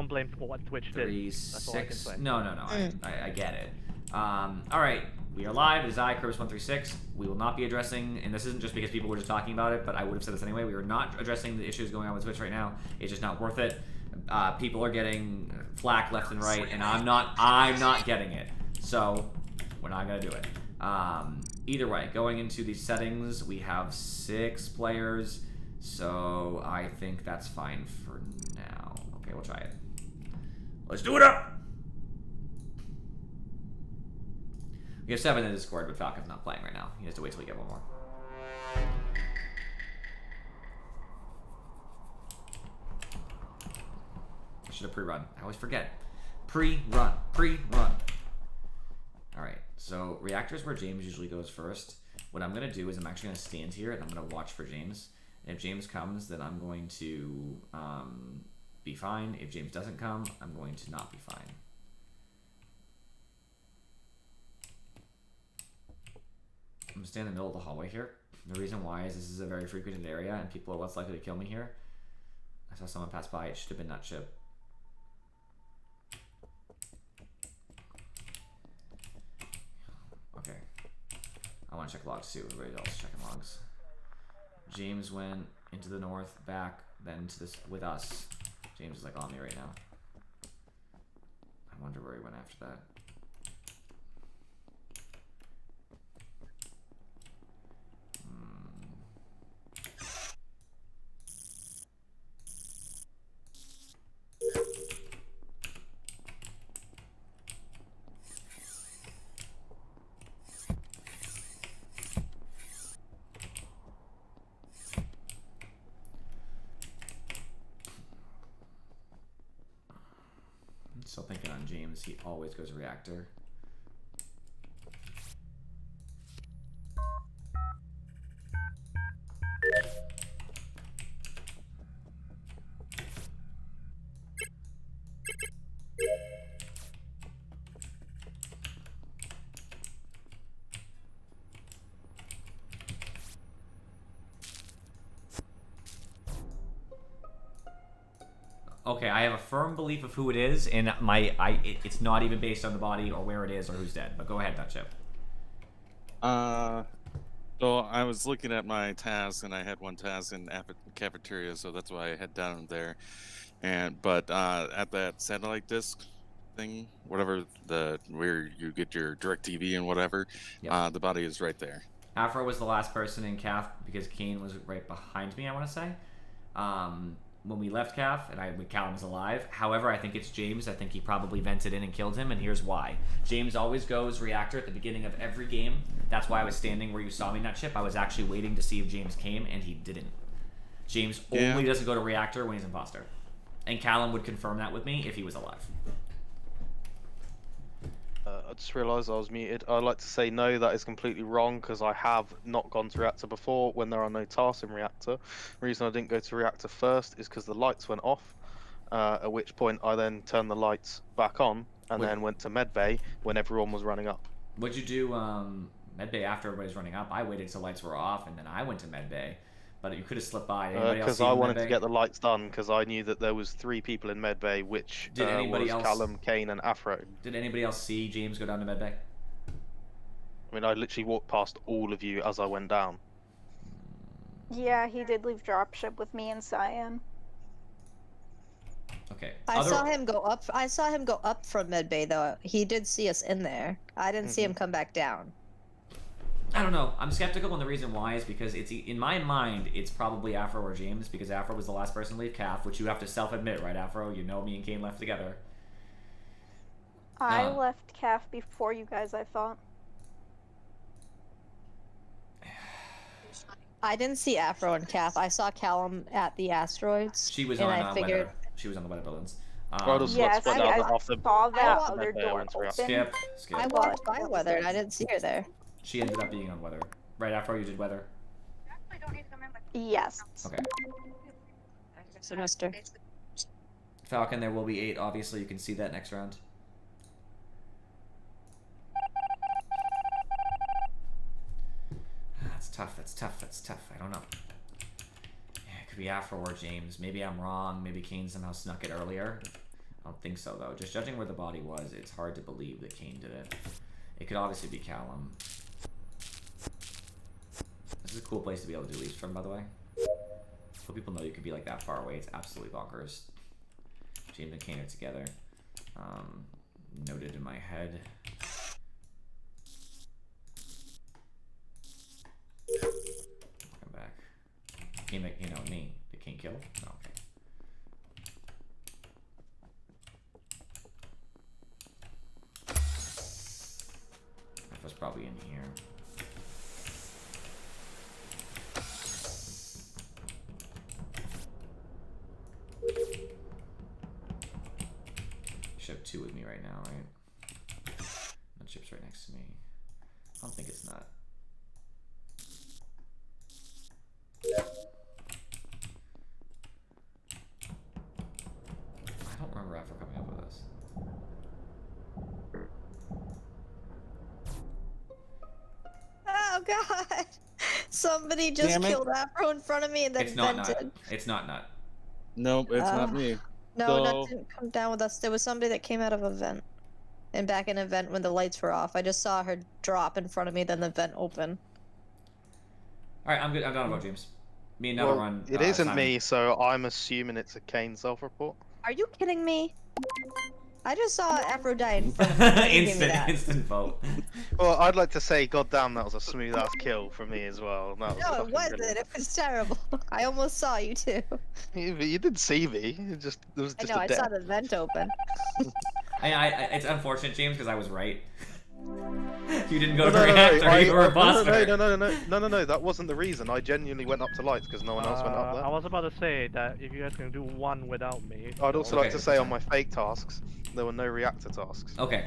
don't blame what Twitch did. 3, That's all I can 6. say. No. I get it. All right. We are live. It is I, Curvis136. We will not be addressing, and this isn't just because people were just talking about it, but I would have said this anyway. We are not addressing the issues going on with Twitch right now. It's just not worth it. People are getting flack left and right, and I'm not getting it. So we're not gonna do it. Either way, going into these settings, we have 6 players, so I think that's fine for now. Okay, we'll try it. Let's do it up! We have 7 in Discord, but Falcon's not playing right now. He has to wait till we get one more. I should have pre-run. I always forget. Pre-run. Alright, so reactors where James usually goes first. What I'm going to do is I'm actually going to stand here and I'm going to watch for James. And if James comes, then I'm going to be fine. If James doesn't come, I'm going to not be fine. I'm going to stand in the middle of the hallway here. The reason why is this is a very frequented area and people are less likely to kill me here. I saw someone pass by. It should have been Nutship. Okay. I want to check logs too. Everybody else checking logs. James went into the north, back, then to this with us. James is like on me right now. I wonder where he went after that. Still thinking on James, he always goes reactor. Okay, I have a firm belief of who it is, and it's not even based on the body or where it is or who's dead. But go ahead, Nutship. So I was looking at my task, and I had one task in cafeteria, so that's why I had down there. But at that satellite disk thing, whatever where you get your DirecTV and whatever, Yep. the body is right there. Afro was the last person in CAF because Kane was right behind me, I want to say. When we left CAF, and Callum was alive. However, I think it's James. I think he probably vented in and killed him, and here's why. James always goes reactor at the beginning of every game. That's why I was standing where you saw me, Nutship. I was actually waiting to see if James came, and he didn't. James only doesn't go to reactor when he's imposter. And Callum would confirm that with me if he was alive. I just realised I was muted. I'd like to say no, that is completely wrong because I have not gone to reactor before when there are no tasks in reactor. The reason I didn't go to reactor first is because the lights went off, at which point I then turned the lights back on and then went to medbay when everyone was running up. What'd you do medbay after everybody's running up? I waited till lights were off and then I went to medbay. But you could have slipped by. Because I wanted to get the lights done because I knew that there was 3 people in medbay, which was Callum, Kane, and Afro. Did anybody else see James go down to medbay? I mean, I literally walked past all of you as I went down. Yeah, he did leave dropship with me and Cyan. Okay. I saw him go up. I saw him go up from medbay though. He did see us in there. I didn't see him come back down. I don't know. I'm skeptical, and the reason why is because it's in my mind it's probably Afro or James because Afro was the last person to leave CAF, which you have to self-admit, right, Afro? You know me and Kane left together. I left CAF before you guys, I thought. I didn't see Afro and Calf. I saw Callum at the asteroids. She was and on I figured... weather. She was on the weather buildings. Yes, I saw that other door open. Skip. I walked by weather and I didn't see her there. She ended up being on weather. Right, Afro, you did weather? Yes. Okay. Semester. Falcon, there will be 8. Obviously, you can see that next round. That's tough. That's tough. I don't know. Yeah, it could be Afro or James. Maybe I'm wrong. Maybe Kane somehow snuck it earlier. I don't think so though. Just judging where the body was, it's hard to believe that Kane did it. It could obviously be Callum. This is a cool place to be able to do leaps from, by the way. So people know you could be like that far away. It's absolutely bonkers. James and Kane are together. Noted in my head. Come back. Kane, you know me. Did Kane kill? No, okay. That was probably in here. Should have 2 with me right now, right? That chip's right next to me. I don't think it's not. I don't remember after coming up with this. Oh god! Somebody just Damn it. killed Afro in front of me and then It's not vented. Nut. It's not Nut. Nope, it's not me. No, So- Nut didn't come down with us. There was somebody that came out of a vent. And back in a vent when the lights were off. I just saw her drop in front of me, then the vent open. Alright, I'm good. I'm done about James. Me and Nut will Well, run. it isn't Simon. me, so I'm assuming it's a Kane self-report. Are you kidding me? I just saw Afro die in front of me. Why are you giving me that? instant vote. Well, I'd like to say, goddamn, that was a smooth-ass kill for me as well. That was No, it fucking wasn't. brilliant. It was terrible. I almost saw you too. You didn't see me. It was I just know, a I death. saw the vent open. It's unfortunate, James, because I was right. You didn't go to No, reactor. You were a buster. no, that wasn't the reason. I genuinely went up to lights because no one else went up I there. was about to say that if you guys can do one without me. I'd also Okay. like to say on my fake tasks, there were no reactor tasks. Okay.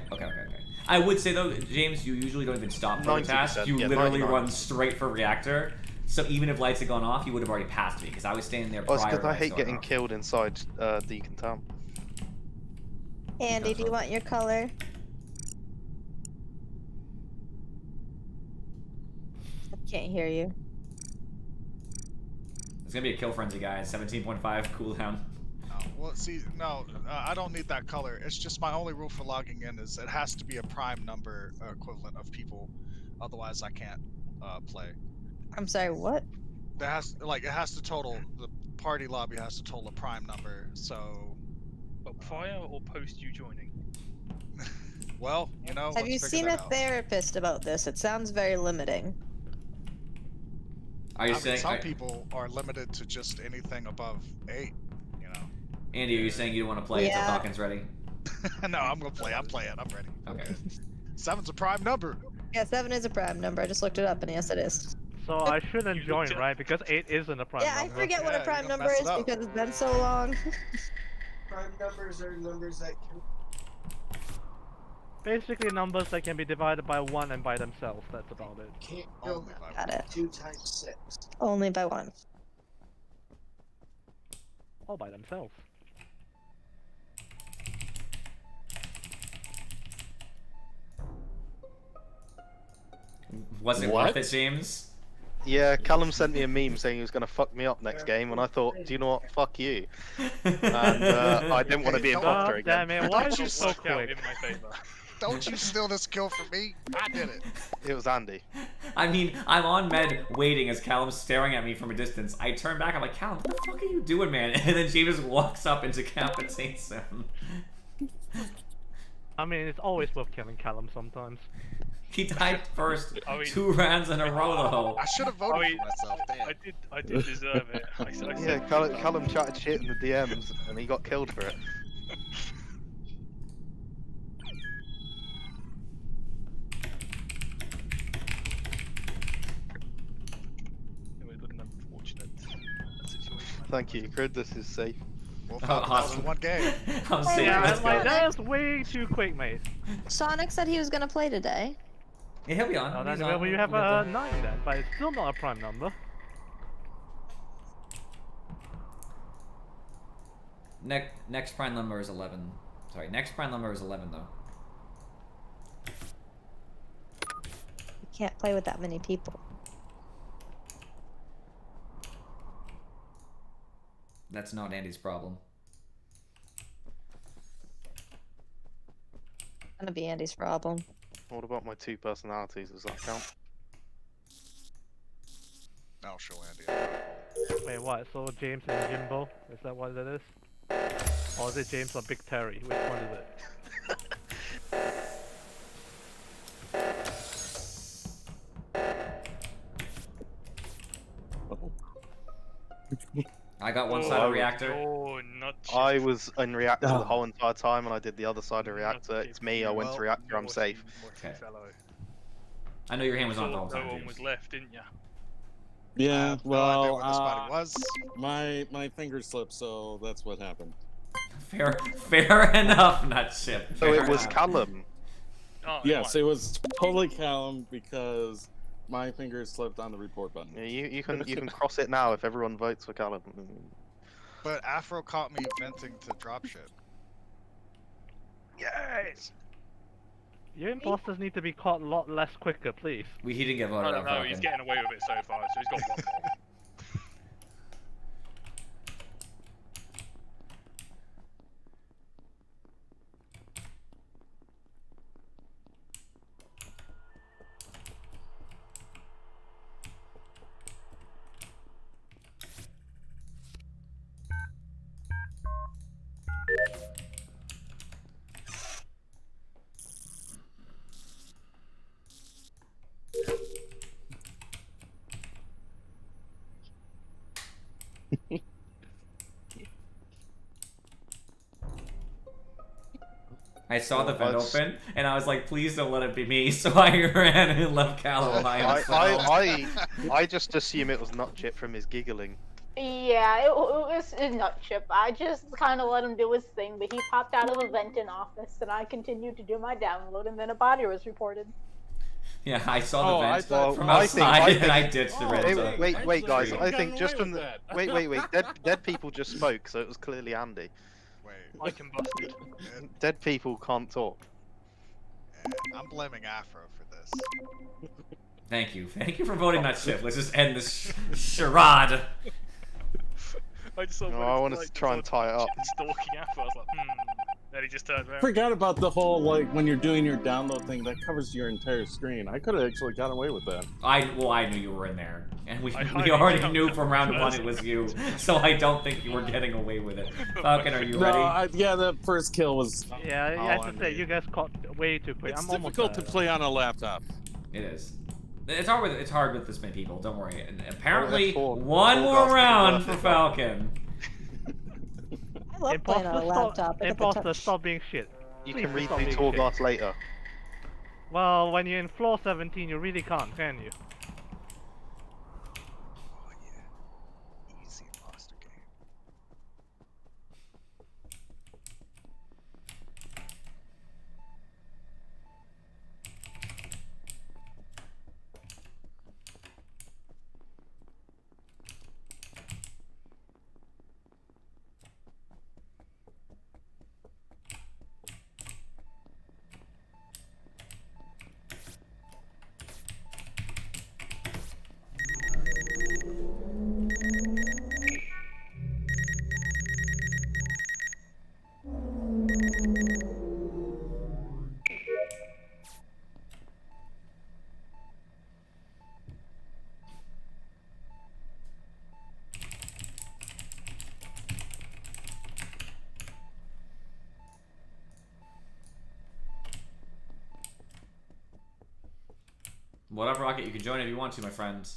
I would say though, James, you usually don't even stop for the 90%, task. You yeah, literally 99%. run straight for reactor. So even if lights had gone off, you would have already passed me because I was standing there Oh, prior. it's because to I lights hate going getting off. killed inside decontam. Andy, do you want your color? I can't hear you. It's gonna be a kill frenzy, guys. 17.5 cooldown. Oh, well, see, no, I don't need that color. It's just my only rule for logging in is it has to be a prime number equivalent of people, otherwise I can't play. I'm sorry, what? It has to total, the party lobby has to total a prime number. So, But prior or post you joining? well, you know. Have you let's seen figure a that out. therapist about this? It sounds very limiting. Are you I mean, saying? some people are limited to just anything above 8. You know. Andy, are you saying you don't want to play until Yeah. Falcon's ready? No, I'm gonna play. I'm playing. I'm ready. Okay. 7's a prime number. Yeah, 7 is a prime number. I just looked it up, and yes, it is. So I shouldn't You join, looked at- right? Because 8 isn't a prime Yeah, I number. forget what Yeah, a you're prime gonna number mess is it up. because it's been so long. Prime numbers are numbers that can Basically numbers that can be divided by 1 and by themselves. That's about it. can't Only go by Got it. 2 times 6. Only by 1. All by themselves. Was it What? worth it, James? Yeah, Callum sent me a meme saying he was going to fuck me up next game, and I thought, do you know what? Fuck you. And I didn't want to be imposter God again. damn it, why are Don't you you so Worked out quick? in my favor. Don't you steal this kill from me? I did it. It was Andy. I mean, I'm on med waiting as Callum's staring at me from a distance. I turn back, I'm like, Callum, what the fuck are you doing, man? And then James walks up and decapitates him. I mean, it's always worth killing Callum sometimes. He died first I mean- 2 rounds in a row, though. I should have voted I mean, for myself. Damn. I did deserve it. I Yeah, said Callum chatted shit in the DMs, and he got killed for it. it was an unfortunate situation. Thank you, Crid. This is safe. Well, Oh, Falcon, that was awesome. one game. I'm saying, Yeah, let's I'm like, go. that was way too quick, mate. Sonic said he was gonna play today. Yeah, he'll be on. Oh, He's then on. well, you have We'll get a 9 then, but it's still not a prime number. Next prime number is 11. Sorry, next prime number is 11, though. You can't play with that many people. That's not Andy's problem. gonna be Andy's problem. What about my 2 personalities? Does that count? I'll show Andy. Wait, what? So James and Jimbo? Is that what it is? Or is it James or Big Terry? Which one is it? I got one Oh, side of reactor. Oh, not I was in reactor Oh. the whole entire time, and I did the other side of reactor. It's me. I went to reactor. I'm safe. Okay. Fellow. I know your hand was on the whole No time, one James. was left, didn't ya? Yeah, No idea well, where this body was. my finger slipped, so that's what happened. Fair enough, nut chip. So Fair it was enough. Callum. Oh, Yes, fine. it was totally Callum because my finger slipped on the report button. Yeah, you can cross it now if everyone votes for Callum. But Afro caught me venting to dropship. Yes. Your imposters need to be caught a lot less quicker, please. He didn't get I voted don't out. know. He's getting away with it so far, so he's got one more. I saw the vent Let's- open, and I was like, please don't let it be me, so I ran and left Callum by himself. I just assume it was Nutchip from his giggling. Yeah, it was a nut chip. I just kind of let him do his thing, but he popped out of a vent in office, and I continued to do my download, and then a body was reported. Yeah, I saw the Oh, I vent thought- from I outside, think- and I ditched the Oh, red Wait, zone. wait, guys. Actually, I got think away just with from the that. wait. Dead people just spoke, so it was clearly Andy. Wait, I combusted. Dead people can't talk. I'm blaming Afro for this. Thank you for voting that ship. Let's just end this charade. I just saw No, one I of wanted his to try and lights tie it up. stalking Apple. I was like, Then he just turned around. Forgot about the whole like when you're doing your download thing that covers your entire screen. I could have actually got away with that. I knew you were in there, and we I already highly knew doubt from that round one was it was you. So I don't think you were getting away with it. Falcon, are you No, ready? yeah, the first kill was. Yeah, I all have on to say, me. you guys caught way too quick. It's I'm almost difficult to there. play on a laptop. It is. It's hard with this many people. Don't worry. And apparently, four- one four more guys round to for the Falcon. I love playing on a laptop. I get the Imposter, touch. stop being shit. You Please can read stop the being tour shit. glass later. Well, when you're in floor 17, you really can't, can you? Oh yeah. Easy imposter game. Whatever, Rocket, you can join if you want to, my friend.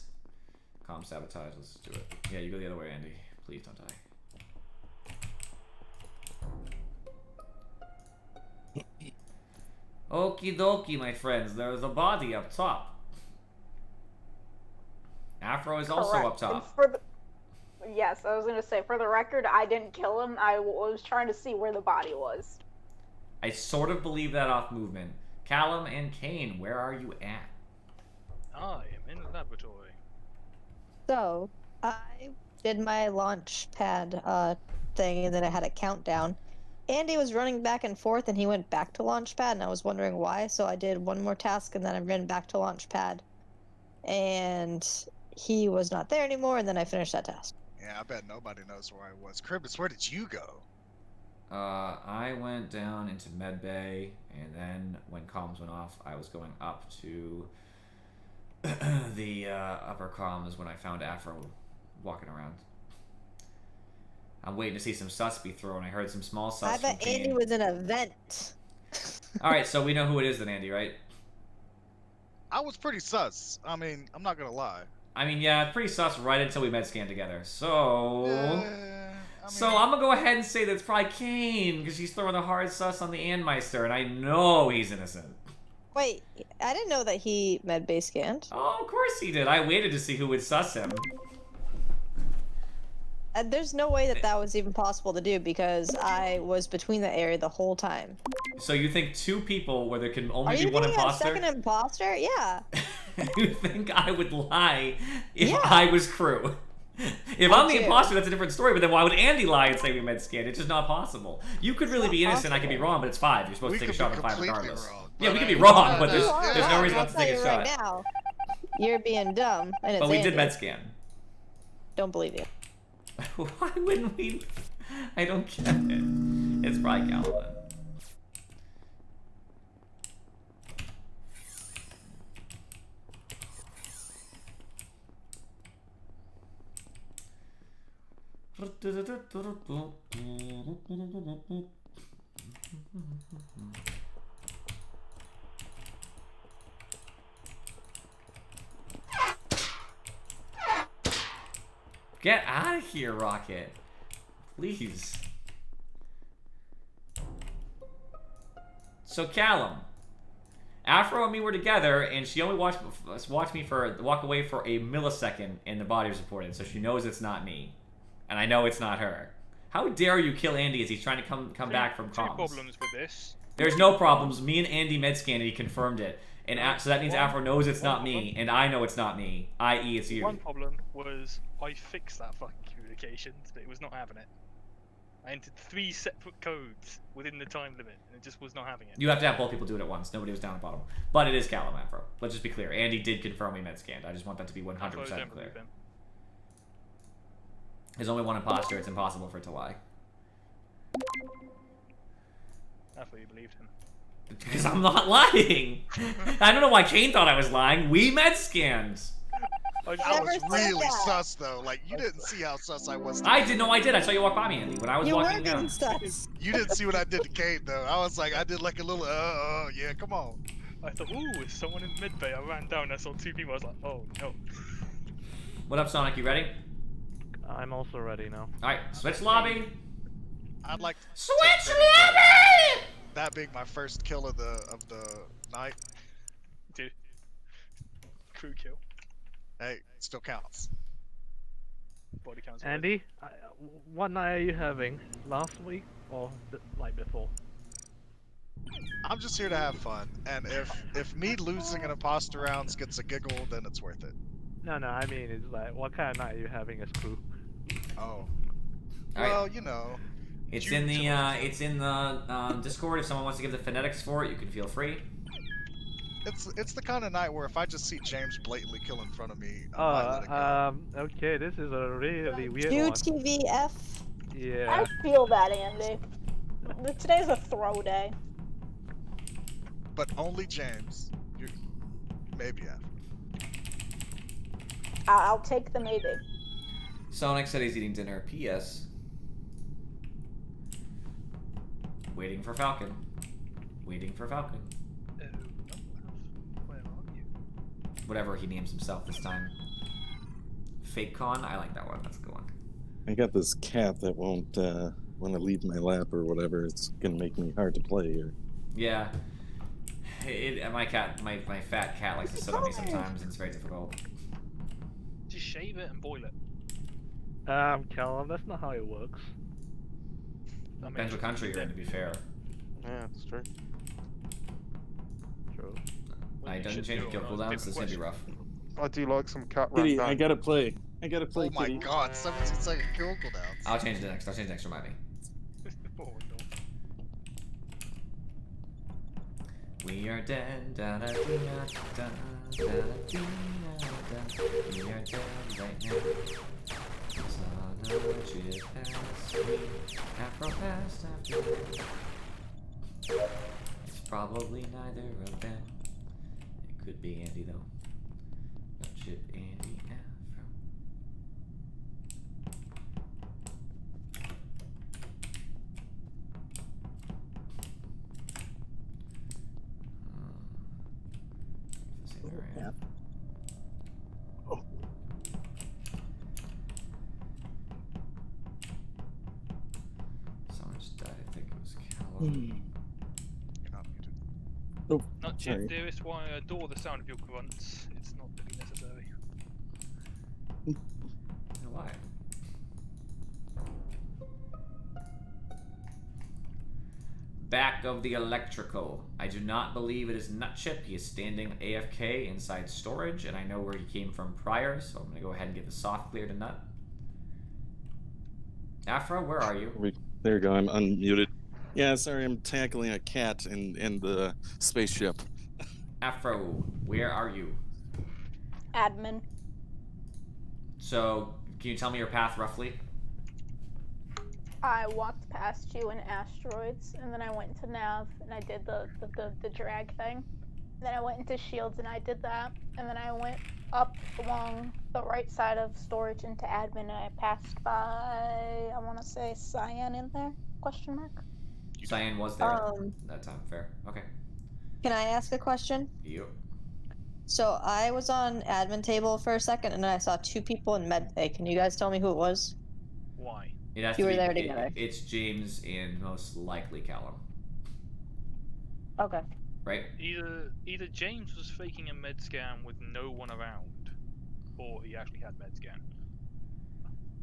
Calm sabotage, let's do it. Yeah, you go the other way, Andy. Please don't die. Okie dokie, my friends. There's a body up top. Afro is also Correct. up And top. for the... Yes, I was gonna say, for the record, I didn't kill him. I was trying to see where the body was. I sort of believe that off movement. Callum and Kane, where are you at? I am in the laboratory. So, I did my launch pad thing, and then I had a countdown. Andy was running back and forth, and he went back to launch pad, and I was wondering why. So I did one more task, and then I ran back to launch pad, and he was not there anymore. And then I finished that task. Yeah, I bet nobody knows where I was. Cribbis, where did you go? I went down into med bay, and then when comms went off, I was going up to the upper comms when I found Afro walking around. I'm waiting to see some sus be thrown. I heard some small sus. I bet from Andy Kane. was in a vent. All right, so we know who it is then, Andy, right? I was pretty sus. I mean, I'm not gonna lie. I mean, yeah, it's pretty sus right until we med scanned together. So, I mean, I'm gonna go ahead and say that it's probably Kane because she's throwing a hard sus on the Anmeister, and I know he's innocent. Wait, I didn't know that he med base scanned. Oh, of course he did. I waited to see who would sus him. There's no way that that was even possible to do because I was between the area the whole time. So you think two people where there can only Are be you one being a imposter? second imposter? Yeah. You think I would lie if Yeah. I was crew? If I I'm the do. imposter, that's a different story. But then why would Andy lie and say we med scanned? It's just not possible. You could really not be innocent. I could be possible. wrong, but it's 5. You're supposed We to take a could shot be at 5 completely regardless. wrong, Yeah, we but could be I- wrong, No, but no, there's yeah, no I'll reason not to tell take you a right shot. now. You're being dumb, and it's But we did Andy. med scan. Don't believe you. Why wouldn't we? I don't get it. It's probably Calvin. Get out of here, Rocket. Please. So Callum, Afro and me were together, and she only watched me walk away for a millisecond, and the body was reported, so she knows it's not me, and I know it's not her. How dare you kill Andy as he's trying to come back from Two comms? problems with this. There's no problems. Me and Andy medscanned, and he confirmed it, and so that means Afro knows it's not me, and I know it's not me, i.e. it's you. One problem was I fixed that fucking communications, but it was not having it. I entered 3 separate codes within the time limit, and it just was not having it. You have to have both people do it at once. Nobody was down at bottom. But it is Callum Afro. Let's just be clear. Andy did confirm we med scanned. I just want that to be 100% I don't clear. believe him. There's only one imposter. It's impossible for it to lie. I thought you believed him. Because I'm not lying. I don't know why Kane thought I was lying. We med scanned. I just I Never was said really that. sus though. Like you didn't see how sus I was. I didn't know I did. I saw you walk by me, Andy, when I was You were walking being down. sus. You didn't see what I did to Kate though. I was like, I did like a little, yeah, come on. I thought, ooh, is someone in mid bay? I ran down, I saw 2 people, I was like, oh no. What up, Sonic? You ready? I'm also ready now. Alright, switch lobby. I'd like to Switch take credit lobby! for that being my first kill of the night. Dude. Crew kill. Hey, it still counts. Body counts. Andy, what night are you having? Last week or the night before? I'm just here to have fun, and if me losing an imposter rounds gets a giggle, then it's worth it. No, I mean, it's like, what kind of night are you having as crew? Oh. Alright. Well, you know. It's June in the to- it's in the Discord. If someone wants to give the phonetics for it, you can feel free. It's the kind of night where if I just see James blatantly kill in front of me, I might let it go. Okay, this is a really weird one. QTVF. Yeah. I feel that, Andy. Today's a throw day. But only James. You maybe yeah. I'll take the maybe. Sonic said he's eating dinner. P.S. Waiting for Falcon. Waiting for Falcon. Where are you? Whatever he names himself this time. Fake Con? I like that one. That's a good one. I got this cat that won't want to leave my lap or whatever. It's gonna make me hard to play here. Yeah. My fat cat likes to sit on me sometimes, and it's very difficult. Just shave it and boil it. Callum, that's not how it works. That Depends what country you're in, to be fair. Yeah, it's true. True. I doesn't change the kill cooldowns, so it's gonna be rough. I do like some cat Kitty, run I gotta play. I gotta play, Oh my Kitty. god, 17-second kill cooldowns. I'll change it next. I'll change it next, remind me. Oh no. We are dead, da da da da da da da. We are dead right now. Son of a shit ass. Afro past after. It's probably neither of them. It could be Andy though. Not Chip, Andy, Afro. Yeah. Someone just died. I think it was Callum. You're not muted. Oh, Not sorry. Chip, dearest, while I adore the sound of your grunts, it's not really necessary. Why? Back of the electrical. I do not believe it is Nutchip. He is standing AFK inside storage, and I know where he came from prior, so I'm gonna go ahead and give the soft clear to Nut. Afro, where are you? There you go. I'm unmuted. Yeah, sorry. I'm tackling a cat in the spaceship. Afro, where are you? Admin. So, can you tell me your path roughly? I walked past you in asteroids, and then I went to Nav, and I did the drag thing. Then I went into shields, and I did that. And then I went up along the right side of storage into admin, and I passed by, I want to say, Cyan in there? Question mark? Cyan was there that time. Fair. Okay. Can I ask a question? You. So I was on admin table for a second, and then I saw two people in medbay. Can you guys tell me who it was? Why? It has You to were be, there together. It's James and most likely Callum. Okay. Right? Either James was faking a med scan with no one around, or he actually had med scan.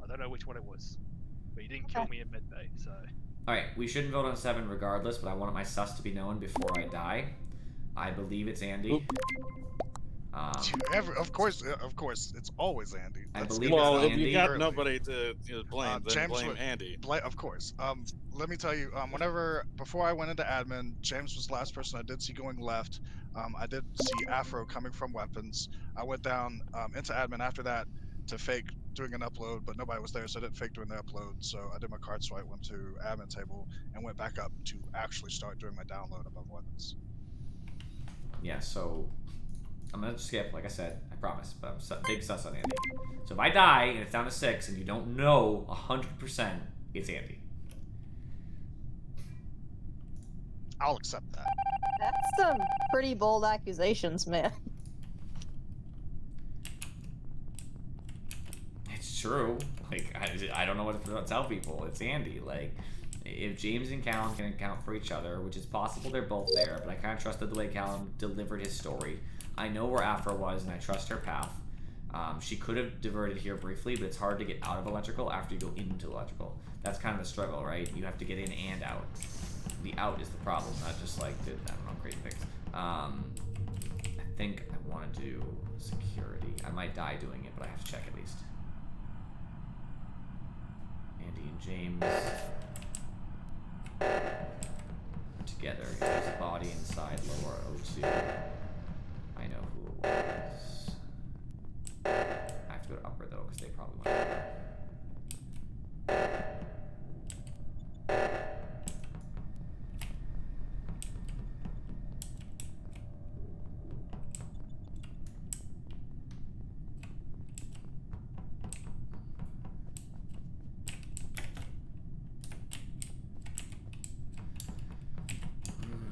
I don't know which one it was, but he didn't kill Okay. me in med bay, so. Alright, we shouldn't vote on 7 regardless, but I wanted my sus to be known before I die. I believe it's Andy. Oop. Of course, it's always Andy. I Let's believe get Well, that if out you got early. nobody to blame, then James blame would- Andy. Of course. Let me tell you. Before I went into admin, James was the last person I did see going left. I did see Afro coming from weapons. I went down into admin after that to fake doing an upload, but nobody was there, so I didn't fake doing the upload. So I did my card swipe, went to admin table, and went back up to actually start doing my download above weapons. Yeah, so I'm gonna skip, like I said, I promise, but I'm big sus on Andy. So if I die and it's down to 6 and you don't know 100%, it's Andy. I'll accept that. That's some pretty bold accusations, man. It's true. Like, I don't know what to tell people. It's Andy. Like, if James and Callum can account for each other, which is possible they're both there, but I kind of trusted the way Callum delivered his story. I know where Afro was, and I trust her path. She could have diverted here briefly, but it's hard to get out of electrical after you go into electrical. That's kind of the struggle, right? You have to get in and out. The out is the problem, not just like the, I don't know, great things. I think I want to do security. I might die doing it, but I have to check at least. Andy and James together. There's a body inside lower O2. I know who it was. I have to go to upper though, because they probably went upper.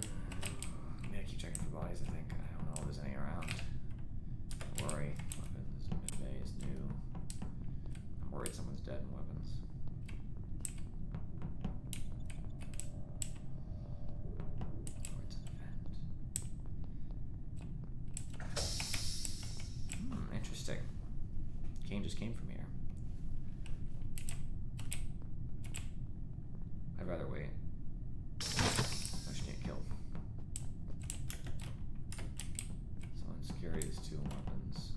I'm gonna keep checking for bodies, I think. I don't know if there's any around. Don't worry. Weapons, midday is new. I'm worried someone's dead in weapons. Or it's an event. Interesting. Kane just came from here. I'd rather wait. Oh, she can't kill. Someone's security is 2 weapons.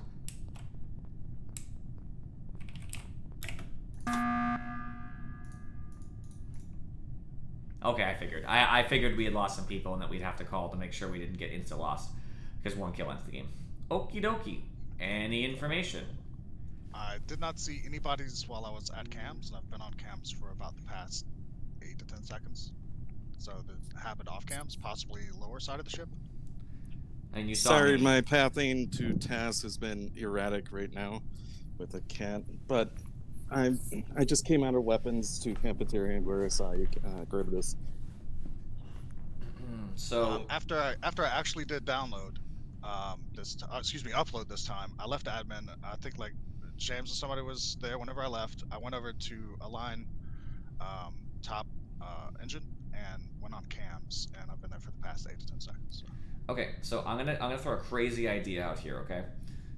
Okay, I figured. I figured we had lost some people and that we'd have to call to make sure we didn't get insta-lost. Because 1 kill ends the game. Okie dokie. Any information? I did not see anybody's while I was at cams, and I've been on cams for about the past 8 to 10 seconds. So the habit off cams, possibly lower side of the ship. And you saw Sorry, me. my pathing to task has been erratic right now with a cat, but I just came out of weapons to cafeteria where I saw you, Grievous. So After I actually did download, upload this time, I left admin. I think like James or somebody was there whenever I left. I went over to align top engine and went on cams, and I've been there for the past 8 to 10 seconds. So. okay, so I'm gonna throw a crazy idea out here. Okay,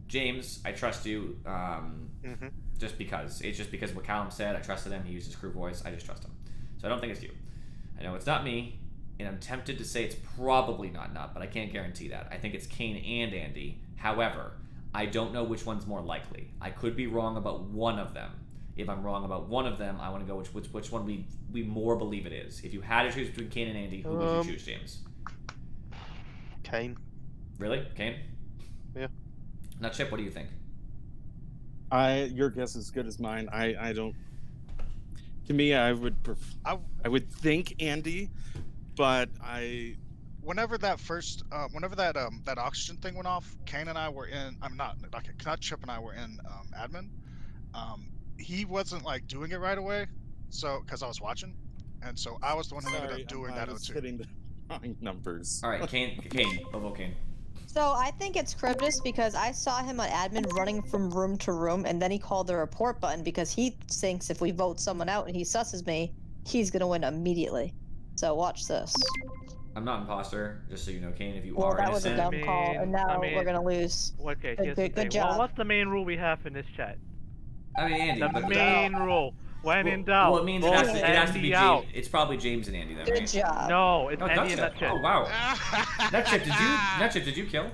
James, I trust you. Just because of what Callum said, I trusted him. He used his crew voice. I just trust him. So I don't think it's you. I know it's not me, and I'm tempted to say it's probably not, but I can't guarantee that. I think it's Kane and Andy. However, I don't know which one's more likely. I could be wrong about one of them. If I'm wrong about one of them, I want to go which one we more believe it is. If you had to choose between Kane and Andy, who would you choose, James? Kane. Really? Kane? Yeah. Now, Chip, what do you think? Your guess is as good as mine. I don't. To me, I would I would think Andy, but Whenever that first, that oxygen thing went off, Kane and I were in. I'm not Chip and I were in admin. He wasn't like doing it right away, so because I was watching, and so I was the one who ended up doing that. I was hitting the wrong numbers. All right, Kane, Bobo Kane. So I think it's Cryptus because I saw him on admin running from room to room, and then he called the report button because he thinks if we vote someone out and he susses me, he's gonna win immediately. So watch this. I'm not imposter, just so you know, Kane. If you Well, are that was a innocent, dumb call, and now we're gonna lose. Okay, Good- here's good- the good thing. job. Well, what's the main rule we have in this chat? I mean Andy. The but main rule. When in doubt, well, it means it vote has to be Andy out. James. It's probably James and Andy then, Good right? job. No, it's Oh, Andy and Nutchip. that chip. Oh wow. Nutchip, did you kill?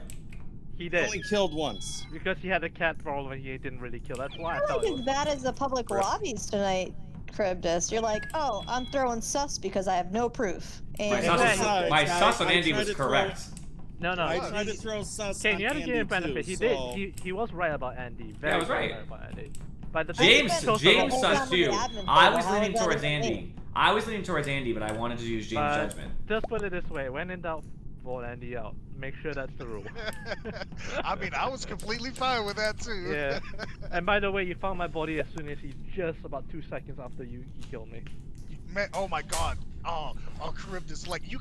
He I did. only killed once. Because he had a cat problem and he didn't really kill. That's why I You're thought like it as was. bad as the public lobbies tonight, Cryptus. You're like, oh, I'm throwing sus because I have no proof. My And sus, Besides, my sus on I Andy tried was to throw- correct. No, I no. tried to throw sus Kane, on you had to Andy give him benefit. too, He so... did. He was right about Andy. Yeah, I was very right. about Andy. But the James chose the James whole- sus- sus too. admin I table. was How leaning is that towards even Andy. I was leaning towards Andy, but I wanted to use James' But judgment. just put it this way: when in doubt, vote Andy out. Make sure that's the rule. I mean, I was completely fine with that too. Yeah. And by the way, you found my body as soon as just about 2 seconds after you killed me. Man, oh my god. Oh, Charybdis, like you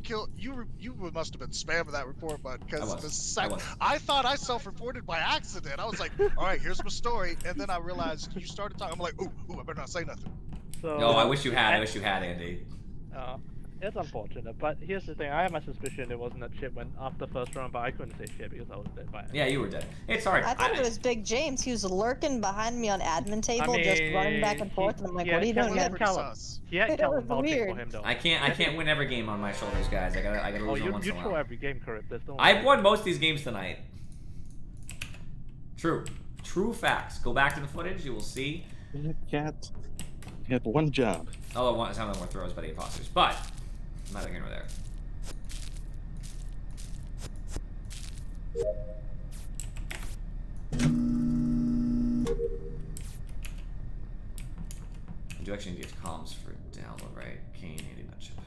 must have been spamming that report button I because was. the I second was. I thought I self-reported by accident. I was like, all right, here's my story, and then I realized you started talking. I'm like, ooh, I better not say nothing. So. No, I wish you had. I wish you had, Andy. It's unfortunate, but here's the thing: I had my suspicion it wasn't a chip when after first round, but I couldn't say shit because I was dead by it. Yeah, you were dead. It's hard. I thought it was Big James. He was lurking behind me on admin table, just running back and forth, and I'm like, yeah, what are you yeah, doing, we man? had Callum. He had That Callum was vouching weird. for him though. I can't win every game on my shoulders, guys. I gotta Oh, lose one you once in a throw while. every game, Charybdis. Don't I've worry. won most of these games tonight. True facts. Go back to the footage. You will see. Cat had one job. Although some of them were throws by the imposters, but neither here nor there. You do actually need to get comms for download, right? Kane, Andy, Nutchip.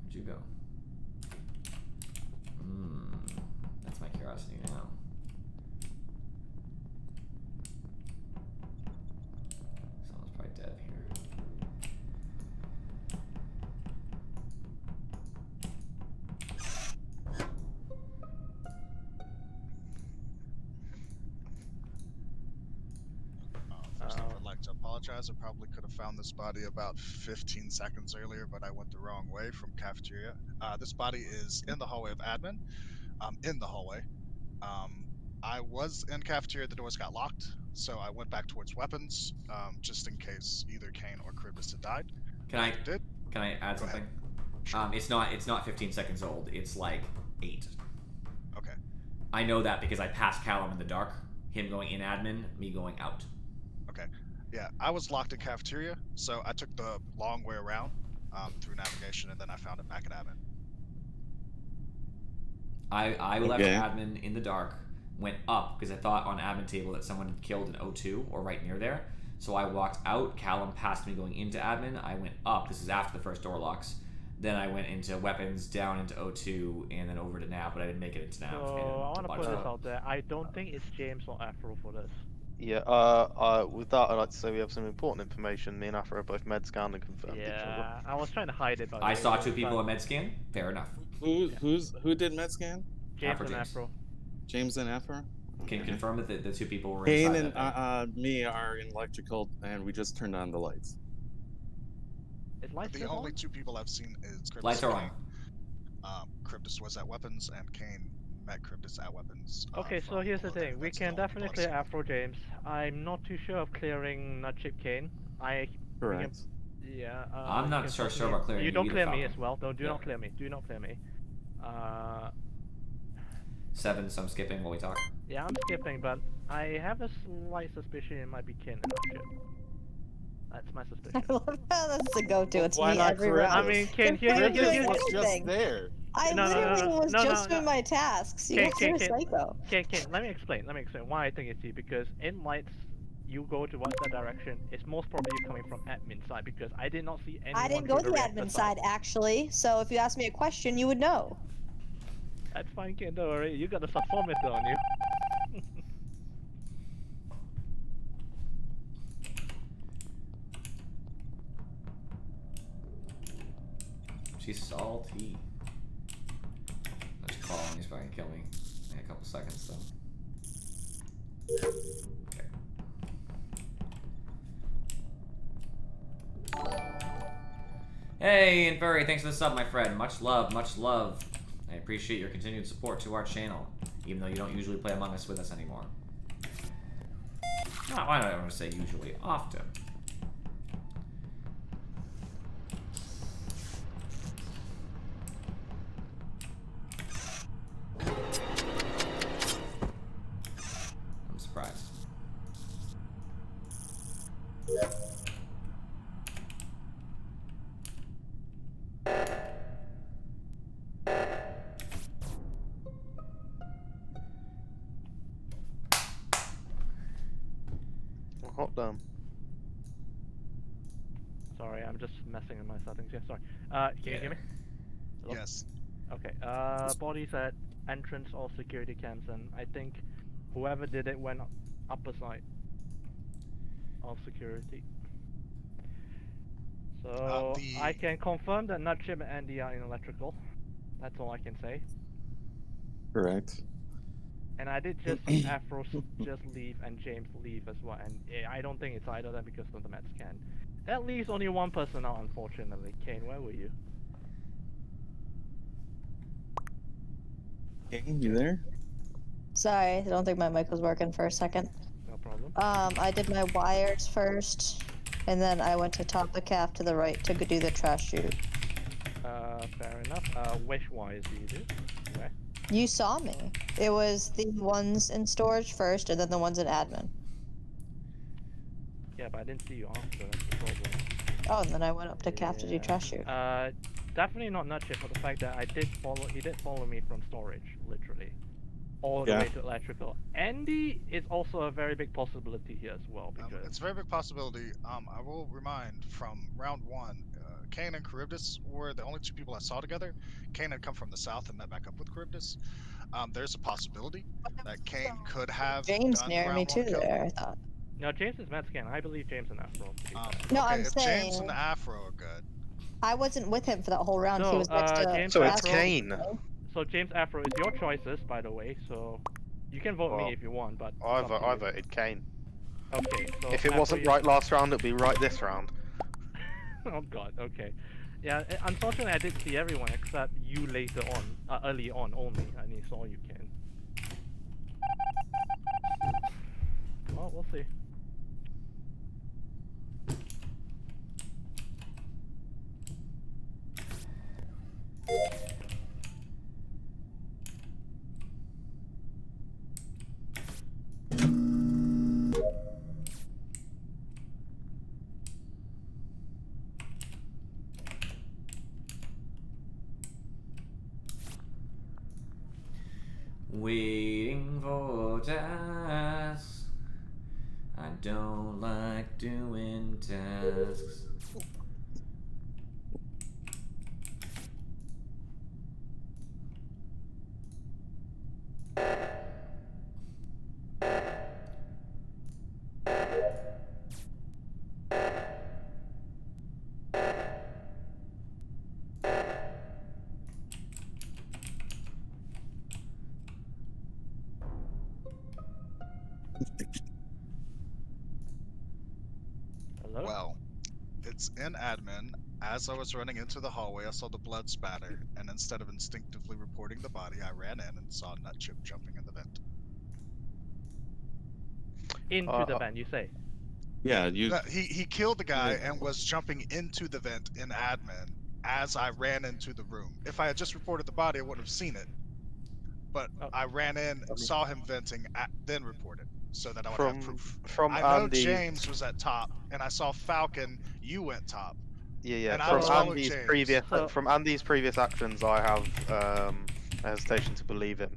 Where'd you go? That's my curiosity now. Someone's probably dead here. First off, I'd like to apologize. I probably could have found this body about 15 seconds earlier, but I went the wrong way from cafeteria. This body is in the hallway of admin. In the hallway. I was in cafeteria, the doors got locked, so I went back towards weapons, just in case either Kane or Charybdis had died. Can I Did? can I add Go ahead. something? It's not 15 seconds old. It's like 8. Okay. I know that because I passed Callum in the dark. Him going in admin, me going out. Okay. Yeah, I was locked in cafeteria, so I took the long way around through navigation, and then I found it back at admin. I left Okay. admin in the dark, went up because I thought on admin table that someone had killed an O2 or right near there. So I walked out. Callum passed me going into admin. I went up. This is after the first door locks. Then I went into weapons, down into O2, and then over to nav, but I didn't make it into nav. So and I want to body put this shop. out there. I don't think it's James or Afro for this. Yeah, with that, I'd like to say we have some important information. Me and Afro are both med scanned and confirmed each other. Yeah, I was trying to hide it, but I saw 2 people in med scan. Fair enough. Who did Medscan? James Afro and James. Afro. James and Afro. Can confirm that the 2 people were Kane inside and that thing. me are in electrical, and we just turned on the lights. Is lights The still only on? 2 people I've seen is Cryptus. Lights are on. Cryptus was at weapons, and Kane met Cryptus at weapons. Okay, so from here's the below there. thing. We That's can the only definitely people I've clear seen. Afro James. I'm not too sure of clearing Nutchip Kane. Correct. Yeah. I'm you not can sure possibly- about clearing You you don't either, clear me Falcon. as well. No, do Yeah. not clear me. Do not clear me. 7, so I'm skipping while we talk. Yeah, I'm skipping, but I have a slight suspicion it might be Kin and Nutchip. That's my I suspicion. love how that's the go-to. It's Why me not every Charybdis? round. I mean, Kin, They're here, not doing was just anything. there. I No, no, no, literally no, was no, just no, doing no. my tasks. You Kin, guys are Kin, psycho. Kin, let me explain why I think it's you. Because in lights, you go towards that direction. It's most probably you coming from admin side, because I did not see anyone I didn't go through the reactor admin side, actually, so if you ask me a question, you would know. That's fine, Kin, don't worry. You got the subformator on you. She's salty. Let's call him. He's probably gonna kill me in a couple seconds, though. Okay. Hey, and Furry, thanks for the sub, my friend. Much love, much love. I appreciate your continued support to our channel, even though you don't usually play Among Us with us anymore. No, why don't I want to say usually? Often. I'm surprised. Hot damn. Sorry, I'm just messing with my settings. Yeah, sorry. Can you hear me? Hello? Yes. Okay. Bodies at entrance or security cams, and I think whoever did it went upper side of security. So I can confirm that Nutchip and Andy are in electrical. That's all I can say. Correct. And I did just see Afro just leave and James leave as well, and I don't think it's either of them because of the med scan. That leaves only one person out, unfortunately. Kane, where were you? Kane, you there? Sorry, I don't think my mic was working for a second. No problem. I did my wires first, and then I went to top the caf to the right to do the trash chute. Fair enough. Which wires do you do? Where? You saw me. It was the ones in storage first, and then the ones in admin. Yeah, but I didn't see you after. That's the problem. Oh, and then I went up to caf to do Yeah. trash chute. Definitely not Nutchip for the fact that he did follow me from storage, literally. All the Yeah. way to electrical. Andy is also a very big possibility here as well, because... It's a very big possibility. I will remind from round 1, Kane and Charybdis were the only 2 people I saw together. Kane had come from the south and met back up with Charybdis. There's a possibility that Kane could have James done near me round too 1 kill. there, I thought. No, James is Medscan. I believe James and Afro. to be fair. No, okay, I'm if saying- James and Afro are good. I wasn't with him for that whole round. So, he was next to. James So it's Afro- Kane. So James Afro is your choices, by the way, so... You can vote Well, me if you want, but... I it's up to you. voted Kane. Okay, so... If it Afro, wasn't you- right last round, it'd be right this round. Oh god, okay. Yeah, unfortunately I did see everyone except you later on, early on only. I only saw you, Ken. Well, we'll see. waiting for tasks. I don't like doing tasks. Hello? Well, it's in admin. As I was running into the hallway, I saw the blood spatter, and instead of instinctively reporting the body, I ran in and saw Nutchip jumping in the vent. Into the vent, you say? Yeah, you. No, he killed the guy and was jumping into the vent in admin as I ran into the room. If I had just reported the body, I wouldn't have seen it. But Oh. I ran in, saw him venting, then reported, so that I would have proof. From I know Andy. James was at top, and I saw Falcon. You went top. Yeah. And I From was following Andy's James. previous So- from Andy's previous actions, I have a hesitation to believe him.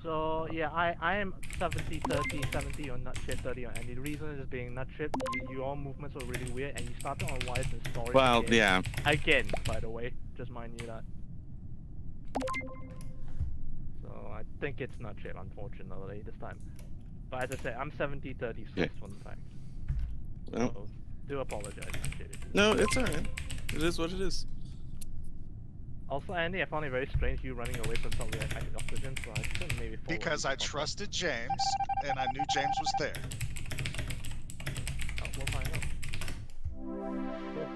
So yeah, I am 70-30, 70 on Nutchip, 30 on Andy. The reason is being Nutchip, your movements were really weird, and you started on Wise and Story. Well, again. yeah. Again, by the way, just mind you that. So I think it's Nutchip, unfortunately, this time. But as I said, I'm 70-30 Yeah. fun fact. Well, So, do apologize. Appreciate it. no, it's alright. It is what it is. Also, Andy, I found it very strange you running away from somebody that had oxygen, so I couldn't maybe follow Because you I from that. trusted James, and I knew James was there. Oh, we'll find out. Cool.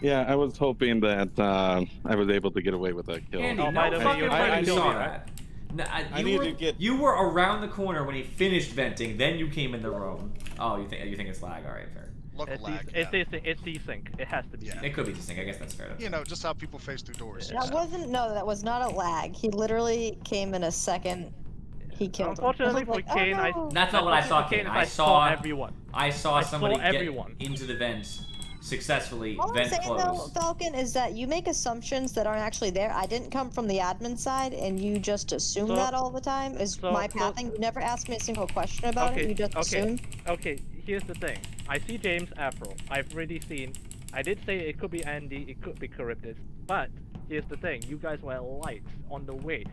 Yeah, I was hoping that I was able to get away with that kill. Andy, Oh, by no the way, fucking you- way I you knew saw that. that. No, I you need were, to get- you were around the corner when he finished venting, then you came in the room. Oh, you think it's lag? All right, fair. Local It's lag. it's yeah. it's desync. It has to be. Yeah. It could be distinct. I guess that's fair. You know, just how people face through doors. Yeah. That wasn't. No, that was not a lag. He literally came in a second. He killed him. Unfortunately I for was like, Kane, oh, I. no. That's not what I saw, Unfortunately for Kane. I saw everyone. I saw I saw somebody get everyone. into the vent successfully. All I'm Vent saying though, closed. Falcon, is that you make assumptions that aren't actually there. I didn't come from the admin side, and you just assume So- that all the time. Is my pathing? You never asked me a single question about it. You just assumed. Okay, here's the thing. I see James Afro. I've already seen. I did say it could be Andy, it could be Charybdis, but here's the thing. You guys were lights on the way.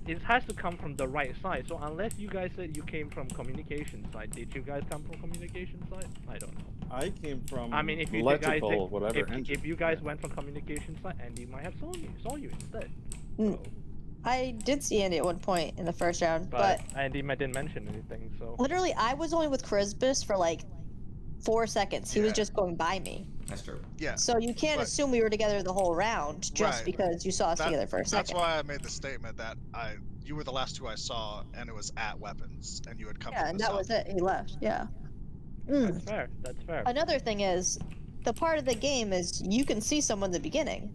It has to come from the right side. So unless you guys said you came from communication side, did you guys come from communication side? I don't know. I came from I mean, if you guys electrical, did, whatever. engine. if you guys went from communication side, Andy might have saw you instead. Mm. So, I did see Andy at one point in the first round, but but Andy didn't mention anything. So literally, I was only with Charybdis for like 4 seconds. He was Yeah. just going by me. That's true. Yeah. So you can't But- assume we were together the whole round just Right. because you saw us That- together for a That's second. why I made the statement that you were the last two I saw, and it was at weapons, and you had come Yeah, from and the that south. was it. He left. Yeah. Mm. that's fair. That's fair. Another thing is, the part of the game is you can see someone in the beginning,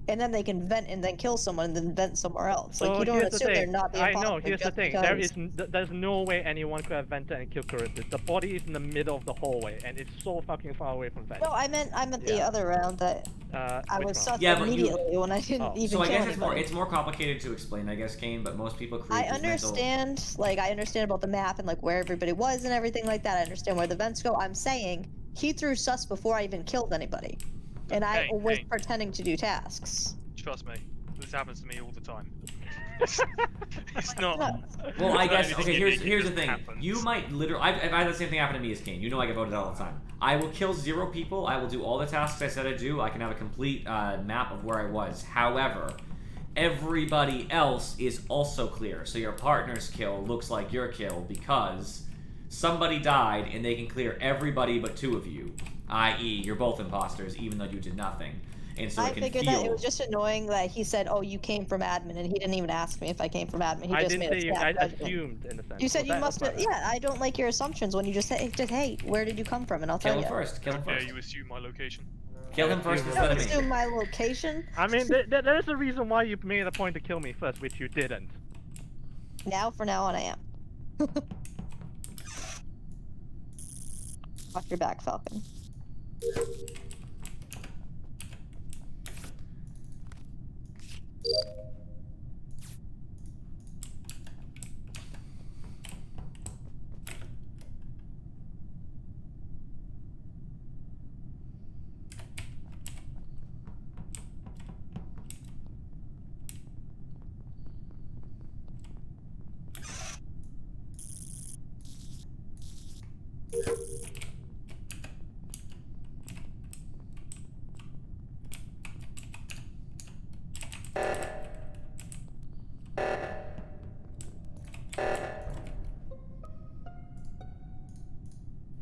and then they can vent and then kill someone and then vent somewhere else. Like So you don't here's the assume they're thing. not the I know. imposter Here's the just thing. because. There's no way anyone could have vented and killed Charybdis. The body is in the middle of the hallway, and it's so fucking far away from vent. No, I meant the Yeah. other round that I Which was one? sus Yeah, but you- immediately when I didn't Oh. even So I kill guess anybody. it's more complicated to explain, I guess, Kane. But most people create I these mental- understand, like, I understand about the map and, like, where everybody was and everything like that. I understand where the vents go. I'm saying he threw sus before I even killed anybody. And I Kane, was Kane. pretending to do tasks. Trust me, this happens to me all the time. It's not. Well, I It's not guess anything okay. unique, Here's it the thing. just happens. You might literally. If I had the same thing happen to me as Kane, you know I get voted out all the time. I will kill 0 people. I will do all the tasks I said I'd do. I can have a complete map of where I was. However, everybody else is also clear. So your partner's kill looks like your kill because somebody died and they can clear everybody but 2 of you. I.e., you're both imposters, even though you did nothing. And so I it can figured feel. that it was just annoying that he said, "Oh, you came from admin," and he didn't even ask me if I came from admin. He I just didn't made say a you. snap I judgment. assumed in a sense. You so said you that must was have. my bad. Yeah, I don't like your assumptions when you just say, "Hey, where did you come from?" And I'll Kill tell him you. first. Kill him Yeah, first. you assume my location. Kill him first You instead Don't of me. assume my location. I mean, there is a reason why you made a point to kill me first, which you didn't. Now, for now on, I am. Watch your back, Falcon.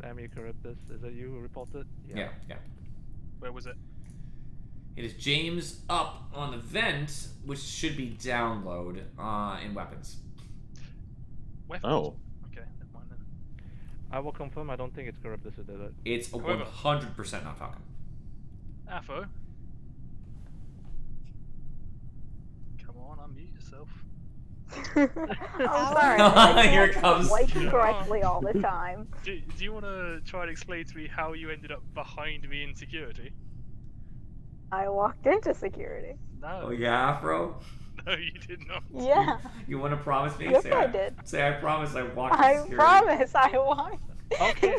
Sammy Charybdis. Is it you who reported? Yeah. Where was it? It is James up on the vent, which should be download in weapons. Weapons? Oh. Okay, never mind then. I will confirm. I don't think it's Charybdis who did it. It's However- 100% not Falcon. Afro. Come on, unmute yourself. I'm sorry. I Here can't comes- swipe correctly all the time. Do you want to try and explain to me how you ended up behind me in security? I walked into security. No. Oh yeah, Afro? No, you did not. Yeah, You want to promise me? Yes, say I did. Say I promise I walked in I security. promise I walked. Okay.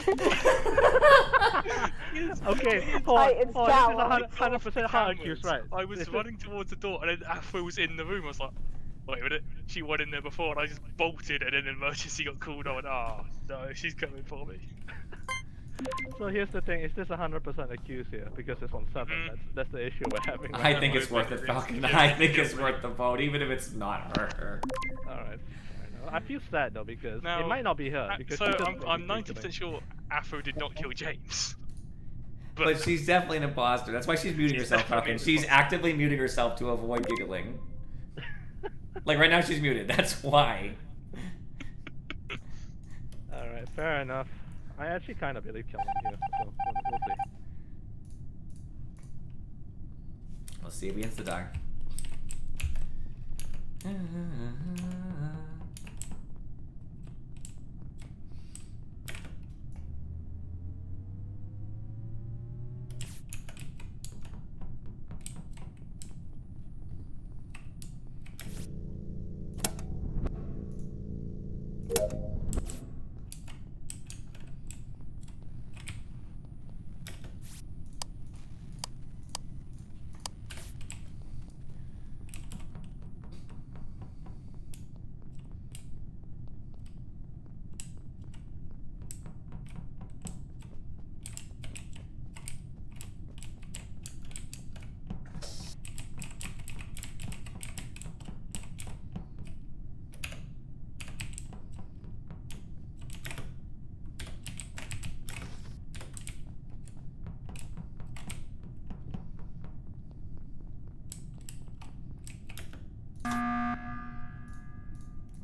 Okay, hold on. It's Hold on, Cal. this is 100% how accused, right? I was This is- running towards the door and then Afro was in the room. I was like, wait a minute, she went in there before and I just bolted and then an emergency got called on. Oh, no, she's coming for me. So here's the thing: is this 100% accused here because it's on 7? That's the issue we're having. I right think now. it's worth it, Falcon. I think it's worth the vote, even if it's not her. All right. Fair enough. I feel sad though because Now, it might not be her. Because So she doesn't I'm make me think 90% sure Afro did not kill James. But she's definitely an imposter. That's why she's muting She's herself, definitely Falcon. an She's imposter. actively muting herself to avoid giggling. Like right now, she's muted. That's why. All right. Fair enough. I actually kind of believe Kelvin here, so we'll see. Let's see if he insta die.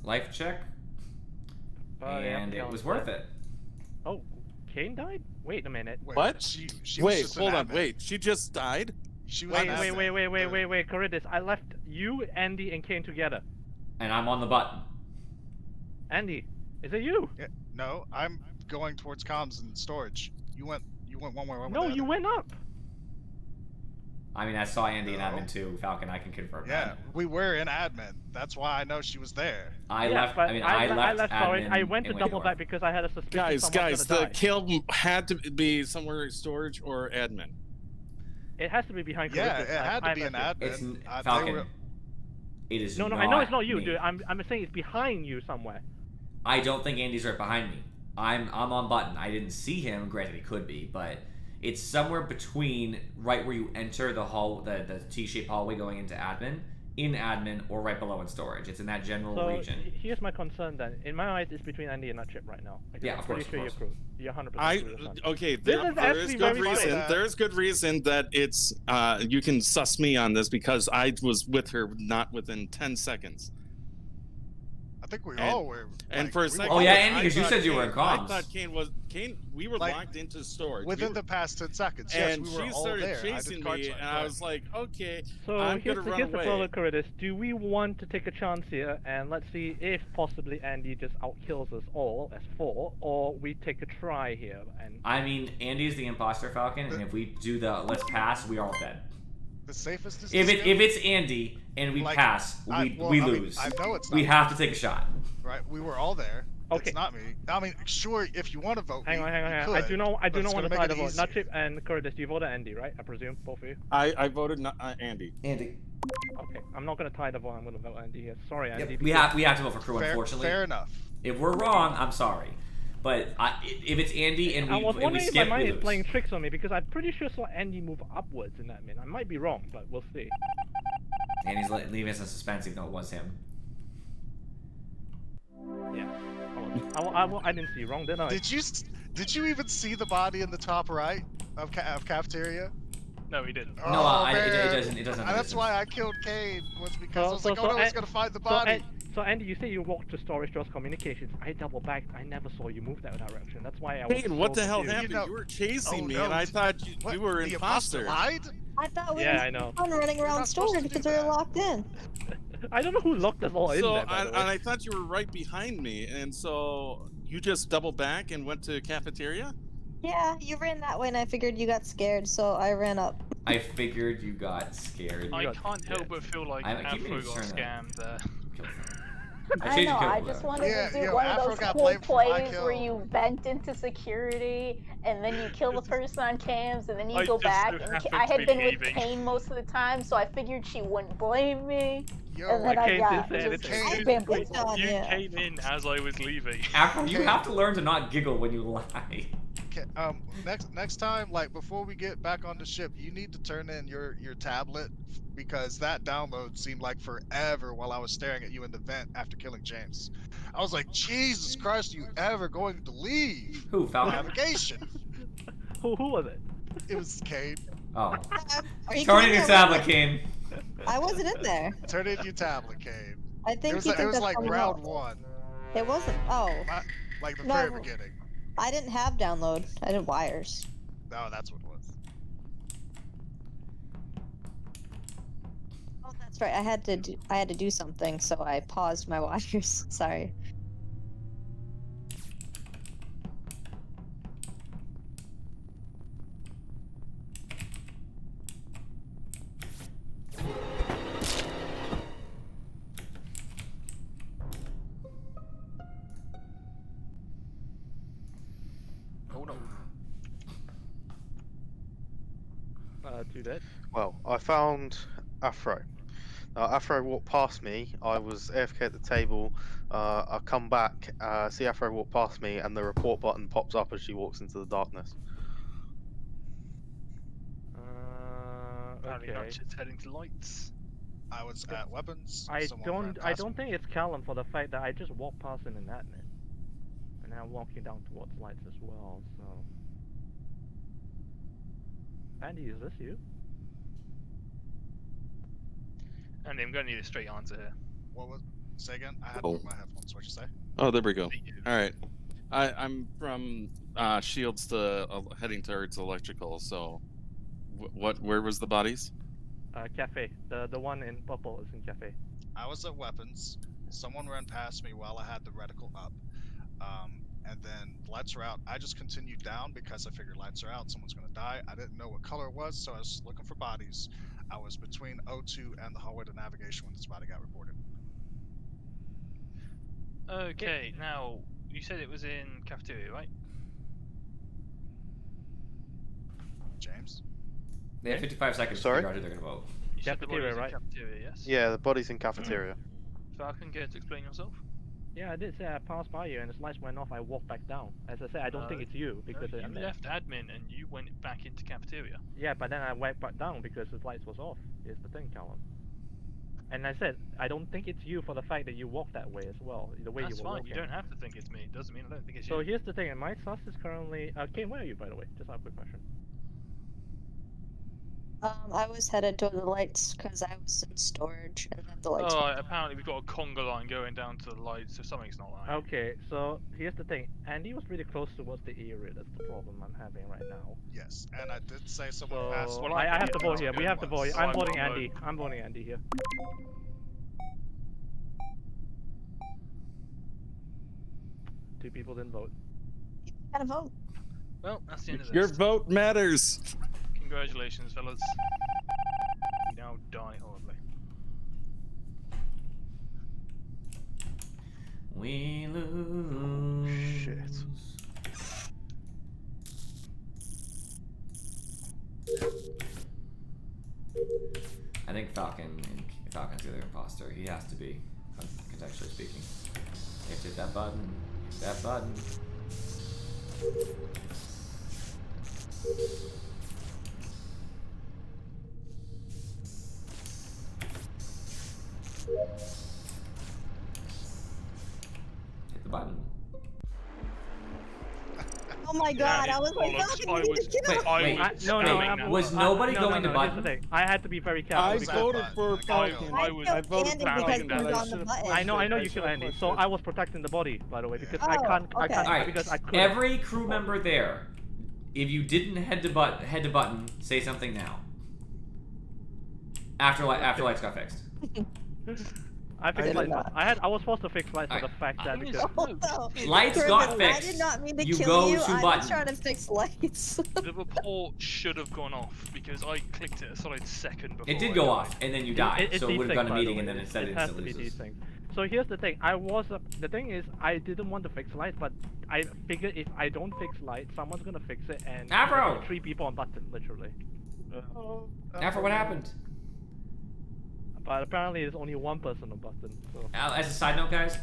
Life check, Oh, yeah, and it Kelvin was said- worth it. Oh, Kane died? Wait a minute. What? She was Wait, just an hold on. admin. Wait, she just died? She was Wait, an admin. wait, Corridus. I left you, Andy, and Kane together. And I'm on the button. Andy, is it you? Yeah, no, I'm going towards comms and storage. You went one way. No, you went up. I mean, I saw Andy in No. admin too, Falcon. I can confirm Yeah, that. we were in admin. That's why I know she was there. I Yeah, left. but I mean, I left storage. admin I went to and double door. back because I had a suspicion Guys, someone's the gonna die. kill had to be somewhere in storage or admin. It has to be behind Yeah, Charybdis. it had to be I an left it. It's admin. n- They Falcon. were- It is No, not I know it's not you, me. dude. I'm saying it's behind you somewhere. I don't think Andy's right behind me. I'm on button. I didn't see him. Granted, he could be, but it's somewhere between right where you enter the hall, the T-shaped hallway going into admin, in admin, or right below in storage. It's in that general So region. here's my concern then. In my eyes, it's between Andy and Nutchip right now. Because Yeah, I'm of pretty course, sure of you're course. crew. You're 100% crew this time. Okay, This there is is actually good very reason. funny. There's good reason that it's you can suss me on this because I was with her not within 10 seconds. I think we And- all were. And like, for a we second, Oh, yeah, all- Andy, 'cause you thought said you were in I comms. thought Kane. We were Like, locked into storage. within We the past 10 seconds. Yes, and we were she all started there. I chasing did card me, swipe, and I was like, okay, So I'm here's gonna the, run here's the away. problem, Curtis. Do we want to take a chance here and let's see if possibly Andy just outkills us all as 4, or we take a try here and I mean, Andy's the imposter, Falcon, and if we do the let's pass, we are all dead. the safest is If to it skip, if it's Andy and we like, pass, I we mean, lose. I know it's not We me, have to take a shot. right? We were all there. Okay. It's not me. I mean, sure, if you want to vote hang me, on. you I could, do but not it's want to gonna make tie it the vote. easier. Nutchip and Curtis, you voted Andy, right? I presume both of you. I voted Andy. Andy. Okay, I'm not gonna tie the vote. I'm gonna vote Andy here. Sorry, Andy. Yep, because- we have to vote for crew, Fair, unfortunately. fair enough. If we're wrong, I'm sorry. But if it's Andy and I we, was and we wondering if skip, my we mind is lose. playing tricks on me because I'm pretty sure saw Andy move upwards in that minute. I might be wrong, but we'll see. Andy's leaving us in suspense even though it was him. Yeah, I was I didn't see wrong, did I? Did you even see the body in the top right of cafeteria? No, he didn't. No, Oh, it man. doesn't. It doesn't. That's why I killed Kane, was because I was like, oh no, An- he's gonna find the body. So Andy, you say you walked to storage Trust Communications. I double backed. I never saw you move that direction. That's why I was. Kane, what so the hell confused. happened? You know- You were chasing Oh, me, no, and I thought you were the imposter imposter. lied? I thought we Yeah, were I know. fun running You're around not supposed to storage do because we were that. locked in. I don't know who locked us all in So, there. By and the way. I thought you were right behind me, and so you just doubled back and went to cafeteria? Yeah, you ran that way and I figured you got scared, so I ran up. I figured you got scared. I got can't help but feel like I keep Afro meaning to got turn that. scammed there. I know, I just wanted Yeah, to do yo, one of Afro those got cool blamed for my plays where kill. you vent into security and then you kill the person on cams and then you I go just back. so And happened I to had be been with leaving. Kane most of the time, so I figured she wouldn't blame me. Yo, And then I Kane got did say just anything. bamboozled. done, You yeah. came in as I was leaving. Afro, you Okay. have to learn to not giggle when you lie. next time, like before we get back on the ship, you need to turn in your tablet because that download seemed like forever while I was staring at you in the vent after killing James. I was like, Jesus Christ, are you ever going to leave Who, Falcon? navigation? Who was it? It was Cade. Oh. Are you Turn in kidding your me? tablet, Kane. I wasn't in there. Turn in your tablet, Cade. I think It was, he it took was us like somewhere round else. one, It wasn't. Oh, like the No. very beginning. I didn't have download. I did wires. No, that's what it was. Oh, that's right. I had to do something, so I paused my wires. Sorry. Oh no. To that. Well, I found Afro. Afro walked past me. I was AFK at the table. I come back, see Afro walk past me, and the report button pops up as she walks into the darkness. Apparently not Okay. just heading to lights. I was at weapons. I someone ran don't past me. think it's Callum for the fact that I just walked past him in admin, and now I'm walking down towards lights as well. So, Andy, is this you? And I'm going to need a straight answer here. What was? Say again. I had Oh. my headphones. What'd you say? Oh, there we go. Me too. All right. I'm from Shields to heading towards electrical. So, where was the bodies? Cafe. The one in purple is in cafe. I was at weapons. Someone ran past me while I had the reticle up. And then lights were out. I just continued down because I figured lights are out. Someone's gonna die. I didn't know what color it was, so I was looking for bodies. I was between O2 and the hallway to navigation when this body got reported. Okay, now you said it was in cafeteria, right? James? They have 55 seconds Sorry? to figure out who they're gonna vote. You said the body Cafeteria, was in right? Cafeteria, yes. Yeah, the body's in cafeteria. Falcon, care to explain yourself? Yeah, I did say I passed by you and the lights went off. I walked back down. As I said, I don't think it's you because No, I you mean, left admin and you went back into cafeteria. yeah, but then I went back down because the lights was off. Is the thing, Callum. And I said I don't think it's you for the fact that you walked that way as well. The way That's you were fine, walking. you don't have to think it's me. It doesn't mean I don't think it's So you. here's the thing, and my sus is currently. Kane, where are you by the way? Just a quick question. I was headed toward the lights because I was in storage, and then the lights. Oh, went out. apparently we've got a conga line going down to the lights, so something's not right. Okay, so here's the thing. Andy was really close towards the area. That's the problem I'm having right now. Yes, and I did say someone So passed. Well, I have to vote here. It We have to vote. was. I'm I'm voting gonna Andy. I'm voting Andy here. Two people didn't vote. Gotta vote. Well, that's the end of Your this. vote matters. Congratulations, fellas. You now die horribly. We lose. Shit. I think Falcon's the other imposter. He has to be, contextually speaking. You have to hit that button. Hit that button. Hit the button. my god, I was like, bollocks. Falcon, we need to kill him. Wait, No, wait, no, wait, I'm- was nobody no, going no, to no, here's the button? thing. I had to be very careful. I because voted for Falcon. I was I killed Andy because he was on the button. I know you killed Andy, so I was protecting the body, by the way, because I Oh, can't, okay. Alright, because I couldn't. every crew member there, if you didn't head to button, say something now. After lights got fixed. I fixed did lights. not. I was supposed to fix lights for the fact that Thing is, because Oh, no. Lights Kermit, got I fixed. did not mean to You kill go you. to I button. was trying to fix lights. the report should have gone off because I clicked it a solid second before. It did I go died. off, and then you died, it's so it these would have things, gone a by the meeting, way. and then instead it it has to instantly be these loses. things. So here's the thing. The thing is, I didn't want to fix lights, but I figured if I don't fix lights, someone's gonna fix it, and Avro! there's 3 people on button, literally. After what happened? But apparently there's only 1 person on button. So. As a side note, guys,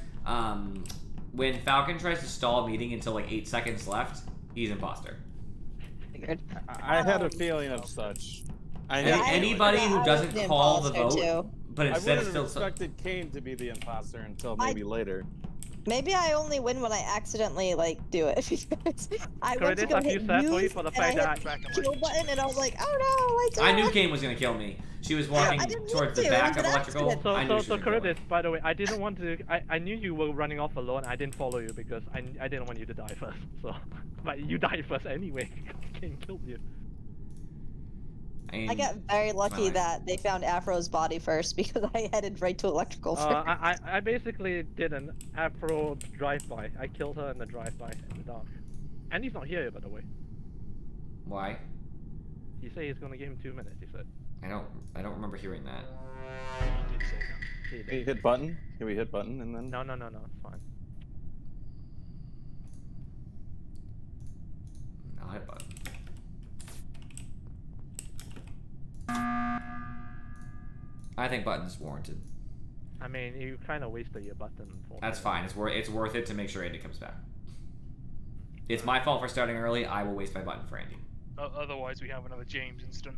when Falcon tries to stall a meeting until like 8 seconds left, he's imposter. I had a feeling of such. I Yeah, think I- anybody yeah, I who was doesn't the call the imposter, vote, too. but I instead wouldn't have still. expected Kane to be the imposter until maybe later. Maybe I only win when I accidentally do it because I went to Curtis, go I feel hit sad for you use for the and fact I that hit Back in kill like button and I was like, oh no, lights are I knew on. Kane was gonna kill me. She was walking I didn't towards need the to, it back was of an electrical. accident. I knew she was gonna kill me. Curtis, by the way, I didn't want to. I knew you were running off alone. I didn't follow you because I didn't want you to die first. So, but you died first anyway. King killed you. I got very lucky life. that they found Afro's body first because I headed right to electrical first. I basically did an Afro drive-by. I killed her in the drive-by in the dark. And he's not here, by the way. Why? He said he's gonna give him 2 minutes. He said. I don't remember hearing that. I did say that. He Can did. we hit button? Can we hit button and then? No, it's fine. I'll hit button. I think button's warranted. I mean, you kind of wasted your button. For That's fine. It's worth it to make sure Andy comes back. It's my fault for starting early. I will waste my button for Andy. Otherwise, we have another James incident.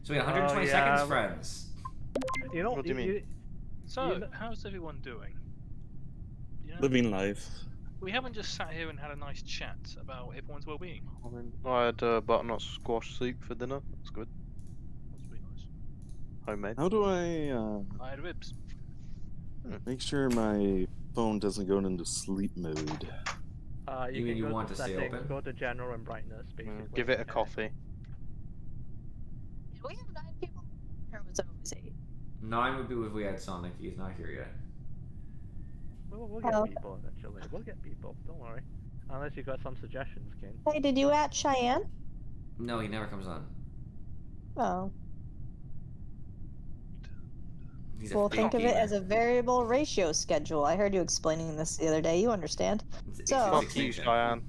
So we had 120 yeah, seconds, but- friends. You know, What do you mean? So, You know- how's everyone doing? You know, Living life. we haven't just sat here and had a nice chat about everyone's well-being. I had butternut squash soup for dinner. That's good. That's pretty nice. Homemade. How do I I had ribs. make sure my phone doesn't go into sleep mode? You you mean can you go want to to stay settings, open? go to general and brightness, basically. Give it a and- coffee. Did we have 9 people? Or was it always 8? 9 would be if we had Sonic. He's not here yet. We'll get Oh. people eventually. We'll get people. Don't worry. Unless you got some suggestions, King. Hey, did you at Cheyenne? No, he never comes on. Oh. He's a Well, fake think of it gamer. as a variable ratio schedule. I heard you explaining this the other day. You understand. It's So- Fuck you, extinction. Cheyenne.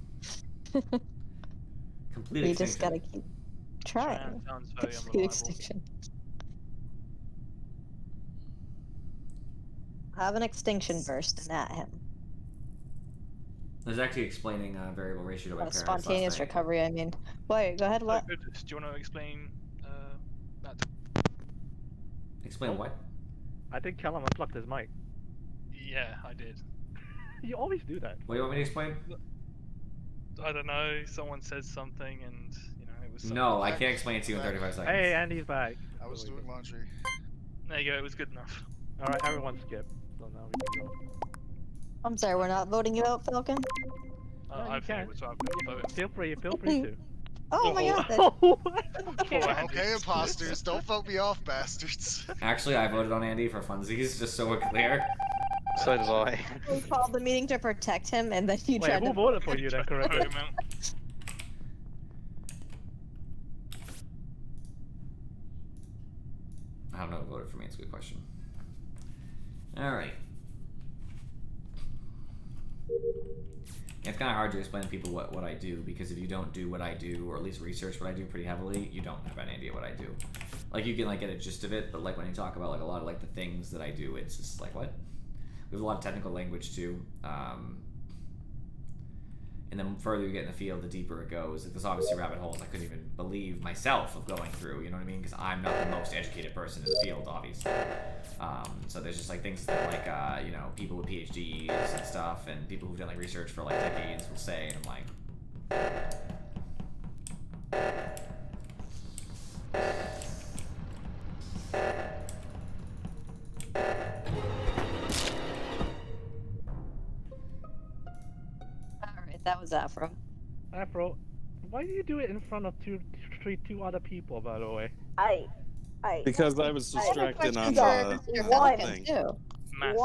Complete You just extinction. gotta keep trying. Cheyenne sounds very Complete unreliable. extinction. Have an extinction burst and at him. I was actually explaining variable ratio to my A parents spontaneous last night. recovery, I mean. Wait, go ahead, So, what? Goodness, do you want to explain that? Explain what? I think Callum unplugged his mic. Yeah, I did. You always do that. What do you want me to explain? I don't know. Someone said something, and you know it was. Something. No, I can't explain it to you in 35 seconds. Hey, Andy's back. I was doing laundry. There you go. It was good enough. Alright, everyone skip. So now we can go. I'm sorry, we're not voting you out, Falcon? No, you I think can. it was so I'm gonna vote. Feel free to. Oh my god. Oh, Okay. Okay, imposters, don't vote me off, bastards. Actually, I voted on Andy for funsies, just so we're clear. So did I. We called the meeting to protect him, and then you Wait, tried who to. voted for you then, correctly? Vote him out. I don't know who voted for me, it's a good question. Alright. It's kind of hard to explain to people what I do, because if you don't do what I do, or at least research what I do pretty heavily, you don't have an idea what I do. Like, you can, like, get a gist of it, but, like, when you talk about, like, a lot of, like, the things that I do, it's just like, what? We have a lot of technical language, too. And then further you get in the field, the deeper it goes. Like, there's obviously rabbit holes I couldn't even believe myself of going through, you know what I mean? Because I'm not the most educated person in the field, obviously. So there's just, like, things that, like, you know, people with PhDs and stuff, and people who've done, like, research for, like, decades will say, and I'm like, Alright, that was Afro. Afro, why do you do it in front of two other people, by the way? I Because I was I have a distracted on question for the one. thing. too. Massive.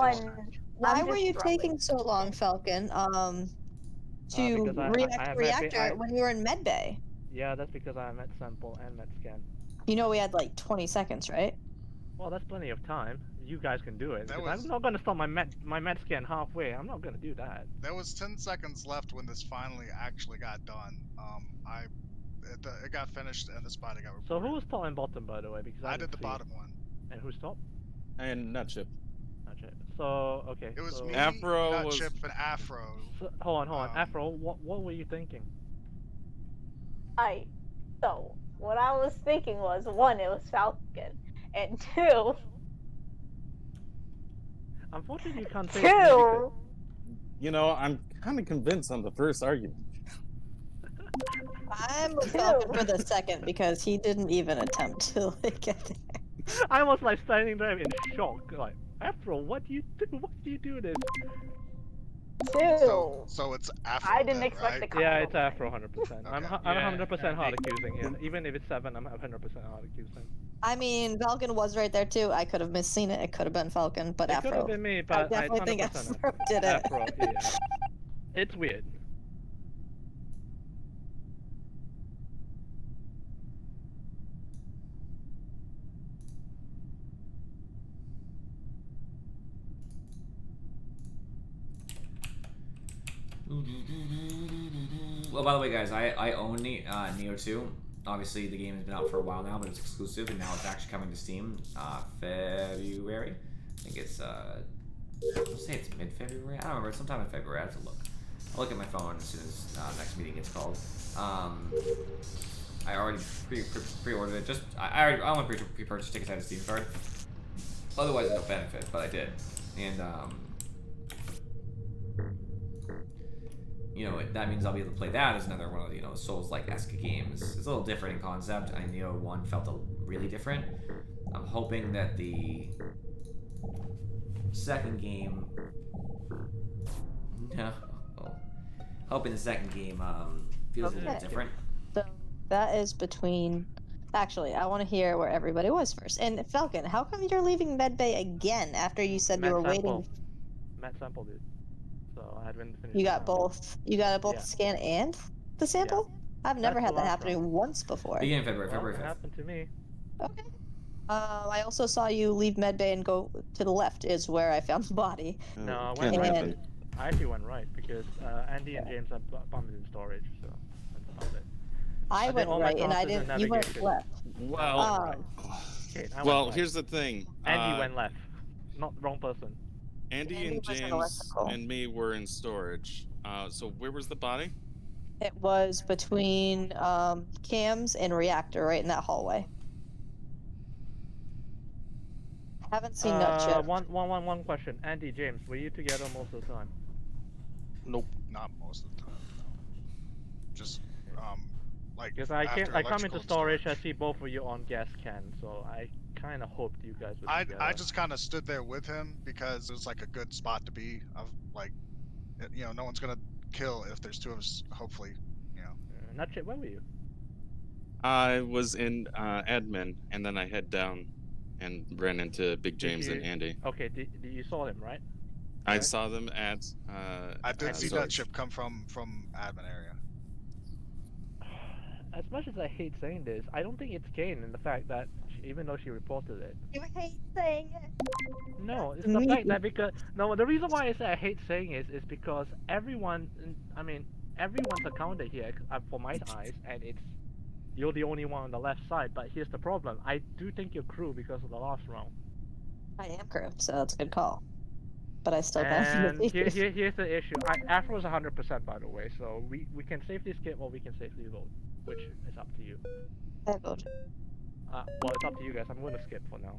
Why I'm were just you struggling. taking so long, Falcon? To Because I react have reactor when you were in medbay. Yeah, that's because I met sample and met scan. You know we had like 20 seconds, right? Well, that's plenty of time. You guys can do it. That Because was- I'm not gonna stop my med scan halfway. I'm not gonna do that. There was 10 seconds left when this finally actually got done. It got finished and this body got So reported. who was top and bottom, by the way? Because I didn't did the see it. bottom one. And who's top? And Nutchip. Okay. So okay. It was so, me, Afro Nut was- Chip, and Afro. So, hold on. um, Afro, what were you thinking? So what I was thinking was, one, it was Falcon, and two, Unfortunately, you can't say it's me because- You know, I'm kind of convinced on the first argument. I'm with Falcon for the second because he didn't even attempt to like get there. I was like standing there in shock, like, Afro, what do you do? What do you do this? So it's Afro. I didn't then, expect right? the comment. Yeah, it's Afro 100%. I'm Okay. 100% hard Yeah, accusing here. Even if it's 7, I'm 100% hard accusing. I mean, Falcon was right there too. I could have misseen it. It could have been Falcon, but It could have Afro. been me, I but definitely think 100% Afro did it. Afro, yeah. It's weird. Well, by the way, guys, I own Neo 2. Obviously, the game has been out for a while now, but it's exclusive, and now it's actually coming to Steam February. I think it's, let's say it's mid-February? I don't remember. It's sometime in February. I have to look. I'll look at my phone as soon as next meeting gets called. I already pre-ordered it. Just I only pre-purchased tickets. I had a Steam card. Otherwise, no benefit, but I did. And you know, that means I'll be able to play that as another one of the, Souls-like-esque games. It's a little different in concept. I Neo 1 felt really different. I'm hoping that the second game... No. Hoping the second game feels a little Okay. different. So that is between. Actually, I want to hear where everybody was first. And Falcon, how come you're leaving medbay again after you said you were waiting? Matt sample, dude. So I hadn't finished. You the got sample. both. You got both Yeah. scan and the sample. I've never That's had the that last happen to me round. once before. Beginning of February, Well, February it 5th. happened to me. Okay. I also saw you leave medbay and go to the left is where I found the body. No, I Can't went do right. And- that. I actually went right because Andy and James have bumped in storage, so that's about it. I did went all my right and I classes in didn't. You went navigation. left. Well, Okay, I went well, right. here's the thing. Andy went left. Not the wrong person. Andy Andy and was in James electrical. and me were in storage. So where was the body? It was between cams and reactor, right in that hallway. Haven't seen Nutchip. One question. Andy, James, were you together most of the time? Nope. Not most of the time. No. Just like. Because I after come into electrical storage, I see both of you on gas can, so I kind of hoped you guys would. I just kind of stood there with him because it was like a good spot to be. Of like, no one's gonna kill if there's two of us. Hopefully, Nutchip, where were you? I was in admin, and then I head down and ran into Big James and you- Andy. Okay, you saw him, right? I Okay. saw them at. I did at see that storage. chip come from admin area. As much as I hate saying this, I don't think it's Kane in the fact that even though she reported it. You hate saying it. No, it's the Me. fact that because no, the reason why I say I hate saying it is because everyone's accounted here for my eyes, and you're the only one on the left side. But here's the problem: I do think you're crew because of the last round. I am crew, so that's a good call. But I still And definitely. here's the issue. Afro is 100% by the way, so we can safely skip or we can safely vote, which is up to you. I vote. Well, it's up to you guys. I'm going to skip for now.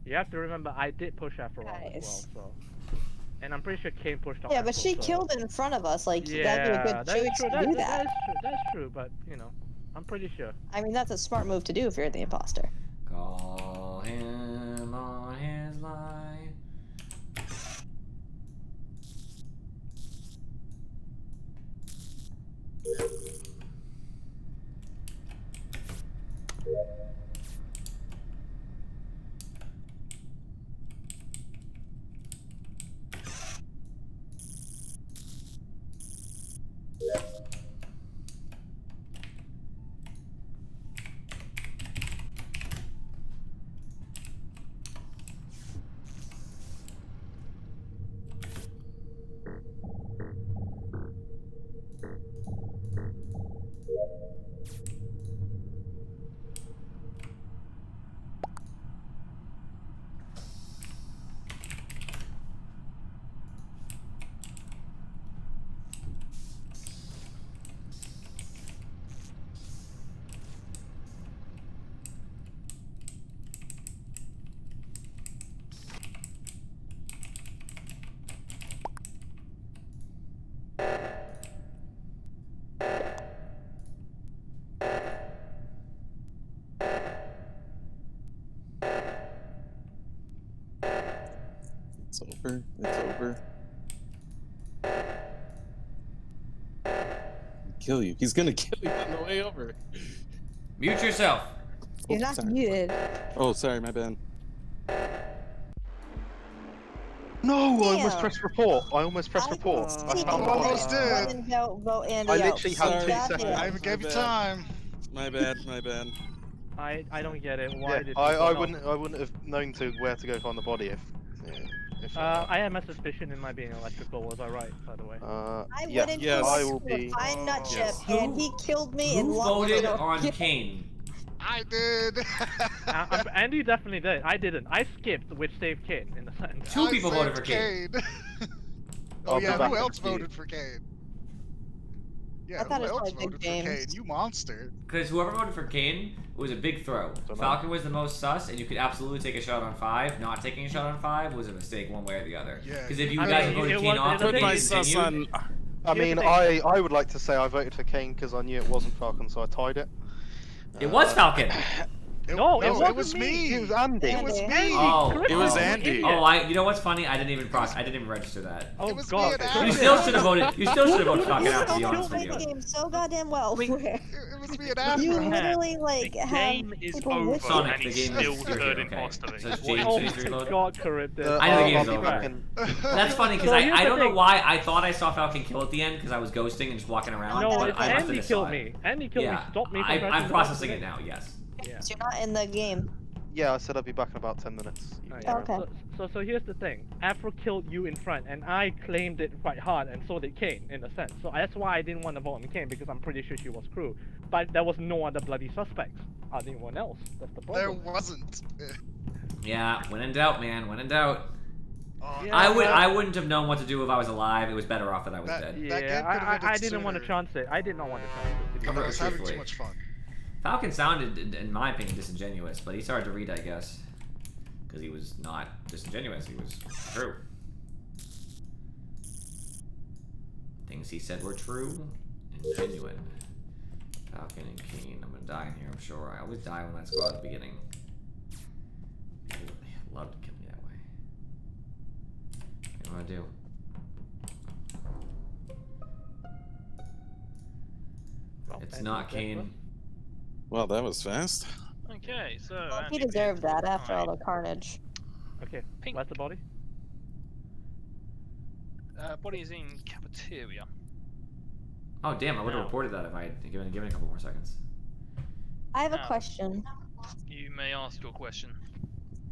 You have to remember, I did push Afro out as Guys. well, so. And I'm pretty sure Kane pushed off. Yeah, but Afro, she so- killed in front of us. Like, Yeah, that'd be a good that's choice true. to do that. That's true. But you know, I'm pretty sure. I mean, that's a smart move to do if you're the imposter. Call him on his line. It's over. It's over. Kill you. He's gonna kill you on the way over. Mute yourself. You're not sorry. muted. Oh, sorry, my bad. No, I almost Damn. pressed report. I almost pressed report. I See, found I the body. almost did. When in doubt, vote Andy I out. literally had Sorry. 2 Goddamn. seconds. I even gave you bad. time. My bad. My bad. I don't get it. Why Yeah, did I people know? wouldn't have known where to go find the body if. I am a suspicion in my being electrical. Was I right, by the way? I yeah, went into yes. I a will be. fine nut chip, Yes. and he killed me and Who locked me voted up. on Yeah. Kane? I did. Andy definitely did. I didn't. I skipped, which saved Kane in the sense. Two I people voted saved for Kane. Oh I'll be yeah, back who in else the queue. voted for Kane? Yeah, I thought who it was else probably Big voted for James. Kane? You monster. Because whoever voted for Kane was a big throw. Dunno. Falcon was the most sus, and you could absolutely take a shot on 5. Not taking a shot on 5 was a mistake one way or the other. Yeah. Because if you I guys mean, had voted it Kane was- off, it and was Kane my sus continued, on. I Here's mean, the thing. I would like to say I voted for Kane because I knew it wasn't Falcon, so I tied it. it was Falcon. No, it wasn't was me. me. It was Andy. It was Andy. me. Oh, It was oh. Andy. Oh, you know what's funny? I didn't even register that. Oh It was me god. and You Andy. still should have voted. You still should have voted Falcon You out. To be know honest the with you. game so goddamn well. It was me and You Afro. literally like The have game is people over with Sonic, and the he's game still is third okay. imposter. So it's What- James Oh who's my reloaded. god, corrupted. I know the game's I'll be over. back in. That's funny because So I here's don't the know thing. why I thought I saw Falcon kill at the end because I was ghosting and just walking around. No, but it's I must have Andy just saw killed it. me. Andy killed me. Yeah, Stop me from pressing I'm the processing button. it now. Yes. Yeah. You're not in the game. Yeah, I said I'd be back in about 10 minutes. Oh, You yeah. Okay. So here's the thing. Afro killed you in front, and I claimed it quite hard, and so did Kane, in a sense. So that's why I didn't want to vote on Kane, because I'm pretty sure she was crew. But there was no other bloody suspects. Anyone else. That's the There problem. wasn't. Yeah. When in doubt, man. When in doubt. Oh, Yeah, I wouldn't have known what to do if I was alive. It was better off that I was That- dead. game Yeah, could've ended I didn't want to sooner. chance it. I did not want to chance it. To be I Cover honest. was having truthfully. too much fun. Falcon sounded, in my opinion, disingenuous, but he's hard to read, I guess, because he was not disingenuous. He was true. Things he said were true and genuine. Falcon and Keen. I'm gonna die in here, I'm sure. I always die when I squad at the beginning. People love to kill me that way. What do I do? Well, It's Andy's not dead, Kane. Well, that was fast. Okay, so Well, he Andy deserved did. that after all Alright. the carnage. but- Okay. Pink. Where's the body? Body is in cafeteria. Oh damn! I would have No. reported that if I had given a couple more seconds. I have a No. question. You may ask your question.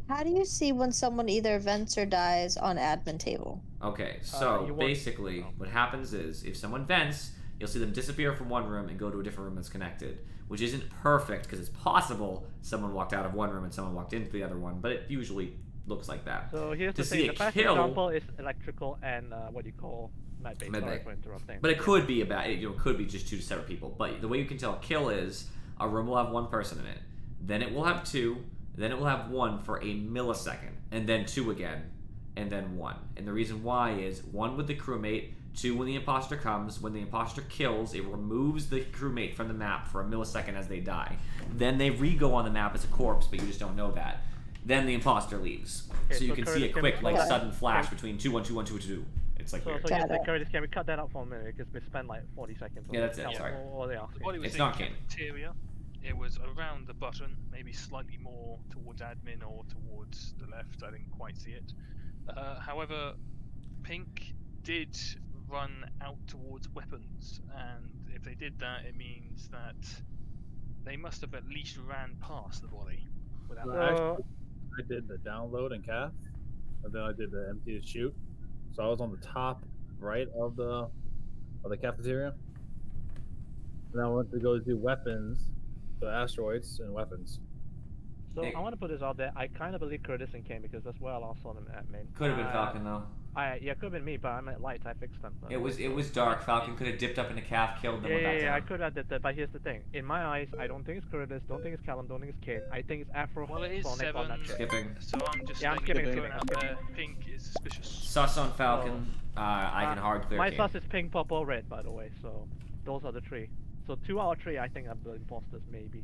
How do you see when someone either vents or dies on admin table? Okay, so you want- basically, oh. what happens is if someone vents, you'll see them disappear from one room and go to a different room that's connected, which isn't perfect because it's possible someone walked out of one room and someone walked into the other one, but it usually looks like that. So here's To the see thing. a The best kill- example is electrical and what do you call medbay. Sorry Medbay. for interrupting. But it could be it could be just two separate people. But the way you can tell a kill is a room will have one person in it, then it will have two, then it will have one for a millisecond, and then two again, and then 1. And the reason why is 1 with the crewmate, 2 when the imposter comes. When the imposter kills, it removes the crewmate from the map for a millisecond as they die. Then they re-go on the map as a corpse, but you just don't know that. Then the imposter leaves. Okay, so you so can see Curtis, a can quick, we- like, sudden flash between 2, 1, 2, 1, 2, 2. It's like So, weird. so yes, Got it. Curtis, can we cut that out for a minute because we spent like 40 seconds. on Yeah, that's it, that. sorry. Yeah, The body was It's in not the canon. cafeteria. It was around the button, maybe slightly more towards admin or towards the left. I didn't quite see it. However, Pink did run out towards weapons, and if they did that, it means that they must have at least ran past the body without. So, I did the download and cast, and then I did the empty to shoot. So I was on the top right of the cafeteria. And I went to go do weapons, the asteroids and weapons. so Nick. I want to put this out there. I kind of believe Curtis and Kane because that's where I last saw them at main. Could have been Falcon, though. Yeah, could have been me, but I'm at lights. I fixed them. It was dark. Falcon could have dipped up in the calf, killed them with that Yeah, I down. could have did that, but here's the thing. In my eyes, I don't think it's Curtis, don't think it's Callum, don't think it's Kane. I think it's Afro, Well, it is Sonic on that 7. trip. Skipping. So I'm just Yeah, I'm letting skipping, you know skipping, out there, Pink is suspicious. Sus on Falcon. I can hard clear My Kane. sus is pink, purple, red, by the way, so those are the 3. So 2 out of 3, I think are the imposters, maybe.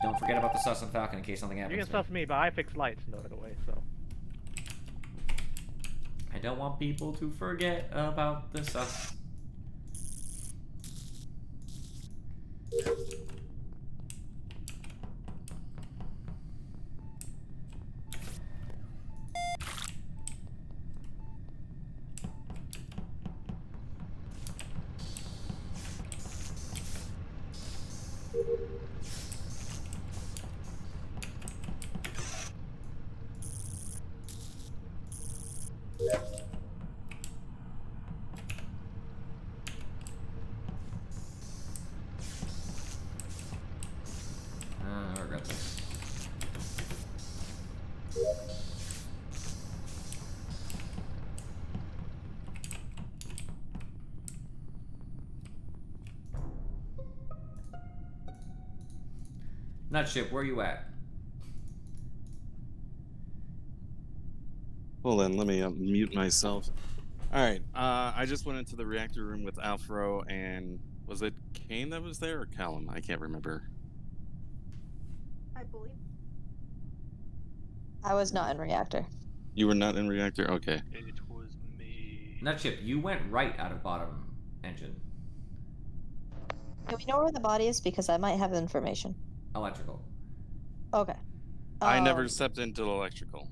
Don't forget about the sus on Falcon in case something happens. You can to him. sus me, but I fixed lights, no, by the way, so. I don't want people to forget about the sus. I regret this. Nutship, where you at? Hold on, let me mute myself. All right, I just went into the reactor room with Alfro, and was it Kane that was there or Callum? I can't remember. I believe. I was not in reactor. You were not in reactor? Okay. It was me. Nutship, you went right out of bottom engine. Do we know where the body is? Because I might have information. Electrical. Okay. I never Um, stepped into the electrical.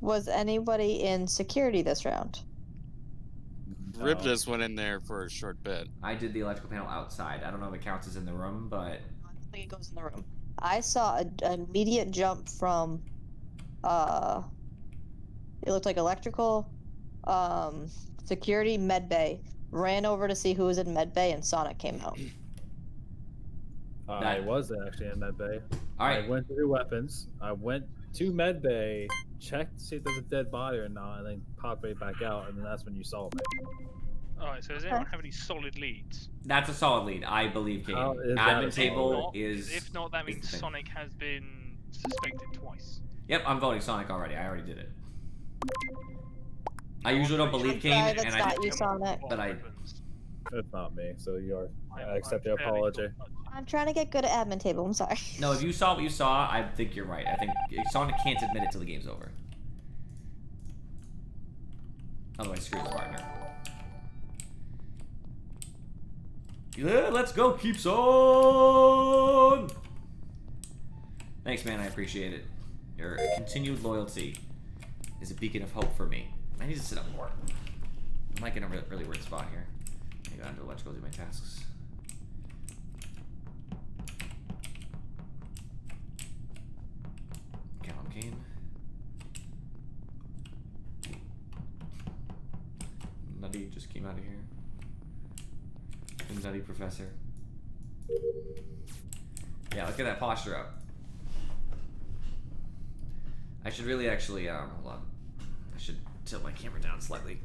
Was anybody in security this round? Rip just went in there for a short bit. I did the electrical panel outside. I don't know if it counts as in the room, but I don't think it goes in the room. I saw an immediate jump from, it looked like electrical, security, medbay. Ran over to see who was in medbay, and Sonic came out. I That- was actually in medbay. all right. I went to do weapons. I went to medbay, checked to see if there's a dead body or not, and then popped right back out, and then that's when you saw me. Alright, so does anyone have any solid leads? That's a solid lead. I believe Kane. How is that a Admin solid table lead? is. If not, that is means the thing. Sonic has been suspected twice. Yep, I'm voting Sonic already. I already did it. I usually don't believe I'm Kane, sorry, and that's I. not you, Sonic. But I- It's not me, so I accept I'm your fairly apology. sure- I'm trying to get good at admin table. I'm sorry. No, if you saw what you saw, I think you're right. I think Sonic can't admit it till the game's over. Otherwise, screw his partner. Yeah, let's go, keeps on! Thanks, man, I appreciate it. Your continued loyalty is a beacon of hope for me. I need to sit up more. I'm like in a really weird spot here. I go down to electrical, do my tasks. Callum Kane. Nutty just came out of here. The Nutty Professor. Yeah, look at that posture up. I should really actually, hold on. I should tilt my camera down slightly.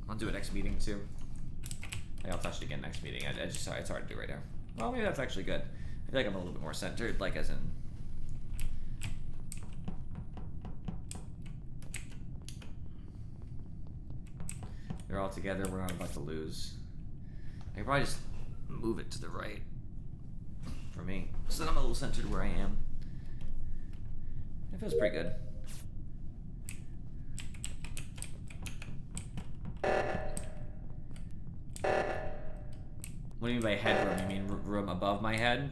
I'll do it next meeting too. I'll touch it again next meeting. I just, sorry, it's hard to do right now. Well, maybe that's actually good. I feel like I'm a little bit more centered, like as in... They're all together. We're not about to lose. I can probably just move it to the right for me, so that I'm a little centered where I am. It feels pretty good. What do you mean by headroom? You mean room above my head?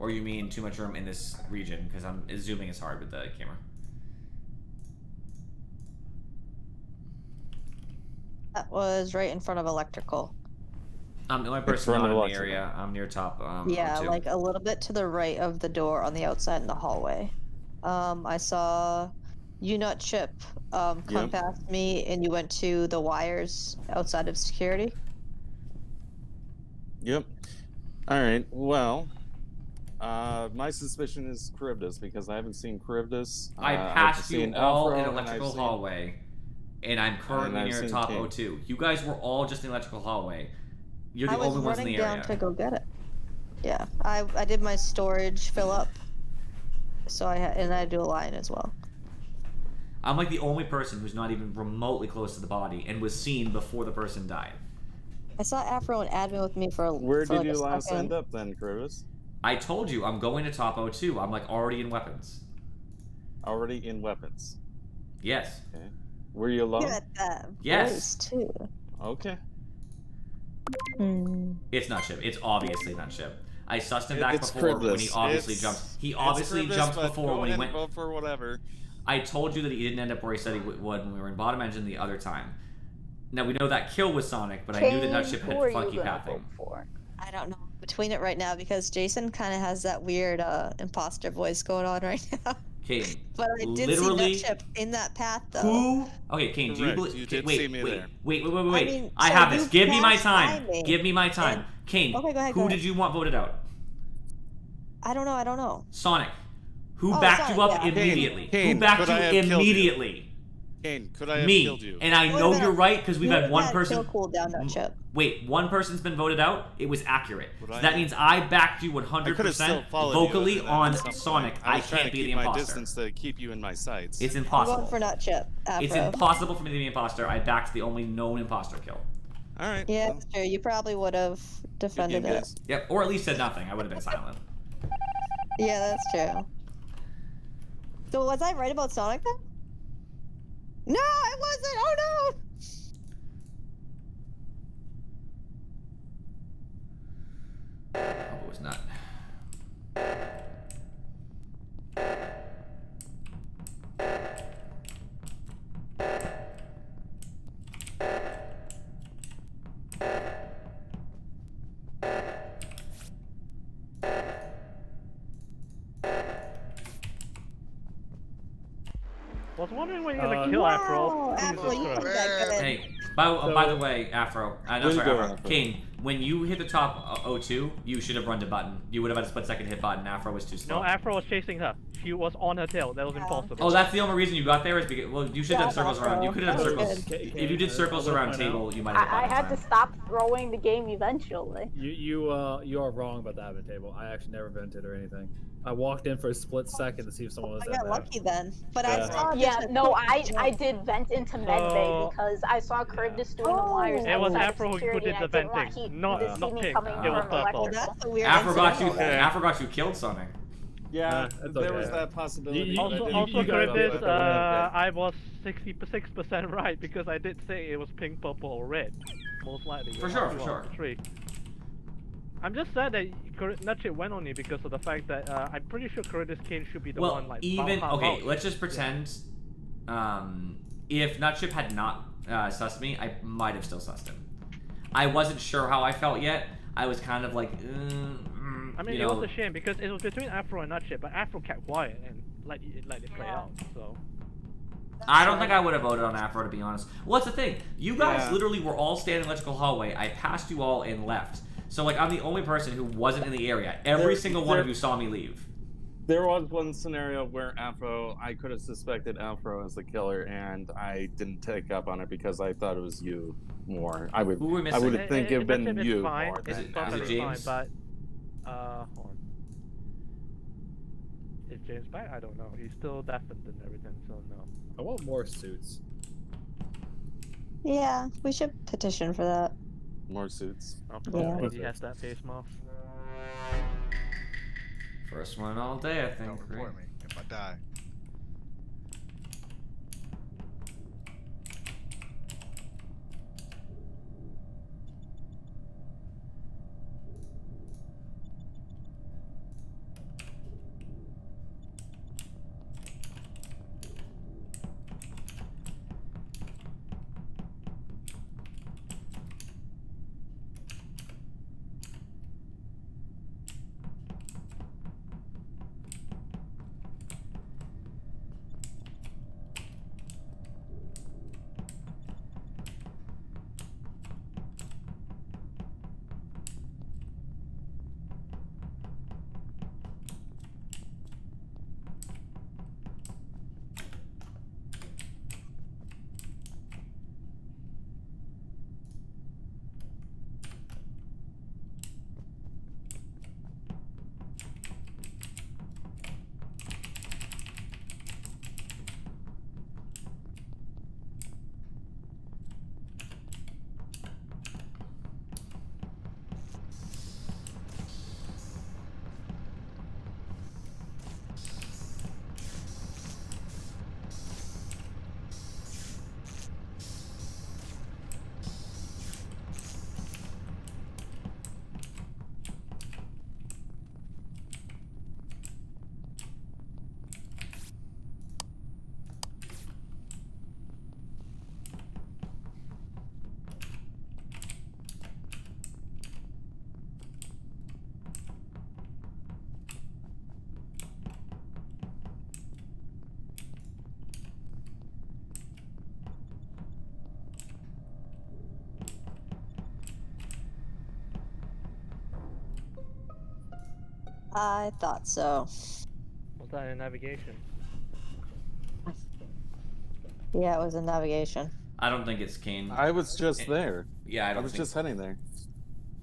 Or you mean too much room in this region? Because zooming is hard with the camera. That was right in front of electrical. I'm the only person front not of in the electrical. area. I'm near top. Yeah, O2. like a little bit to the right of the door on the outside in the hallway. I saw you nut chip come Yep. past me, and you went to the wires outside of security. Yep. All right. Well, my suspicion is Charybdis because I haven't seen Charybdis. I I've passed you seen all Alfro, in and I've electrical seen- hallway, and I'm currently I've near seen top King. O2. You guys were all just in the electrical hallway. You're the I was only ones in running the down area. to go get it. Yeah, I did my storage fill up, so and I do a line as well. I'm like the only person who's not even remotely close to the body and was seen before the person died. I saw Afro and admin with me for Where for did like you a last second. end up then, Charybdis? I told you I'm going to top O2. I'm like already in weapons. Already in weapons. Yes. Okay. Were you alone? You had that Yes. voice too. Okay. Hmm. It's not Chip. It's obviously not Chip. I sussed him back It's before when he Charybdis. obviously It's- jumped. He it's obviously Charybdis, jumped but before go when he ahead went. and vote for whatever. I told you that he didn't end up where he said he would when we were in bottom engine the other time. Now we know that kill was Sonic, but I knew that Nutship Who had are you funky gonna pathing. vote for? I don't know between it right now because Jason kind of has that weird imposter voice going on right now. Kane, But I did literally, see Nutchip in that path though. who? Okay, Kane, do you Correct, believe? you did wait, see me wait, there. wait, wait, wait, I wait. mean, I so have you this. Give me my passed by time. me, Give me my time. and- Kane, Okay, go ahead, who go did ahead. you want voted out? I don't know. Sonic. Who Oh, backed Sonic, you up yeah. immediately? Kane, Who backed could I have you killed you? immediately? Kane, could I have Me. killed you? And I know you're right because we've had one person. Kill cooldown, Nutchip. Wait, one person's been voted out. It was accurate. Would So I that have- means I backed you I could have 100% still followed you vocally at that on at some point. Sonic. I I was trying can't to be the keep my imposter. distance to keep you in my sights. It's I'm impossible. going for Nutchip. It's Afro. impossible for me to be the imposter. I backed the only known imposter kill. All right. Yeah, well, that's true. You probably would have good defended game, it. guys. Yep, or at least said nothing. I would have been silent. Yeah, that's true. So was I right about Sonic then? No, I wasn't. Oh no. Hope it was not. I was wondering when you're gonna kill Afro. Wow, Jesus Afro, you Christ. did that good. Hey, by the way, Afro. No, Way to sorry, go, Afro. Afro. Kane, when you hit the top O2, you should have run to button. You would have had a split second hit button. Afro was too slow. No, Afro was chasing her. She was on her tail. That was Yeah. impossible. Oh, that's the only reason you got there is because you should have Yeah, circles around. You could have that was circles. good. If you did circles I'll around point out. table, you might have. I had to time. stop throwing the game eventually. You are wrong about the admin table. I actually never vented or anything. I walked in for a split second to see if someone was I in got there. lucky then. But Yeah. I saw Yeah, Nutchip no, jump. I did vent into medbay So- because I saw Charybdis doing the wires. It was outside of Afro who security, did and I the didn't want venting, he not- to see not me Pink. coming It from was Purple. Oh, electrical. that's a weird Afro got you. incident. Yeah. Afro got you killed Sonic. Yeah, that's there was okay. that possibility. You- but I Also, didn't- also you guys Charybdis, are right. I was 66% right because I did say it was pink, purple, or red. Most likely. For it sure, was for two out of sure. the three. I'm just sad that Nutchip went on me because of the fact that I'm pretty sure Charybdis Kane should be the Well, one like even half okay. out. Let's just pretend. If Nutchip had not sussed me, I might have still sussed him. I wasn't sure how I felt yet. I was kind of like, I mean, you it know, was a shame because it was between Afro and Nutchip, but Afro kept quiet and let it play out. So I don't think I would have voted on Afro to be honest. What's the thing? You guys Yeah. literally were all standing in the electrical hallway. I passed you all and left. So like I'm the only person who wasn't in the area. Every single one of you saw me leave. There was one scenario where I could have suspected Afro as the killer, and I didn't take up on it because I thought it was you more. I would Who were I missing? would think it'd been Nutchip is you fine. more It's than it perfectly fine, James? but hold on. Is James back? I don't know. He's still deafened and everything, so no. I want more suits. Yeah, we should petition for that. More suits. Of Yeah. course, Andy has that face mask. First one all day, I Don't think. Right? report me if I die. I thought so. Was that in navigation? Yeah, it was in navigation. I don't think it's Kane. I was just there. Yeah, I I don't was think. just heading there.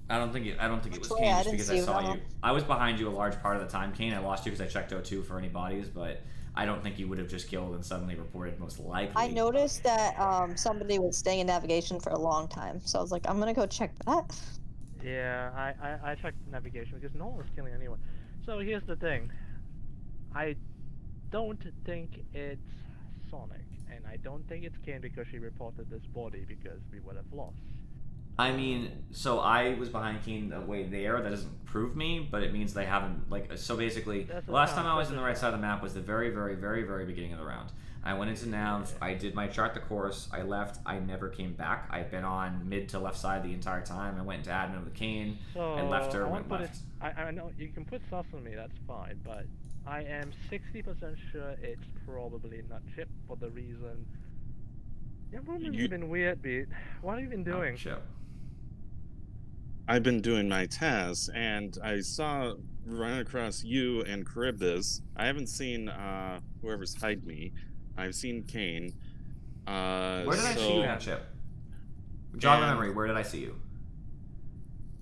I don't think it was Troy, Kane I just didn't because see I you saw at all. you. I was behind you a large part of the time, Kane. I lost you because I checked O2 for any bodies, but I don't think you would have just killed and suddenly reported most likely. I noticed that somebody was staying in navigation for a long time, so I was like, I'm gonna go check that. Yeah, I checked navigation because no one was killing anyone. So here's the thing. I don't think it's Sonic, and I don't think it's Kane because she reported this body because we would have lost. I mean, so I was behind Kane way there. That doesn't prove me, but it means they haven't, like, so basically, That's the a last fact, time I was that's in a the right fact. side of the map was the very, very, very, very beginning of the round. I went into Nav, I did my chart the course, I left, I never came back. I've been on mid to left side the entire time. I went into admin with Kane, So and left her, I went want to put left. it. I know you can put sus on me. That's fine, but I am 60% sure it's probably not Chip for the reason. Your movement's You- been weird, Beat. What have you been Oh, doing? shit. I've been doing my tasks, and I saw run across you and Charybdis. I haven't seen whoever's hide me. I've seen Kane. Where did I see you so, at, Chip? Jog my And- memory, where did I see you?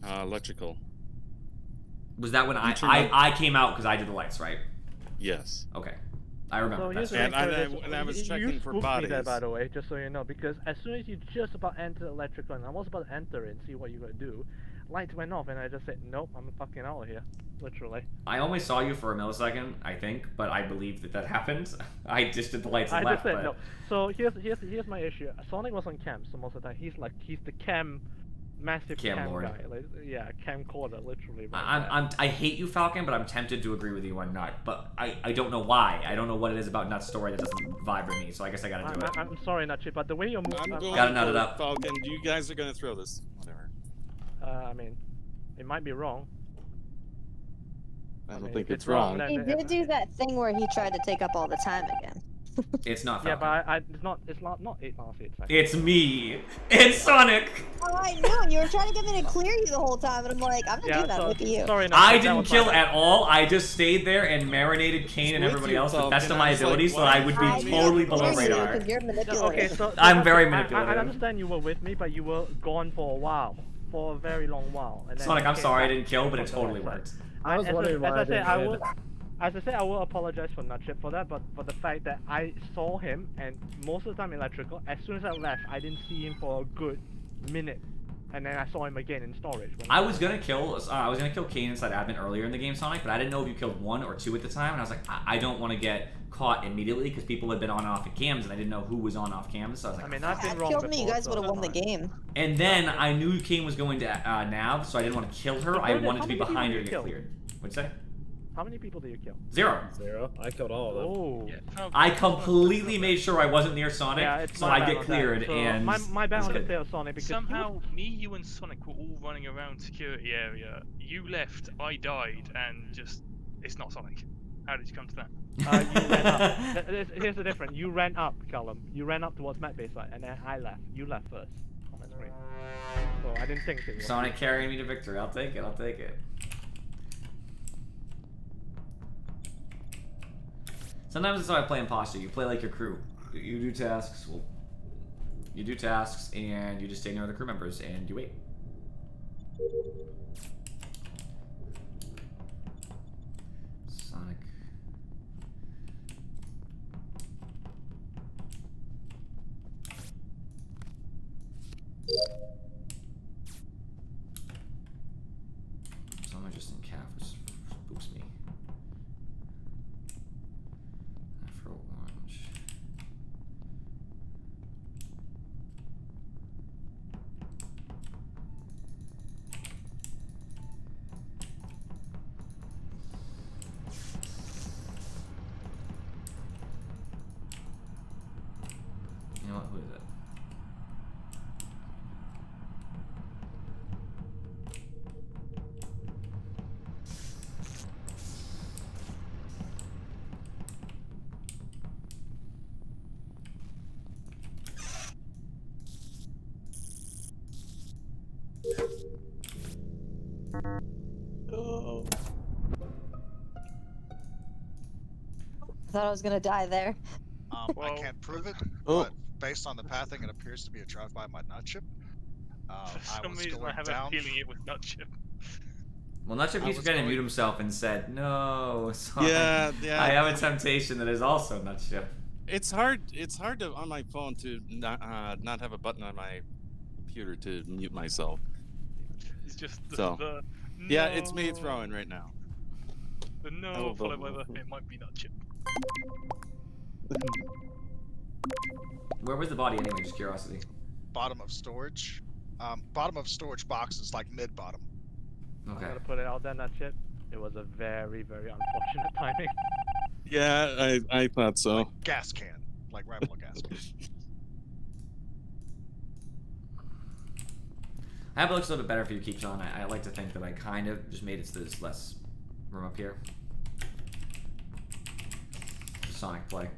Electrical. Was that when You turned on- I came out because I did the lights, right? Yes. Okay. I remember. So That's here's the right. And thing, I- Curtis, and I was you checking for spooked me there, bodies. by the way, just so you know, because as soon as you just about enter electrical, and I was about to enter it and see what you're gonna do, lights went off, and I just said, nope, I'm fucking out of here, literally. I only saw you for a millisecond, I think, but I believe that happened. I just did the lights and I left. just said but... no. So here's my issue. Sonic was on cam, so most of the time he's the cam, massive Cam cam lord. guy, like, yeah, camcorder, literally. right there. I hate you, Falcon, but I'm tempted to agree with you on Nut. But I don't know why. I don't know what it is about Nut's story that doesn't vibe with me. So I guess I gotta do it. I'm sorry, Nachi, but the way you're I'm moving, going Gotta nut for it up. Falcon. You guys are gonna throw this. Whatever. I mean, it might be wrong. I don't mean, think if it's it's wrong, wrong. then- He did do that thing where he tried to take up all the time again. It's not Yeah, Falcon. but it's not 8 last 8 seconds. It's me. It's Sonic. Oh, I know. You were trying to get me to clear you the whole time, and I'm like, I'm gonna do that. so, Look at you. sorry, Nachi, I that didn't was kill my- at all. I just stayed there and marinated Kane and With everybody you, else to the best of Falcon. my I was like, ability, so why I would did be you totally do below that? radar. Because you're Yeah, manipulative. okay, so I'm that's very it. I manipulative. understand you were with me, but you were gone for a while, for a very long while. And then Sonic, you I'm came sorry I back didn't kill, but it on the totally right side. worked. I was wondering why I as I said, didn't I win. will. as I said, I will apologize for Nutchip for that, but for the fact that I saw him, and most of the time electrical, as soon as I left, I didn't see him for a good minute, and then I saw him again in storage. I was gonna kill Kane inside admin earlier in the game, Sonic, but I didn't know if you killed 1 or 2 at the time, and I was like, I don't want to get caught immediately because people had been on and off at cams, and I didn't know who was on and off cams, so I was like, I mean, I've been wrong Killed me, you before, guys so would have that's won the fine. game. and then I knew Kane was going to Nav, so I didn't want to kill her. But I Bernard, wanted how to be many people behind her you to get killed? cleared. What'd you say? How many people did you kill? 0. 0. I killed all of them. Oh. Yeah, no, I it's not- completely made sure I wasn't near Sonic, Yeah, it's so my I'd bad get on that. cleared, So and my bad that's on the good. tail, Sonic, because Somehow, me, you, and Sonic were all running around security area. You left, I died, and just it's not Sonic. How did you come to that? you ran up. Here's the difference. You ran up, Callum. You ran up towards Matt base side, and then I left. You left first on my screen. So I didn't think it was. Sonic carrying me to victory. I'll take it. I'll take it. Sometimes that's how I play imposter. You play like your crew. You do tasks. Well, you do tasks, and you just stay near the crew members, and you wait. Sonic. Someone just in calf spooks me. Afro orange. You know what? Who is it? I thought I was gonna die there. I Well- can't prove it, Oh. but based on the pathing, it appears to be a drive-by my nut chip. For I some was reason, I going have down. a feeling it was Nutchip. Well, Nutchip I keeps was forgetting to going- mute himself and said, "No, sorry." Yeah. I have a temptation that is also Nutchip. It's hard. It's hard to on my phone to not have a button on my computer to mute myself. It's just So, the Yeah, it's me no, throwing right now. The no Oh, followed by oh, the it might be Nutchip. Where was the body anyway? Just curiosity. Bottom of storage. Bottom of storage boxes, like mid-bottom. I'm Okay. gonna put it out there, that shit. It was a very, very unfortunate timing. Yeah, I thought so. Gas can, like right below gas can. I hope it looks a little bit better for you, Keepshawn. I like to think that I kind of just made it so there's less room up here. Sonic play.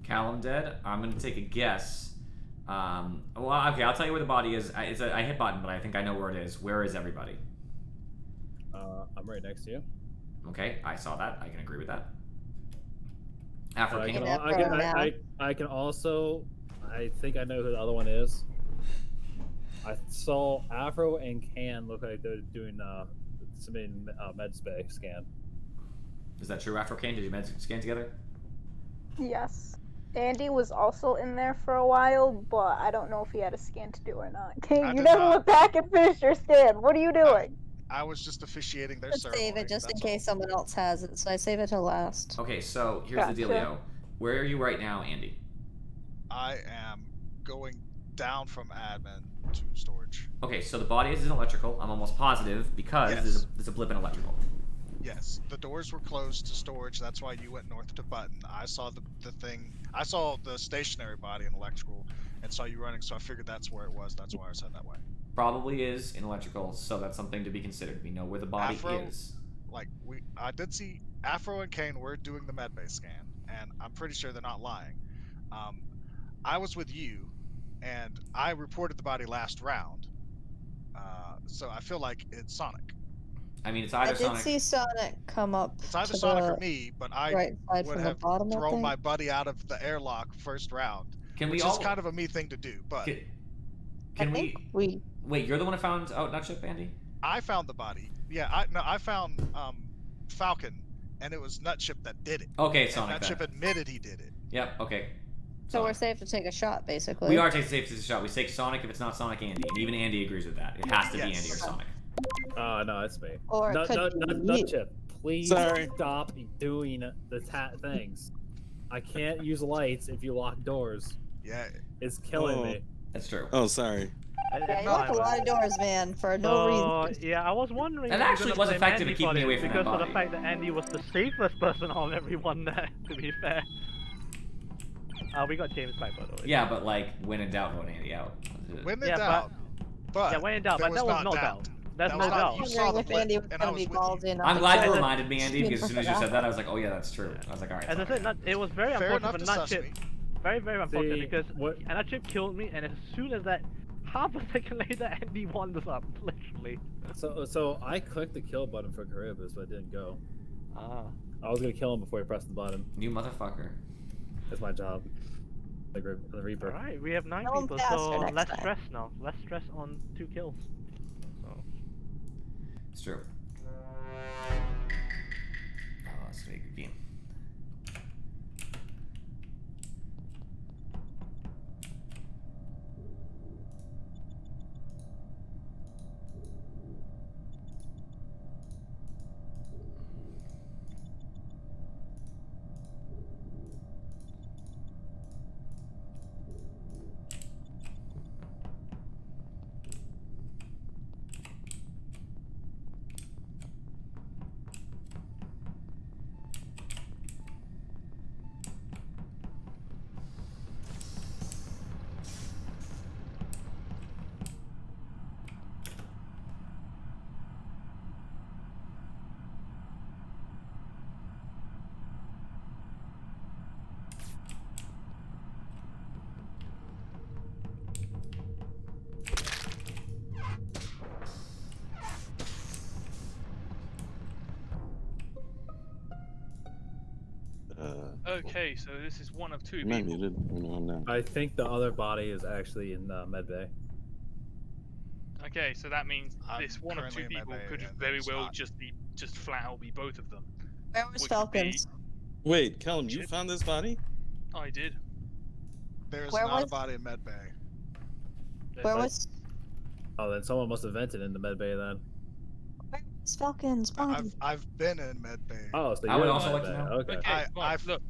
Callum dead. I'm gonna take a guess. Well, okay, I'll tell you where the body is. I hit button, but I think I know where it is. Where is everybody? I'm right next to you. Okay, I saw that. I can agree with that. Afro I King. can, Yeah, al- I, can, for now. I can also. I think I know who the other one is. I saw Afro and Can look like they're doing submitting MedSpay scan. Is that true, Afro King? Did you med scan together? Yes. Andy was also in there for a while, but I don't know if he had a scan to do or not. Okay, I you did never not. look back and finish your scan. What are you doing? I was just officiating their Let's ceremony. save it just in that's case someone else has it, so I save it till last. Okay, so here's the Gotcha. dealio. Where are you right now, Andy? I am going down from admin to storage. Okay, so the body is in electrical. I'm almost positive because Yes. there's a blip in electrical. Yes, the doors were closed to storage. That's why you went north to Button. I saw the thing. I saw the stationary body in electrical and saw you running. So I figured that's where it was. That's why I said that way. Probably is in electrical, so that's something to be considered. We know where the body Afro? is. Like I did see Afro and Kane were doing the medbay scan, and I'm pretty sure they're not lying. I was with you, and I reported the body last round. So I feel like it's Sonic. I mean, it's I either did Sonic. see Sonic come up It's either to Sonic the or me, but I right side would from the have bottom, I thrown think. my buddy out of the airlock first round, Can we which all? is kind of a me thing to do. But Can I we? think we Wait, you're the one who found out Nutship, Andy? I found the body. Yeah, I found Falcon, and it was Nutship that did it. Okay, And Sonic. Nutship Then. admitted he did it. Yep. Okay. so we're Sonic. safe to take a shot, basically. We are taking safe to the shot. We take Sonic if it's not Sonic Andy, and even Andy agrees with that. It has to be Yes. Andy or Sonic. No, it's me. Or it could be you. Chip. Please Sorry. stop doing the things. I can't use lights if you lock doors. Yeah, It's killing Oh. me. That's true. Oh, sorry. Yeah, you lock a lot of doors, man, for no reason. Yeah, I was wondering. That if you were actually gonna was blame effective Andy at keeping for me this away from that because of body. the fact that Andy was the safest person on everyone there. To be fair. We got James back, by the way. Yeah, but like when in doubt, vote Andy out. when in Yeah, doubt. But Yeah, when in doubt, there but that was no not doubt. There's That no was not- doubt. you I'm saw wondering the if blip, Andy was and I gonna was be with you. ballsy enough. I'm to glad kill you it. reminded me, Andy, because as soon as you said that, I was like, oh yeah, that's true. I was like, all right. As I Sonic. said, it was very Fair unfortunate enough for to sus Nutchip. me. Very, very unfortunate See, because what- Nutchip killed me, and as soon as that, half a second later, Andy wanders up, literally. So I clicked the kill button for Caribus, but it didn't go. Ah. I was gonna kill him before he pressed the button. You motherfucker. That's my job. The Reaper. Alright, we have 9 Kill 'em people, faster so next less time. stress now. Less stress on 2 kills. So. It's true. Oh, that's gonna be a good game. Okay, so this is one of two You might people. muted. No, no. I think the other body is actually in medbay. Okay, so that means I'm this one of two currently in people medbay could and very it's well not. just flat out be both of them. Where was Which would be- Falcons? Wait, Callum, you Shit. found this body? I did. There's Where not was- a body in medbay. Where was Oh, then someone must have vented in the medbay then. Falcons? Body? I've been in medbay. Oh, so I you're would in also like to medbay. know. Okay. Okay, I- right, I've- look,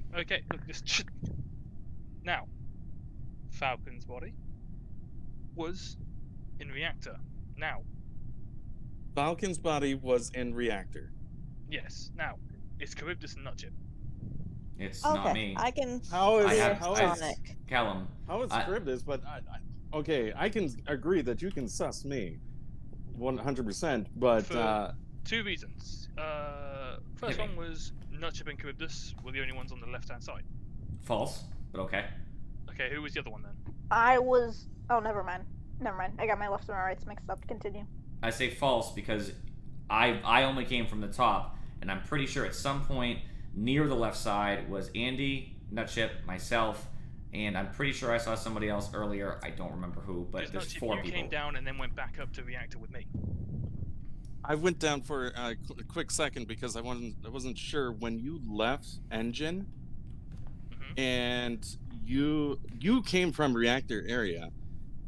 just now. Falcon's body was in reactor. Now, Falcon's body was in reactor. yes. Now, it's Charybdis and Nutchip. It's not Okay, me. I can How is I have- how I- is Sonic. Callum. how is I- Charybdis? But okay, I can agree that you can suss me, 100%. But For- Two reasons. First Hit me. one was Nutchip and Charybdis were the only ones on the left-hand side. False, but okay. Okay, who was the other one then? I was. Oh, never mind. Never mind. I got my lefts and my rights mixed up. Continue. I say false because I only came from the top, and I'm pretty sure at some point Near the left side was Andy, Nutchip, myself, and I'm pretty sure I saw somebody else earlier. I don't remember who, but there's Nutchip, 4 you people. came down and then went back up to reactor with me. I went down for a quick second because I wasn't sure when you left engine, and you came from reactor area.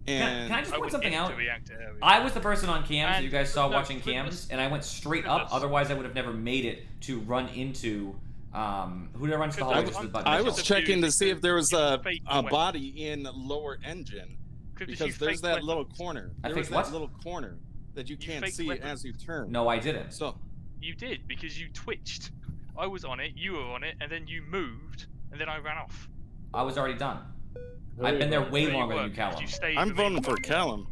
And Can I just I point went something into out? reactor area. I was the person on cams that And you guys saw no, watching cams, and I went straight up. Otherwise, I would have never made it to run into. Who did I run to the hallway? Just the button. I was Just checking to see if there was a fake weapon. body in lower engine, Because because there's that little corner. I There was faked what? that little corner that you can't faked see weapons. as you turn. No, I didn't. So You did, because you twitched. I was on it, you were on it, and then you moved, and then I ran off. I was already done. Who I've are been there voting way No, you longer than weren't, you, because Callum. You stayed I'm with me. voting for Callum.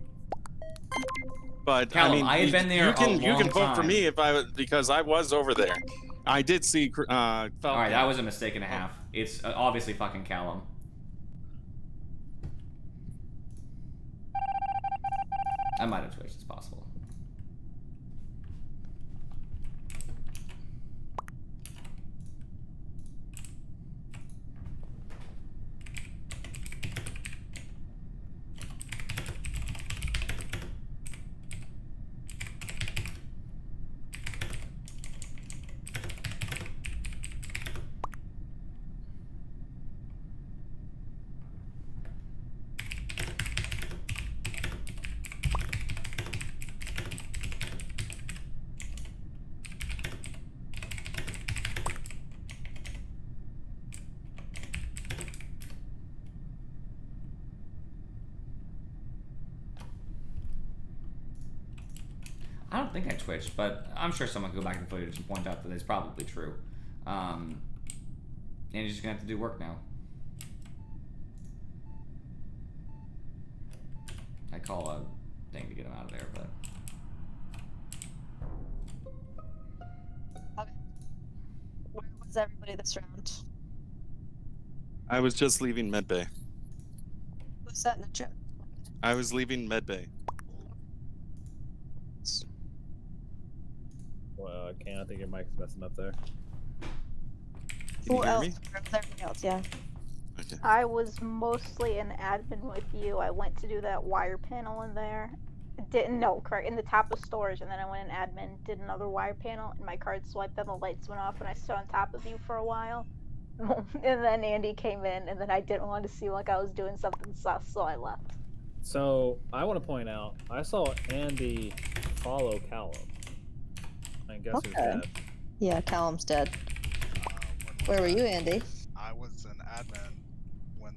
But Callum, I mean, I had been there you can a long vote for time. me because I was over there. I did see Falcon. All right, that was a mistake and a half. It's obviously fucking Callum. I might have twitched. It's possible. I don't think I twitched, but I'm sure someone could go back in the footage and point out that it's probably true. And you're just gonna have to do work now. I call a thing to get him out of there, but Where was everybody this round? I was just leaving medbay. Who's that in the chat? I was leaving medbay. Well, I can't. I think your mic's messing up there. Can Who you hear else? me? Everybody else, yeah. Okay. I was mostly an admin with you. I went to do that wire panel in there. Didn't know, correct, in the top of storage, and then I went in admin, did another wire panel, and my card swiped, and the lights went off, and I stood on top of you for a while. And then Andy came in, and then I didn't want to seem like I was doing something sus, so I left. So I want to point out, I saw Andy follow Callum. I guess who's Okay. dead. Yeah, Callum's dead. Where were you, Andy? I was an admin when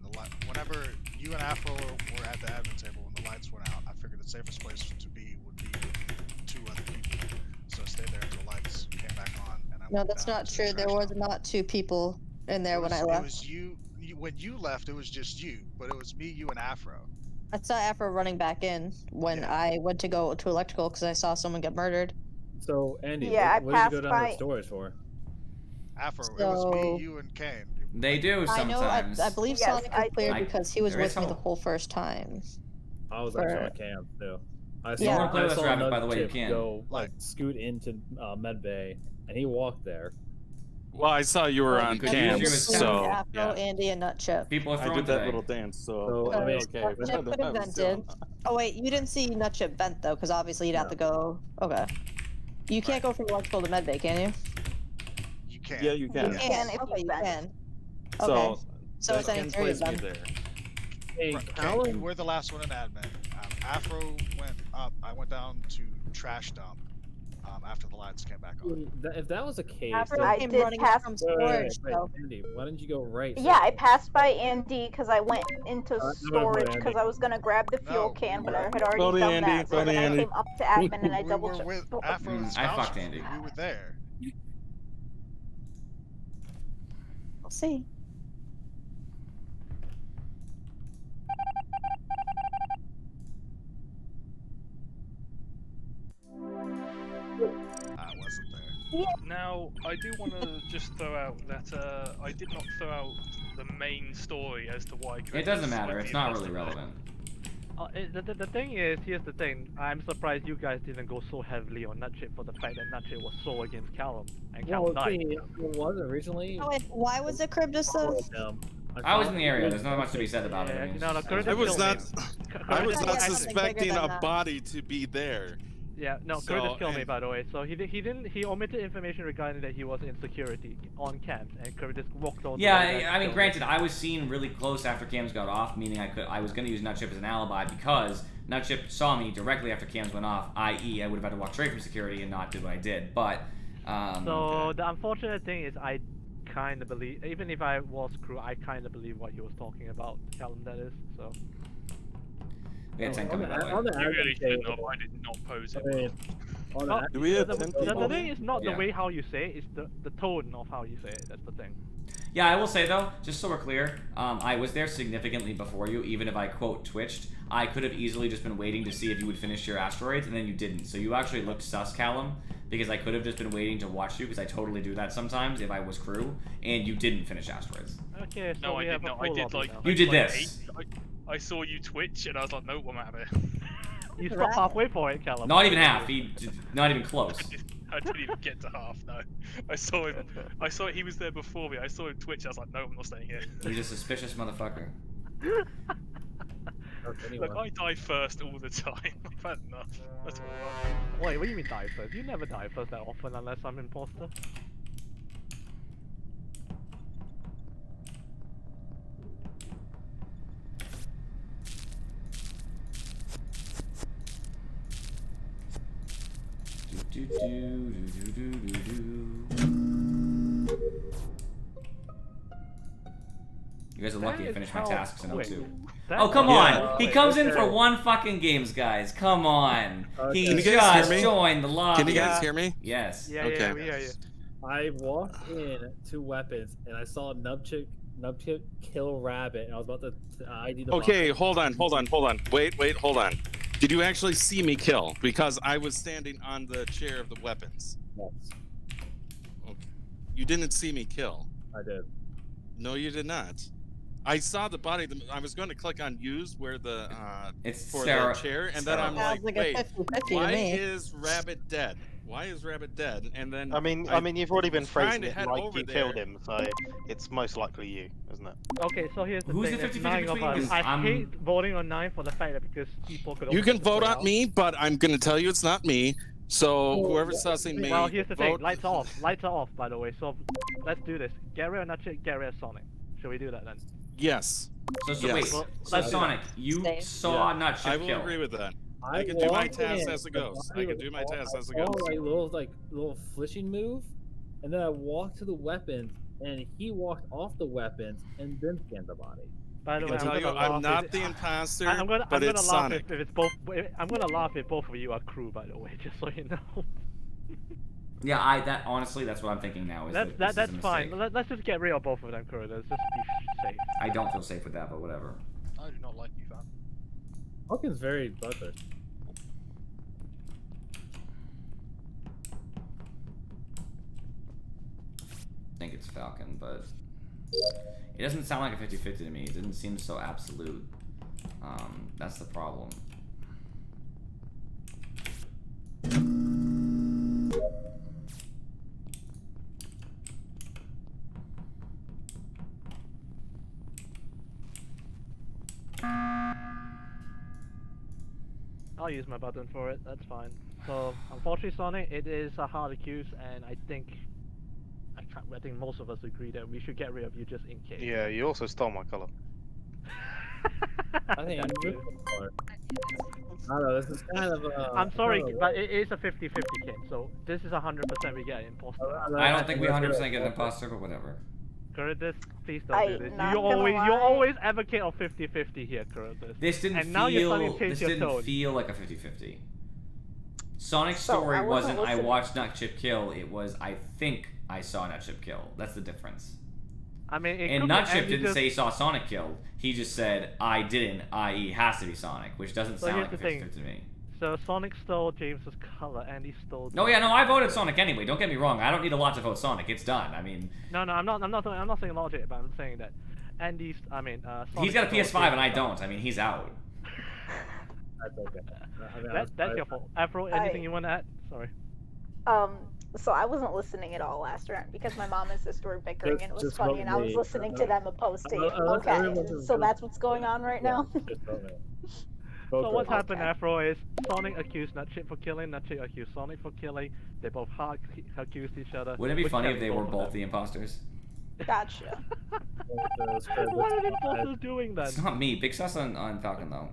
whenever you and Afro were at the admin table when the lights went out. I figured the safest place to be would be with 2 other people. So I stayed there until the lights came back on. And I No, went that's down not to the true. There trash was dump. not 2 people in there when I It left. was you. When you left, it was just you. But it was me, you, and Afro. I saw Afro running back in when Yeah. I went to go to electrical because I saw someone get murdered. So Andy, Yeah, what I did you go passed down to by- the storage for? Afro. It was So- me, you, and Kane. they do I know. sometimes. I believe Yes, Sonic I was cleared did. because he was There is with me the hope. whole first time. I was For- actually on cam too. I Yeah. saw, Someone play I with us, saw Rabbit, by another the way, you chip can. go like scoot into medbay, and he walked there. Well, I saw you were on Because cam, you was- so Afro, yeah. Andy, and Nutchip. People are I throwing did that today. little dance. So So, I mean, okay. Nutchip could have vented. Oh wait, you didn't see Nutchip vent though, because obviously you'd have No. to go. Okay. You can't go from electrical to medbay, can you? You can. Yeah, you can. You can if Okay, you you vent. can. So Okay. So that it's any can three of place me them. there. Hey, Right, Kane, Callum, you were the last one in admin. Afro went up. I went down to trash dump after the lights came back on. if that was the case, Afro then- I came did running pass- from Wait, wait, wait, storage wait, though. Andy, why didn't you go right? Yeah, I passed by Andy because I went into no, storage Andy. because I was gonna grab the fuel No, can, but we I were- had already Vote done Andy, that. So vote then I Andy. came up to admin and I We double were checked. with Afro's I voucher fucked for Andy. you. We were there. We'll see. I wasn't there. Now, I do want to just throw out that I did not throw out the main story as to why. It Chris doesn't matter. went It's the not really imposter. relevant. The thing is, here's the thing. I'm surprised you guys didn't go so heavily on Nutchip for the fact that Nutchip was so against Callum and Callum Well, died. see, it was originally. Oh, wait, why was it Cryptosis? I was in the area. There's not much to be said about it. Yeah, I mean, no, no, it's Curtis I was killed not. me. I was Curtis- not something suspecting bigger than a that. body to be there. Yeah, no, So, Curtis killed me, and- by the way. So he omitted information regarding that he was in security on cams, and Curtis walked on. Yeah, I mean, granted, I was seen really close after cams got off, meaning I was going to use Nutchip as an alibi because Nutchip saw me directly after cams went off, i.e., I would have had to walk straight from security and not do what I did. But So the unfortunate thing is, I kind of believe, even if I was crew, I kind of believe what he was talking about. Callum, that is. So. we had 10 coming that way. On the You really admin shouldn't table, have. I did not pose I it. mean, on the Oh, admin Do we have the, 10 the, people? the thing is not Yeah. the way how you say it, it's the tone of how you say it. That's the thing. Yeah, I will say though, just so we're clear, I was there significantly before you. Even if I quote twitched, I could have easily just been waiting to see if you would finish your asteroids, and then you didn't. So you actually looked sus, Callum, because I could have just been waiting to watch you, because I totally do that sometimes if I was crew, and you didn't finish asteroids. Okay, so No, I we did have a not. I full did lobby like. now. You did like this. I saw you twitch, and I was like, nope, I'm out of it. You stopped halfway for it, Callum. Not even half. Not even close. I didn't even get to half. No, I saw him. I saw he was there before me. I saw him twitch. I was like, no, I'm not staying here. He's a suspicious motherfucker. anyway. Look, I die first all the time. I've had enough. That's all right. Wait, what do you mean die first? You never die first that often unless I'm imposter. Do, do, do, do, do, do, do. You guys are lucky I That finished is my how tasks in quick. O2. That Oh, come is on! how He quick. comes in for Okay. one fucking games, guys. Come on. Okay. He Can you guys just hear me? joined the lobby. Can you guys hear me? Yes. Yeah, Okay. yeah, we hear you. I walked in to weapons and I saw Nubchip kill Rabbit, and I was about to ID the Okay, bot. hold on. Wait, hold on. Did you actually see me kill? Because I was standing on the chair of the weapons. Yes, Okay. You didn't see me kill. I did. No, you did not. I saw the body. I was going to click on use where the It's for Sarah. the chair, and then I'm Sarah. like, Sounds like a wait, 50-50 to why me. is Rabbit dead? Why is Rabbit dead? And then I mean, you've already been was trying phrasing to it head like over you there. killed him, so it's most likely you, isn't it? Okay, so here's the Who's thing. the there's 50-50 nine of between? us. 'Cause I I'm- hate voting on 9 for the fact that because people could. You always can vote put on out. me, but I'm going to tell you it's not me. So whoever's sussing me, Well, here's the thing. vote. Lights are off. Lights are off, by the way. So let's do this. Get rid of Nutchip, get rid of Sonic. Should we do that then? Yes, So Yes. wait. Well, So let's do Sonic, you Same. saw Nutchip I will kill. agree with that. I can do my walked task in, as it the goes. body I can was do my off, task as it I saw, goes. like little flishing move, and then I walked to the weapons, and he walked off the weapons, and then scanned the body. By I the can way, tell I'm you, gonna I'm laugh not if- the imposter, I'm gonna but it's laugh Sonic. if it's both. I'm gonna laugh if both of you are crew. By the way, just so you know. Yeah, that honestly, that's what I'm thinking now. Is that this is a That's fine. mistake. Let's just get rid of both of them, crew. Let's just be safe. I don't feel safe with that, but whatever. I do not like you, fam. Hawkins very bloodthirsty. I think it's Falcon, but it doesn't sound like a 50-50 to me. It didn't seem so absolute. That's the problem. I'll use my button for it. That's fine. So, unfortunately, Sonic, it is a hard accuse, and I think most of us agree that we should get rid of you just in case. Yeah, you also stole my color. I think I'm Thank good you. for it. I don't know. This is kind of. I'm sorry, kind of- but it is a 50-50 kit, so this is 100% we get an imposter. I don't think we 100% get an imposter, but whatever. Curtis, please don't do this. not You gonna always lie. advocate of 50-50 here, Curtis. This didn't And now you're starting to change this your didn't tone. feel like a 50-50. Sonic's So, story I wasn't wasn't I listening. watched Nutchip kill. It was I think I saw Nutchip kill. That's the difference. I mean, it And could be Nutchip Andy didn't just- say he saw Sonic killed. He just said I didn't, i.e. has to be Sonic, which doesn't So sound here's like a the thing. 50-50 to me. So Sonic stole James's color, and he stole. No, yeah, no, I voted Sonic anyway. Don't get me wrong. I don't need a lot to vote Sonic. It's done. I mean, No, I'm not saying logic, but I'm saying that Andy's. Sonic he's got a stole PS5 and I James's don't. I mean, he's out. That's okay. I mean, That's your fault. Afro, anything you want to add? Sorry. So I wasn't listening at all last round because my mom and sister were bickering and it was Just funny, vote and I was me. listening to them oppose to you. Okay, everyone so just- that's what's going on right now. Just vote me. So Vote what's Chris. happened, Afro, is Sonic accused Nutchip for killing, Nutchip accused Sonic for killing. They both accused each other. Wouldn't it be which funny kept if they were of both them. the imposters? Gotcha. What are the imposters doing then? It's not me. Big sus on Falcon though.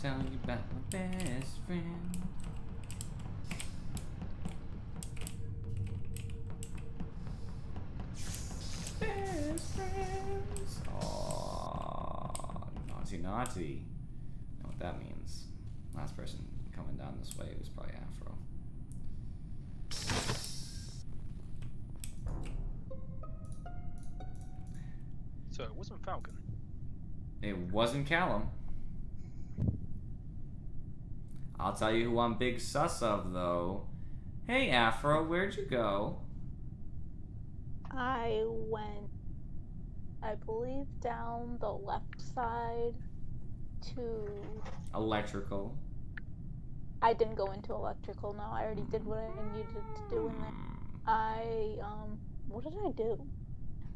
Tell you about my best friend. Best friends. Oh, naughty, naughty. Know what that means. Last person coming down this way was probably Afro. So it wasn't Falcon. It wasn't Callum. I'll tell you who I'm big sus of, though. Hey, Afro, where'd you go? I went, I believe, down the left side to. Electrical. I didn't go into electrical. No, I already did what I needed to do in there. What did I do?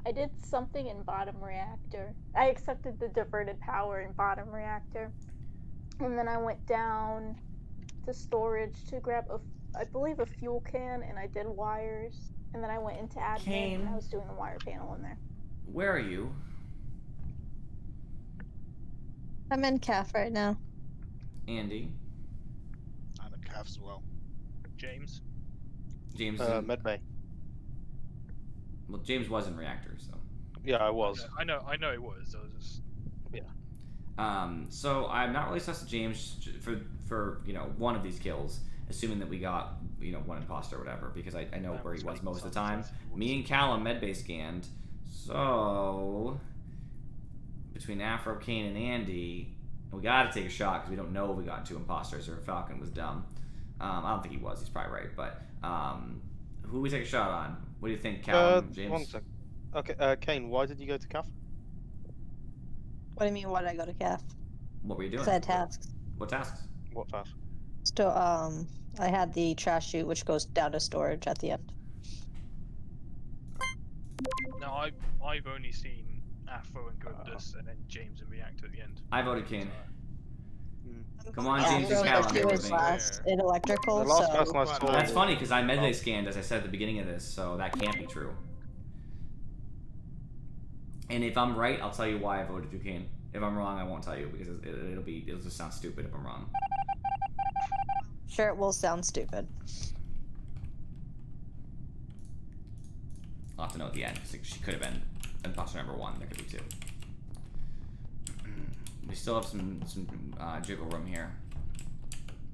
I did something in bottom reactor. I accepted the diverted power in bottom reactor, and then I went down to storage to grab I believe a fuel can, and I did wires, and then I went into admin and I was doing the wire panel in there. Where are you? I'm in CAF right now. Andy. I'm in calf as well. James. James. Medbay. Well, James was in reactor, so. Yeah, I was. I know it was. I was just. So I'm not really sus of James for one of these kills, assuming that we got one imposter or whatever, because I know where he was most of the time. Me and Callum medbay scanned, so between Afro, Kane, and Andy, we gotta take a shot because we don't know if we got two imposters or if Falcon was dumb. I don't think he was. He's probably right, but who we take a shot on? What do you think, Callum, James? 1 sec. Okay, Kane, why did you go to CAF? What do you mean, why did I go to CAF? What were you doing? Because I had tasks. What tasks? What task? So, I had the trash chute, which goes down to storage at the end. No, I've only seen Afro and Goodness, and then James and Reactor at the end. I voted Kane. Come on, James Afro, and Callum. like, he was last in electrical, The last so... person I saw. That's funny because I medley scanned, as I said at the beginning of this, so that can't be true. And if I'm right, I'll tell you why I voted Duquesne. If I'm wrong, I won't tell you because it'll just sound stupid if I'm wrong. Sure, it will sound stupid. I'll have to know at the end because she could have been imposter number 1. There could be 2. We still have some jiggle room here.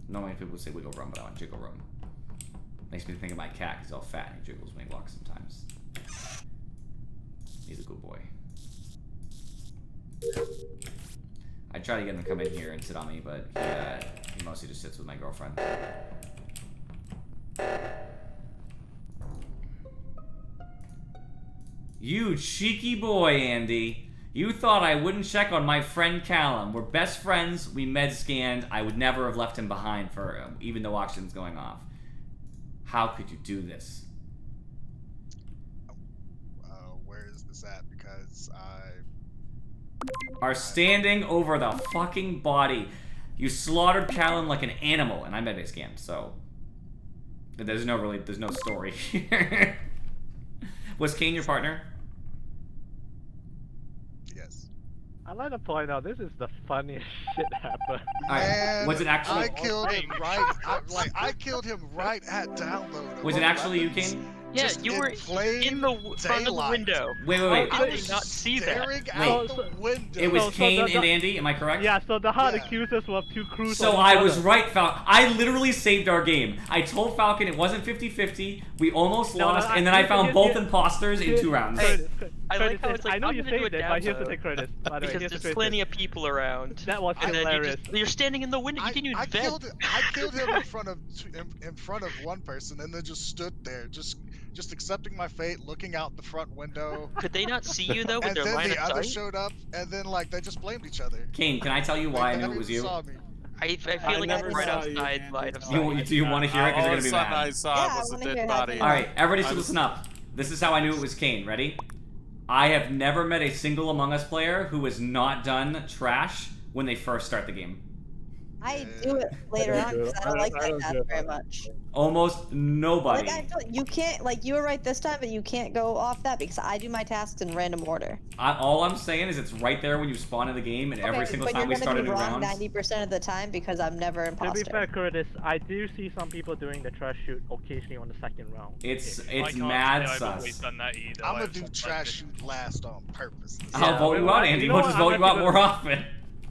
Normally people would say wiggle room, but I want jiggle room. Makes me think of my cat because he's all fat and he jiggles when he walks sometimes. He's a good boy. I try to get him to come in here and sit on me, but he mostly just sits with my girlfriend. You cheeky boy, Andy. You thought I wouldn't check on my friend Callum. We're best friends. We med scanned. I would never have left him behind for even though oxygen's going off. How could you do this? Where is this at? Because Are standing over the fucking body. You slaughtered Callum like an animal, and I med scanned, so there's no story here. Was Kane your partner? Yes. I'd like to point out this is the funniest shit happened. Alright, Man, was it actually- I killed him right. I killed him right at download. Was it of actually you, weapons. Kane? Yeah, Just you in were plain in the front of the daylight. window. Wait. How I did you not see that? Staring Wait. out the window. It was So Kane the- and Andy, am I correct? Yeah, so the hard Yeah. accusers were two crews. So on I each was other. right, Falcon. I literally saved our game. I told Falcon it wasn't 50-50. We almost No, no, lost, and then I found here- both here- imposters in here- 2 rounds. Curtis, I Curtis, like how it's like, I know I'm you gonna do saved a it, but here's the download. thing, Curtis. By the way, Because here's the there's crazy plenty thing. of people around. That was And then hilarious. you're standing in the window. You didn't even vent. I killed him in front of one person, and then just stood there, just accepting my fate, looking out the front window. Could they not see you though with And their then line the of others sight? showed up, and then like they just blamed each other. Kane, can I tell you They why I knew never it was even you? saw me. I feel I like never I'm right saw you, outside Andy. line of No, sight. Do you want to hear it? Because All you're of gonna a be sudden I mad. saw Yeah, I was a wanna dead hear how body. you- All right, everybody, I should was- listen up. This is how I knew it was Kane. Ready? I have never met a single Among Us player who has not done trash when they first start the game. I do it later on because I don't like that task do it very that much. Almost nobody. Like you can't, like you were right this time, but you can't go off that because I do my tasks in random order. All I'm saying is it's right there when you spawn in the game, and every single but time we you're start a gonna new be wrong round. 90% of the time because I'm never To be imposter. fair, Curtis, I do see some people doing the trash shoot occasionally on the second round. It's I it's can't mad say I've always sus. done that either. I'm gonna I've do sometimes trash been- shoot last on purpose. I'll vote you out, Andy. You know We'll what, just I'm vote you out actually more gonna- often.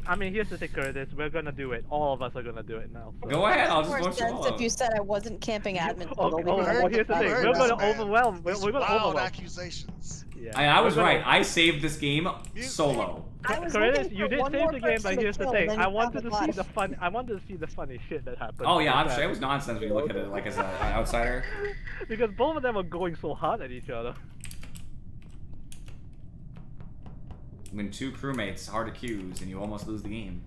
I mean, here's the thing, Curtis. We're gonna do it. All of us are gonna do it now. So. Go ahead. I'll just More vote you sense all if out. you said I wasn't camping admin. Oh, table oh, because I well, was here's the thing. better. We're gonna man. overwhelm. We're These gonna wild overwhelm. accusations. Yeah. I was We're gonna- right. I saved this game solo. I was Curtis, looking you for did one save more the game, person but to here's the kill, thing. and then I you wanted found to the see body. the fun. I wanted to see the funny shit that happened. Oh yeah, I'm Because- sure it was nonsense when you look at it like as an outsider. Because both of them were going so hard at each other. When 2 crewmates hard accused and you almost lose the game.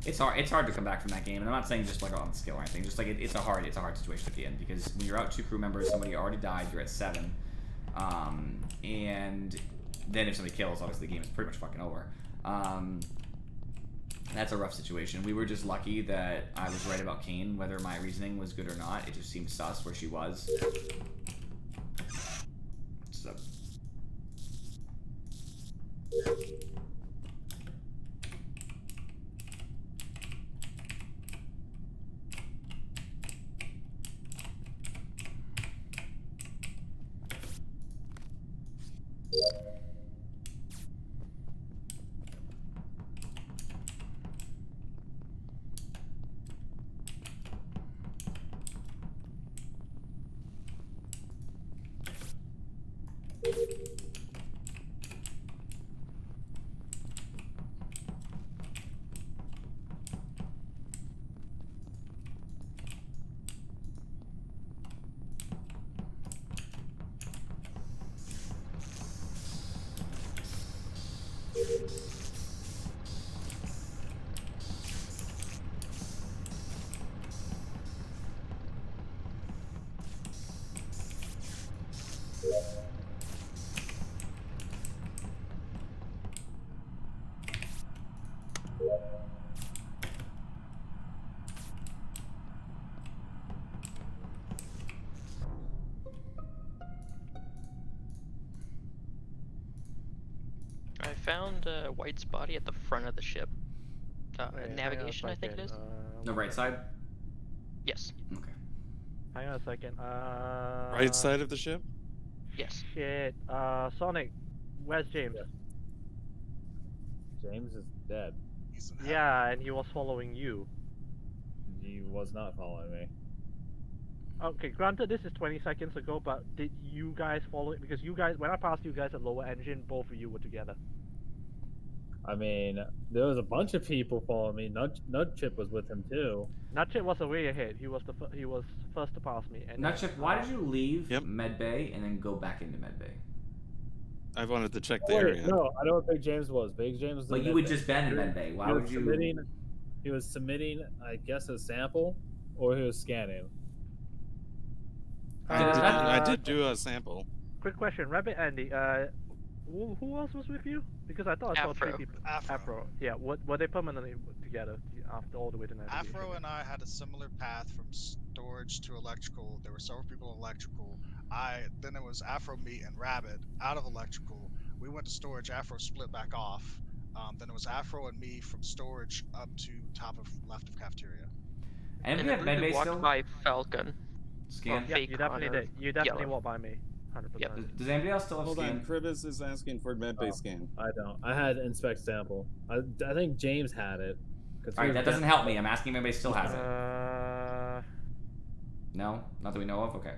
It's hard to come back from that game, and I'm not saying just like on skill or anything. Just like it's a hard situation at the end because when you're out 2 crew members, somebody already died, you're at 7, and then if somebody kills, obviously the game is pretty much fucking over. That's a rough situation. We were just lucky that I was right about Kane, whether my reasoning was good or not. It just seemed sus where she was. So. I found White's body at the front of the ship. Wait, hang on a Navigation, I think it is. second, The right side? Yes. Okay. Hang on a second. Right side of the ship? Yes. Shit. Sonic, where's James? James is dead. He's in Yeah, and he was following you. He was not following me. Okay, granted this is 20 seconds ago, but did you guys follow it? Because you guys, when I passed you guys at lower engine, both of you were together. I mean, there was a bunch of people following me. Nudchip was with him too. Nutchip was way ahead. He was he was first to pass me. And Nutchip, why did you leave Yep. Medbay and then go back into Medbay? I wanted to check the Wait, area. no, I know what Big James was. Big James was. But in you would Medbay. just been in He was- Medbay. Why he was would you? submitting- He was submitting, I guess, a sample, or he was scanning. I did do a sample. Quick question, Rabbit Andy. Who else was with you? Because I thought I saw 3 Afro. people. Afro. Yeah. Were they permanently together after all the way to navigation? Afro and I had a similar path from storage to electrical. There were several people in electrical. Then it was Afro, me, and Rabbit out of electrical. We went to storage. Afro split back off. Then it was Afro and me from storage up to top of left of cafeteria. And And we I have believe we medbay walked still. by Falcon. Scan. Yeah, Fake you definitely Connor. did. You definitely Yellow. walked by me. 100%. Does anybody else still have Hold scan? on, Kribis is asking for medbay scan. I don't. I had inspect sample. I think James had it. All right, that doesn't help me. I'm asking if anybody still has it. Uh, No, not that we know of. Okay.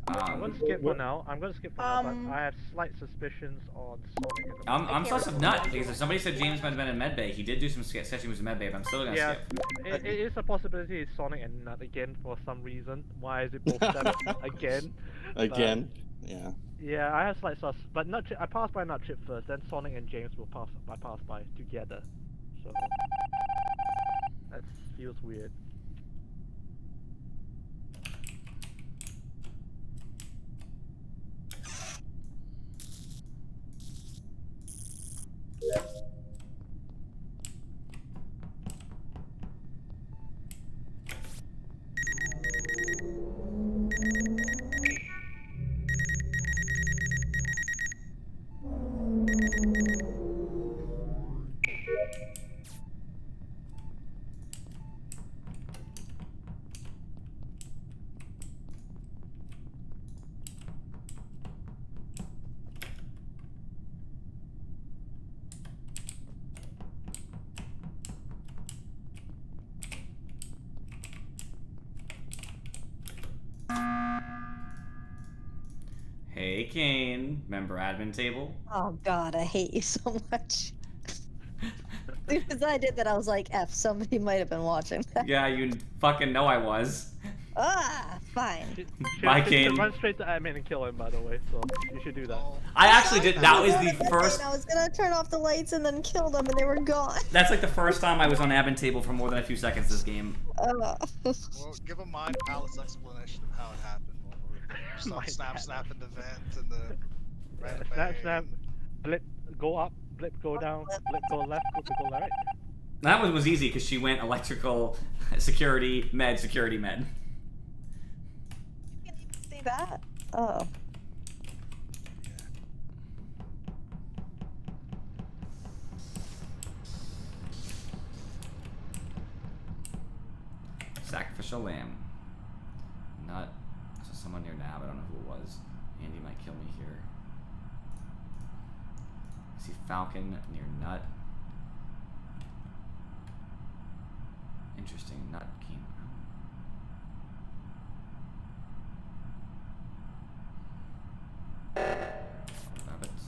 I'm gonna skip for now. I'm gonna skip for now, but I have slight suspicions on Sonic. I'm sus of nut because if somebody said James might have been in medbay, he did do some sketchy moves in medbay, but I'm still gonna Yeah, skip. it is a possibility it's Sonic and Nut again for some reason. Why is it both them again? Again, yeah. Yeah, I have slight sus, but I passed by Nut Chip first, then Sonic and James will pass by together. So that feels weird. Hey, Kane. Member admin table. Oh god, I hate you so much. As soon as I did that, I was like, F, somebody might have been watching that. Yeah, you fucking know I was. Ah, fine. Bye, You should Kane. run straight to admin and kill him, by the way, so you should do that. I actually did. That was the first. I was gonna turn off the lights and then kill them, and they were gone. That's like the first time I was on admin table for more than a few seconds this game. Well, give a mind palace explanation of how it happened. Snap in the vent and the Snap, blip, go up, blip, go down, blip, go left, blip, go right. That one was easy because she went electrical, security, med, security, med. You can even see that. Oh. Sacrificial lamb. Nut. So someone near Nav. I don't know who it was. Andy might kill me here. I see Falcon near Nut. Interesting. Nut came. Rabbits.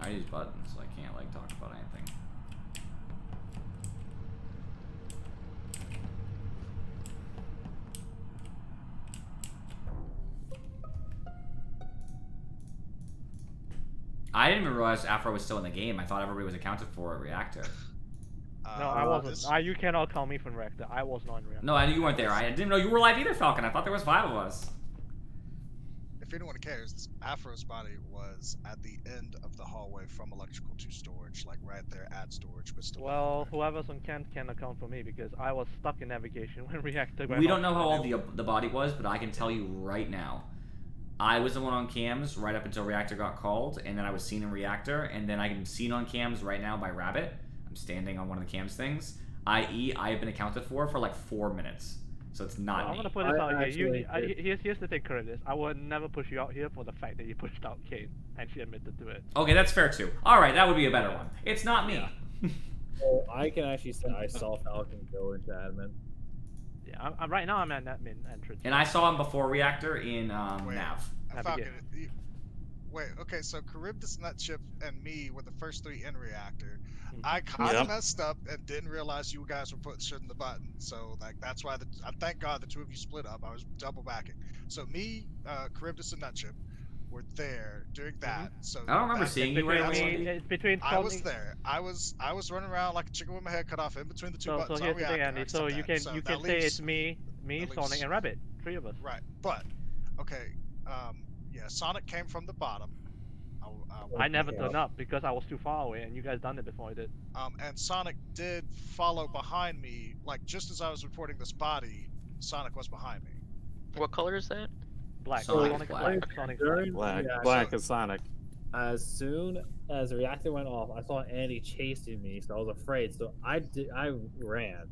I use buttons, so I can't like talk about anything. I didn't even realize Afro was still in the game. I thought everybody was accounted for at Reactor. No, I wasn't. You cannot call me from Reactor. I was not in Reactor. No, you weren't there. I didn't know you were alive either, Falcon. I thought there was 5 of us. If anyone cares, this Afro's body was at the end of the hallway from electrical to storage, like right there at storage, but still. Well, whoever's on Kent can account for me because I was stuck in navigation when Reactor went We off. don't know how old the body was, but I can tell you right now. I was the one on cams right up until Reactor got called, and then I was seen in Reactor, and then I can seen on cams right now by Rabbit. I'm standing on one of the cams things. I.e., I have been accounted for like 4 minutes. So it's not I'm me. gonna put this out here. Here's the thing, Curtis. I would never push you out here for the fact that you pushed out Kane, and she admitted to it. Okay, that's fair too. Alright, that would be a better one. It's not me. Well, I can actually say I saw Falcon go into admin. Yeah, right now I'm at admin entrance. And I saw him before Reactor in Nav. Falcon, wait, okay, so Charybdis, Nutchip, and me were the first 3 in Reactor. I kind of messed up and didn't realize you guys were pushing the button, so like that's why I thank God the 2 of you split up. I was double backing. So me, Charybdis, and Nutchip, were there doing that. So I don't remember that- seeing you right I away. mean, it's between I was Sonic. there. I was running around like a chicken with my head cut off in between the two So buttons here's on the thing, reactor. I Andy. accept So you that. can So you that can say leaves- it's me, that Sonic, leaves- and Rabbit. 3 of us. Right, but okay, yeah, Sonic came from the bottom. I never turned up because I was too far away, and you guys done it before I did. And Sonic did follow behind me, like just as I was reporting this body, Sonic was behind me. What color is that? Black. Sonic's Sonic's black. black. Sonic's During black. Black, the black is Sonic. As soon as the reactor went off, I saw Andy chasing me, so I was afraid. So I ran.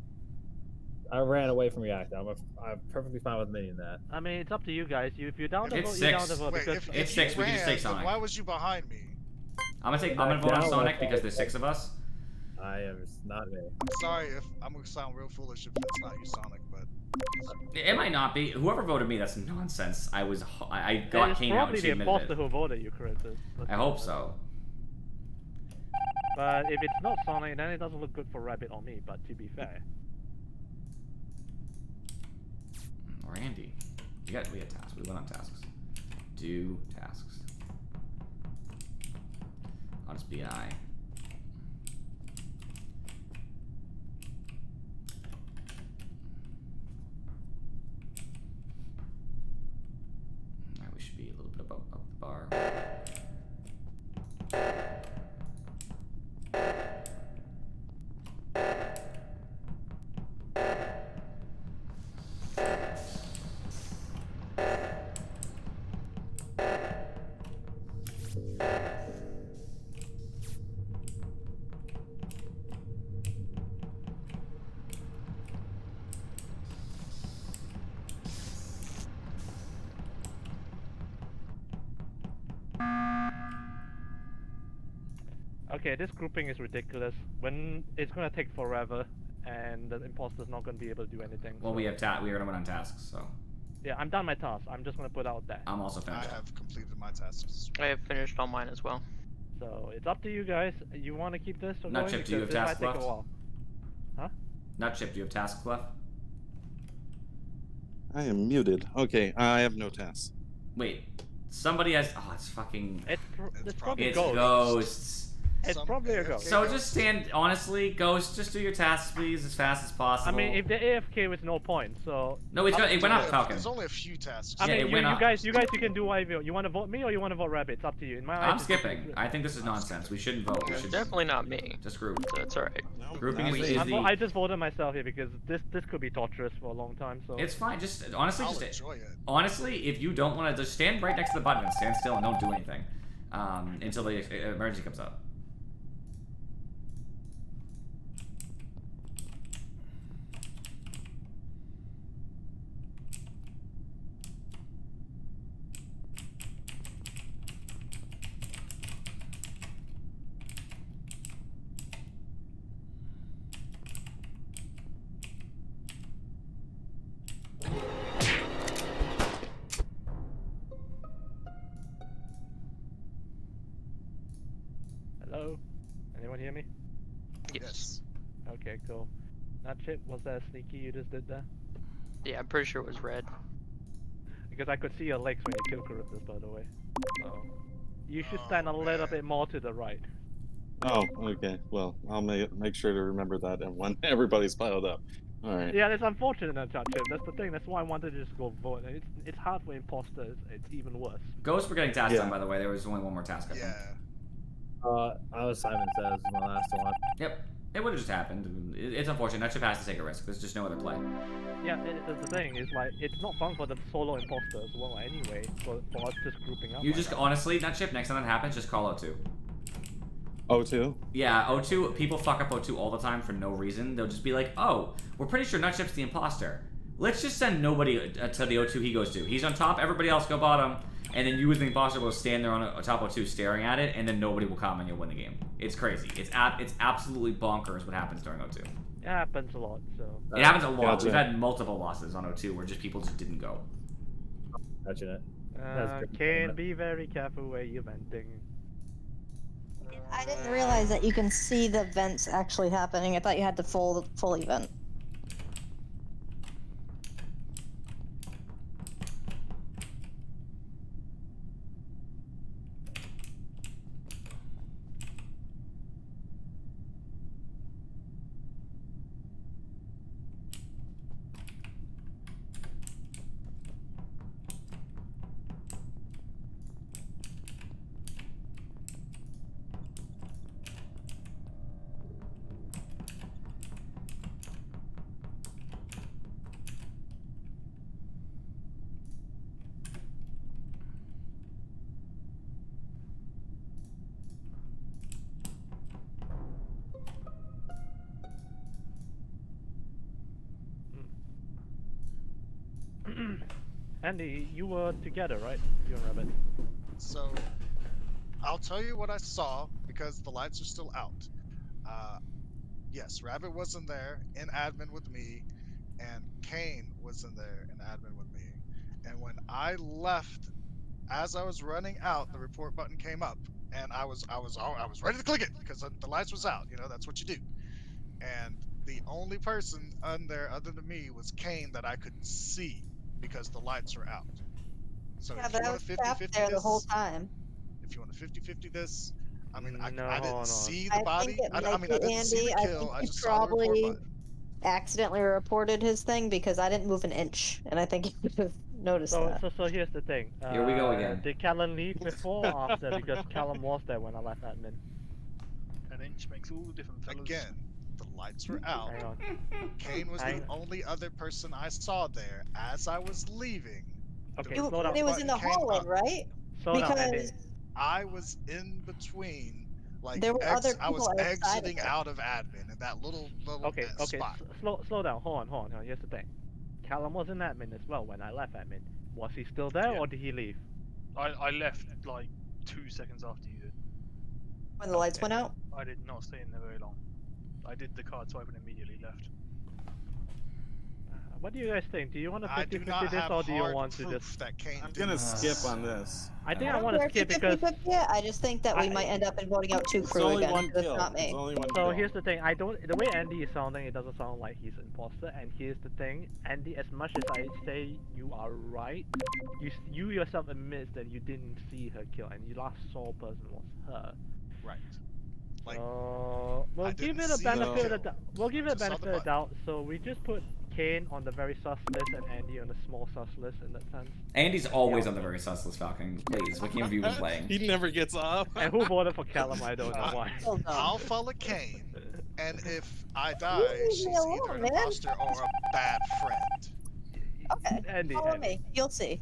I ran away from reactor. I'm perfectly fine with admitting that. I mean, it's up to you guys. If you're down to It's vote, you're down to 6. vote. Wait, Because if It's you 6, we can just take ran, then Sonic. why was you behind me? I'm gonna vote on Down Sonic with because there's 6 of us. I am not me. I'm sorry if I'm gonna sound real foolish if it's not you, Sonic, but It might not be. Whoever voted me, that's nonsense. I got it's came out and probably she the admitted imposter it. who voted you, Chris. I hope so. But if it's not Sonic, then it doesn't look good for Rabbit or me. But to be fair, Or Andy. We had tasks. We went on tasks. Do tasks. I'll just be an I. Alright, we should be a little bit above up the bar. okay, this grouping is ridiculous. When it's gonna take forever, and the imposter's not gonna be able to do anything. Well, so- we were gonna went on tasks, so Yeah, I'm done my task. I'm just gonna put out that. I'm also I finished. have completed my tasks. I have finished all mine as well. So it's up to you guys. You want to keep this or Not going? Chip, do you Because have this tasks might take left? a while. Not Chip, do you have tasks left? I am muted. Okay, I have no tasks. Wait, somebody has. Oh, it's fucking. It's probably It's ghosts. ghosts. It's probably a ghost. So just stand. Honestly, ghosts. Just do your tasks, please, as fast as I possible. mean, if the AFK was no point, so. No, it went up, Falcon. There's only a few tasks. I Yeah, mean, it you went up. guys, you can do whatever you want to vote me or you want to vote Rabbit. It's up to you. In my eyes, I'm it's- skipping. I think this is nonsense. We shouldn't vote. We should Definitely not me. just group. So it's alright. Grouping not is me. easy. I just voted myself here because this could be torturous for a long time. So. It's fine. Just honestly, I'll just enjoy it. honestly, if you don't want to, just stand right next to the button and stand still and don't do anything until the emergency comes up. Hello? Anyone hear me? Yes. Okay, cool. Not Chip, was that sneaky you just did there? Yeah, I'm pretty sure it was red. Because I could see your legs when you killed Charybdis, by the way. So you should stand a little bit more to the right. Oh, okay. Well, I'll make sure to remember that and when everybody's piled up. All right. Yeah, it's unfortunate, Chip. That's the thing. That's why I wanted to just go vote. It's hard for imposters. It's even worse. Ghosts were getting tasks Yeah. done, by the way. There was only one more task. I think. Yeah. I was Simon Says, my last one. Yep. It would have just happened. It's unfortunate. That ship has to take a risk. There's just no other play. Yeah, the thing is like it's not fun for the solo imposter as well. Anyway, for us just grouping up. You like just that. honestly, that ship. Next time that happens, just call O2. O2? Yeah, O2. People fuck up O2 all the time for no reason. They'll just be like, "Oh, we're pretty sure Nutchip's the imposter. Let's just send nobody to the O2 he goes to. He's on top. Everybody else go bottom." And then you as the imposter will stand there on a top O2 staring at it, and then nobody will come and you'll win the game. It's crazy. It's absolutely bonkers what happens during O2. It happens a lot. So. It happens a lot. Gotcha. We've had multiple losses on O2 where just people just didn't go. Touching it. That's good. Can be very careful where you're venting. I didn't realize that you can see the vents actually happening. I thought you had the full event. Andy, you were together, right? You and Rabbit. So, I'll tell you what I saw because the lights are still out. Yes, Rabbit was in there in admin with me, and Kane was in there in admin with me. And when I left, as I was running out, the report button came up, and I was ready to click it because the lights was out. You know, that's what you do. And the only person on there other than me was Kane that I could see because the lights are out. So Yeah, if but you I want was to trapped 50-50 there the whole this, time. if you want to 50-50 this, I mean, I No, didn't hold on. see I the body. think it I might mean, be I didn't see Andy. the I kill. think I he just saw the report probably button. accidentally reported his thing because I didn't move an inch, and I think he would have noticed that. So here's the thing. Here we go again. Did Callum leave before or after? Because Callum was there when I left admin. An inch makes all the difference, fellas. Again, the lights were out. Hang on. Kane was Hang the on. only other person I saw there. As I was leaving, Okay, You, slow down. it was in the button came hallway, up. right? Slow down, Andy. Because I was in between. Like there were other I was people outside of exiting it. out of admin in that little Okay, spot. slow down. Hold on. Here's the thing. Callum was in admin as well when I left admin. Was he still there Yeah. or did he leave? I left like 2 seconds after you did. When the lights Okay. went out. I did not stay in there very long. I did the card swipe and immediately left. What do you guys think? Do you want to I do 50-50 not this have or do you hard want to proof just... that Kane I'm did gonna this. skip on this. I think I don't want to care if skip it's because... 50-50, I just think that we I- might end up in voting out two It's crew only again. one 'cause kill. It's not It's me. only one So kill. here's the thing, the way Andy is sounding, it doesn't sound like he's an imposter, and here's the thing, Andy, as much as I say you are right, you yourself admit that you didn't see her kill, and your last saw person was her. Right. Like, So we'll I give didn't it a see the benefit of the kill. doubt. We'll give I it a just saw the benefit of the button. doubt, so we just put Kane on the very sus list and Andy on the small sus list in that sense. Andy's always on the very sus list, Falcon. Please, what game have you been playing? He never gets off. And who voted for Callum, I don't know why. Hold on. I'll follow Kane, and if I die, leave me she's alone, either an man. imposter or a bad friend. Okay, Andy, follow Andy. me. You'll see.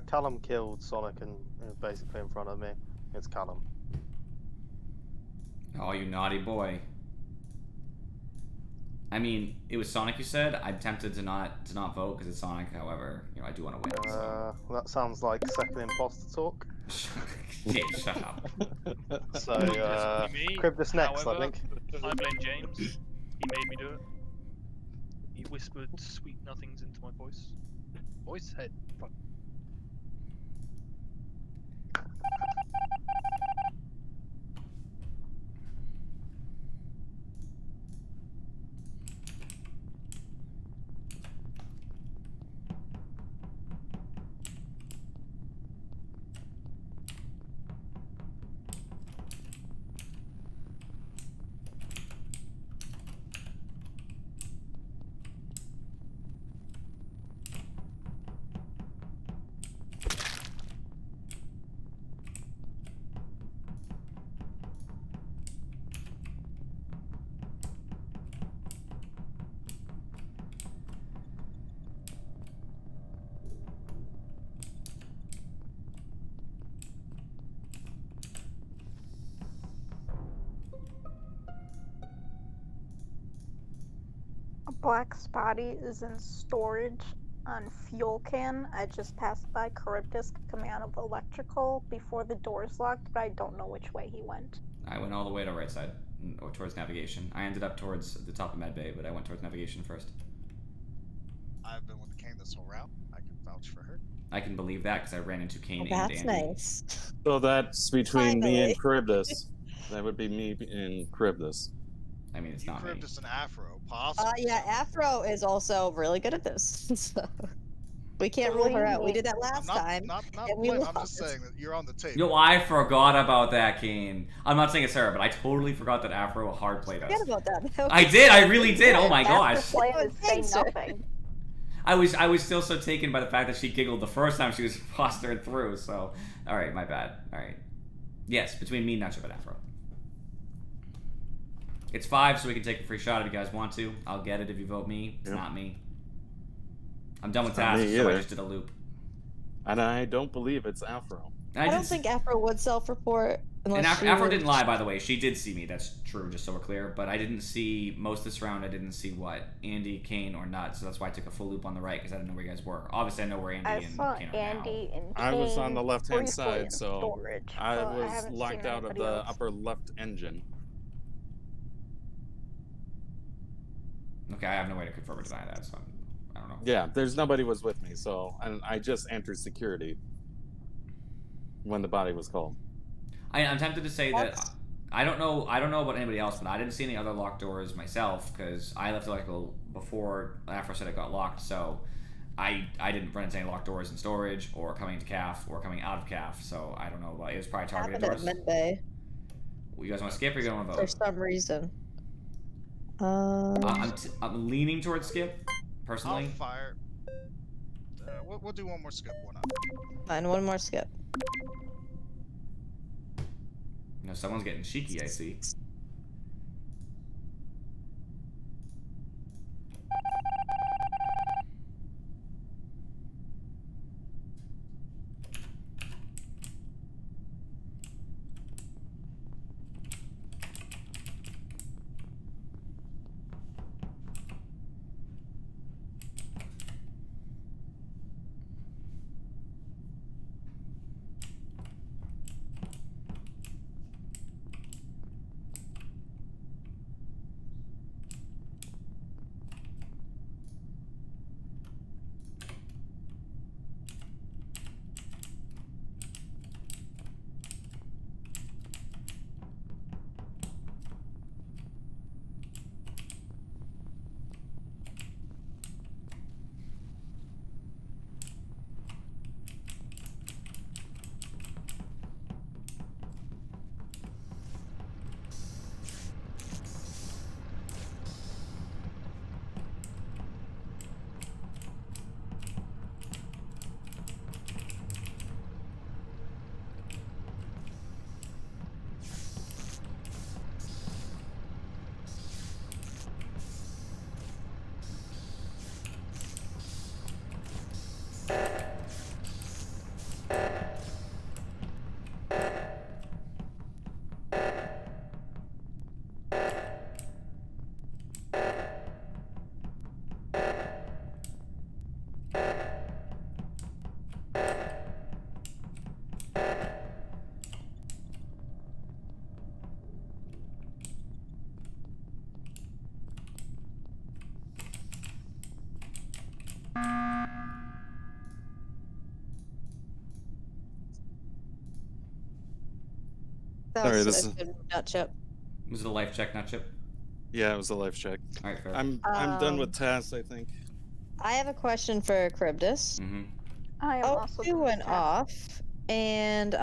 Callum killed Sonic and basically in front of me. It's Callum. Oh, you naughty boy. I mean, it was Sonic you said. I'm tempted to not vote because it's Sonic. However, you know, I do want to win. So. Well, that sounds like second imposter talk. Yeah, shut up. So, Me, Crib this next, I however, think. I blame James. He made me do it. He whispered sweet nothings into my voice head. Fuck. Black's body is in storage on fuel can. I just passed by Charybdis coming out of electrical before the doors locked, but I don't know which way he went. I went all the way to right side. or towards navigation. I ended up towards the top of medbay, but I went towards navigation first. I've been with Kane this whole route. I can vouch for her. I can believe that because I ran into Kane and That's Andy. nice. So that's between me and Finally. Charybdis. That would be me and Charybdis. I mean, it's You not me. cribbed us an afro, possible. Yeah, Afro is also really good at this. So we can't rule her out. We did that I'm last not, time. not and we blame- I'm just lost. saying that you're on the tape. Yo, I forgot about that, Kane. I'm not saying it's Sarah, but I totally forgot that Afro hard played us. Forget about that. I did. I really did. Oh my gosh. Play Oh, and say thanks, sir. nothing. I was still so taken by the fact that she giggled the first time she was fostered through. So, all right, my bad. All right. Yes, between me and Nacho and Afro. It's 5, so we can take a free shot if you guys want to. I'll get it if you vote me. It's not me. I'm done with It's not me tasks, so I either. just did a loop. And I don't believe it's Afro. And I don't did think Afro would self-report unless And she Afro was- didn't lie, by the way. She did see me. That's true, just so we're clear. But I didn't see most of this round. I didn't see what Andy, Kane, or Nut. So that's why I took a full loop on the right because I didn't know where you guys were. Obviously, I know where Andy I and saw Kane are Andy and I was on Kane the left-hand briefly side, in so storage, I but was haven't locked seen out of anybody the else. upper left engine. now. Okay, I have no way to confirm or deny that, so I don't know. Yeah, there's nobody was with me, so and I just entered security when the body was called. I'm tempted to say that I don't know about anybody else, but I didn't see any other locked doors myself because I left electrical before Afro said it got locked. So I didn't run into any locked doors in storage or coming into CAF or coming out of CAF. So I don't know. But it was probably targeted happened doors. at Medbay You guys want to skip or you want to for vote? some reason. I'm leaning towards skip I'll personally. fire. We'll do one more skip. One up. Fine, one more skip. No, someone's getting cheeky. I see. That Sorry, was this a is- good nut chip. Was it a life check, not chip? Yeah, it was a life check. All right, fair. I'm done with tasks, I think. I have a question for Charybdis. Mm-hmm. I am also You doing went that. off, and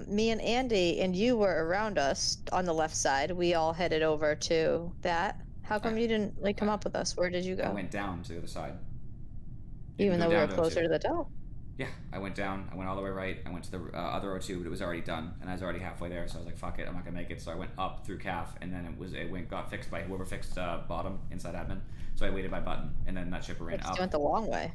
me and Andy and you were around us on the left side. We all headed over to that. How come you didn't like come up with us? Where did you I go? went down to the other side. You Even can though go we were down closer O2. to the top. Yeah, I went down. I went all the way right. I went to the other O2, but it was already done, and I was already halfway there. So I was like, "Fuck it, I'm not gonna make it." So I went up through CAF, and then got fixed by whoever fixed bottom inside admin. So I waited by button, and then that shipper ran You up. went the long way.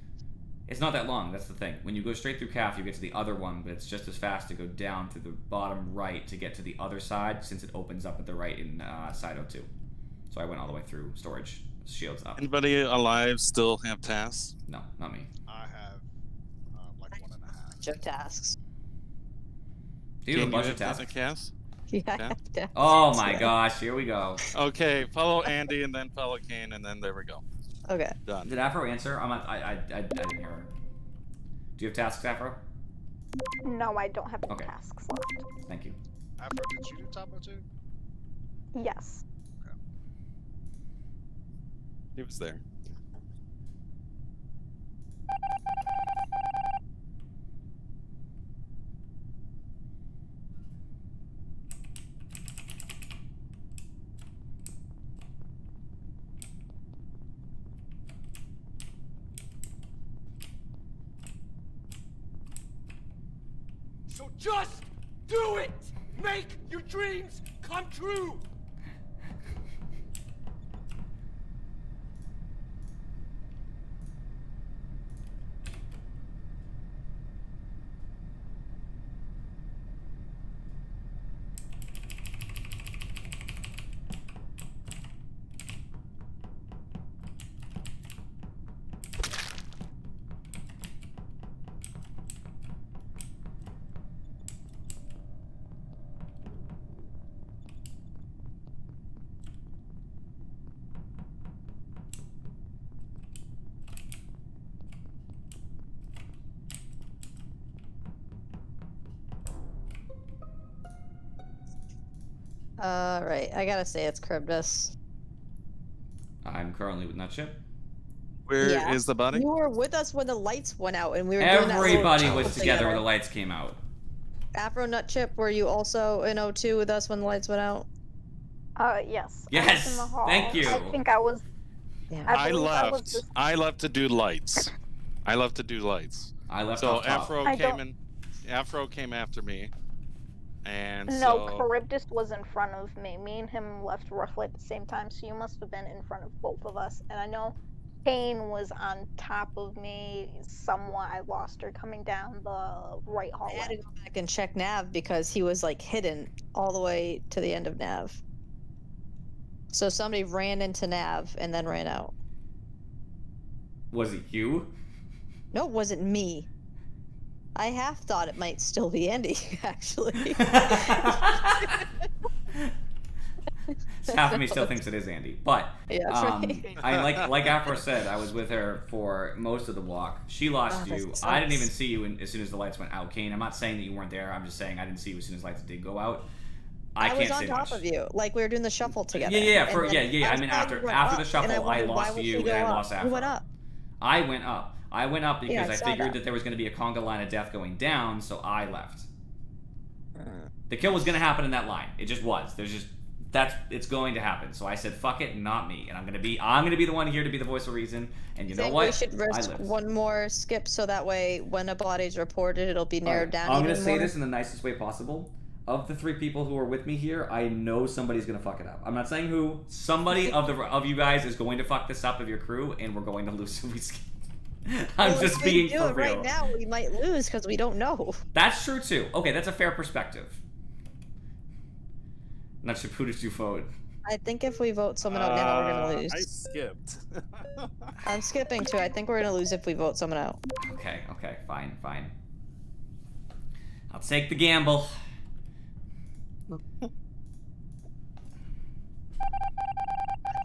It's not that long. That's the thing. When you go straight through CAF, you get to the other one, but it's just as fast to go down through the bottom right to get to the other side, since it opens up at the right in side O2. So I went all the way through storage, shields up. Anybody alive still have tasks? No, not me. I have like 1.5. Bunch of tasks. Do you have a bunch of have tasks? tasks? Yeah, I Okay. have to. Oh my gosh, here we go. Okay, follow Andy and then follow Kane, and then there we go. Okay. Done. Did Afro answer? I didn't hear her. Do you have tasks, Afro? No, I don't have any Okay. tasks left. Thank you. Afro, did you do Topo too? Yes. He was there. So just do it! Make your dreams come true! Right. I gotta say it's Charybdis. I'm currently with Nutship. Where is Yeah. the body? You were with us when the lights went out, and we were doing that little Everybody chuckle was together when the lights came out. Afro Nut Chip, were you also in O2 with us when the lights went out? Yes. I was Yes, in the hall. thank you. I think I was. Yeah. I believe I was left. just- I left to do lights. I left to do lights. I left So off top. Afro I came don't- in. Afro came after me, and No, so Charybdis was in front of me. Me and him left roughly at the same time, so you must have been in front of both of us. And I know Kane was on top of me somewhat. I lost her coming down the right I had hallway. to go back and check Nav because he was like hidden all the way to the end of Nav. So somebody ran into Nav and then ran out. Was it you? No, it wasn't me. I half thought it might still be Andy, actually. Half of me still thinks it is Andy, but Yeah, right. I like Afro said, I was with her for most of the walk. She lost Oh, that you. sucks. I didn't even see you as soon as the lights went out, Kane. I'm not saying that you weren't there. I'm just saying I didn't see you as soon as lights did go out. I was can't on say top much. of you, like we were doing the shuffle together. Yeah. and then I mean, I after went the up, and shuffle, I wondered, why lost would you we and go I up? lost Afro. You went up. I went up. I went up because Yeah, I I saw figured that. that there was going to be a conga line of death going down, so I left. The kill was going to happen in that line. It just was. It's going to happen. So I said, fuck it, not me, and I'm gonna be the one here to be the voice of reason. And you know Think what? we should risk I lived. one more skip so that way when a body's reported, it'll be narrowed down. I'm even gonna say more. this in the nicest way possible. Of the 3 people who are with me here, I know somebody's gonna fuck it up. I'm not saying who. Somebody of you guys is going to fuck this up of your crew, and we're going to lose if we skip. I'm Well, just if we being do for it real. right now, we might lose because we don't know. That's true too. Okay, that's a fair perspective. Not sure who did you vote? I think if we vote someone out now, we're gonna lose. I skipped. I'm skipping too. I think we're gonna lose if we vote someone out. Okay, fine. I'll take the gamble.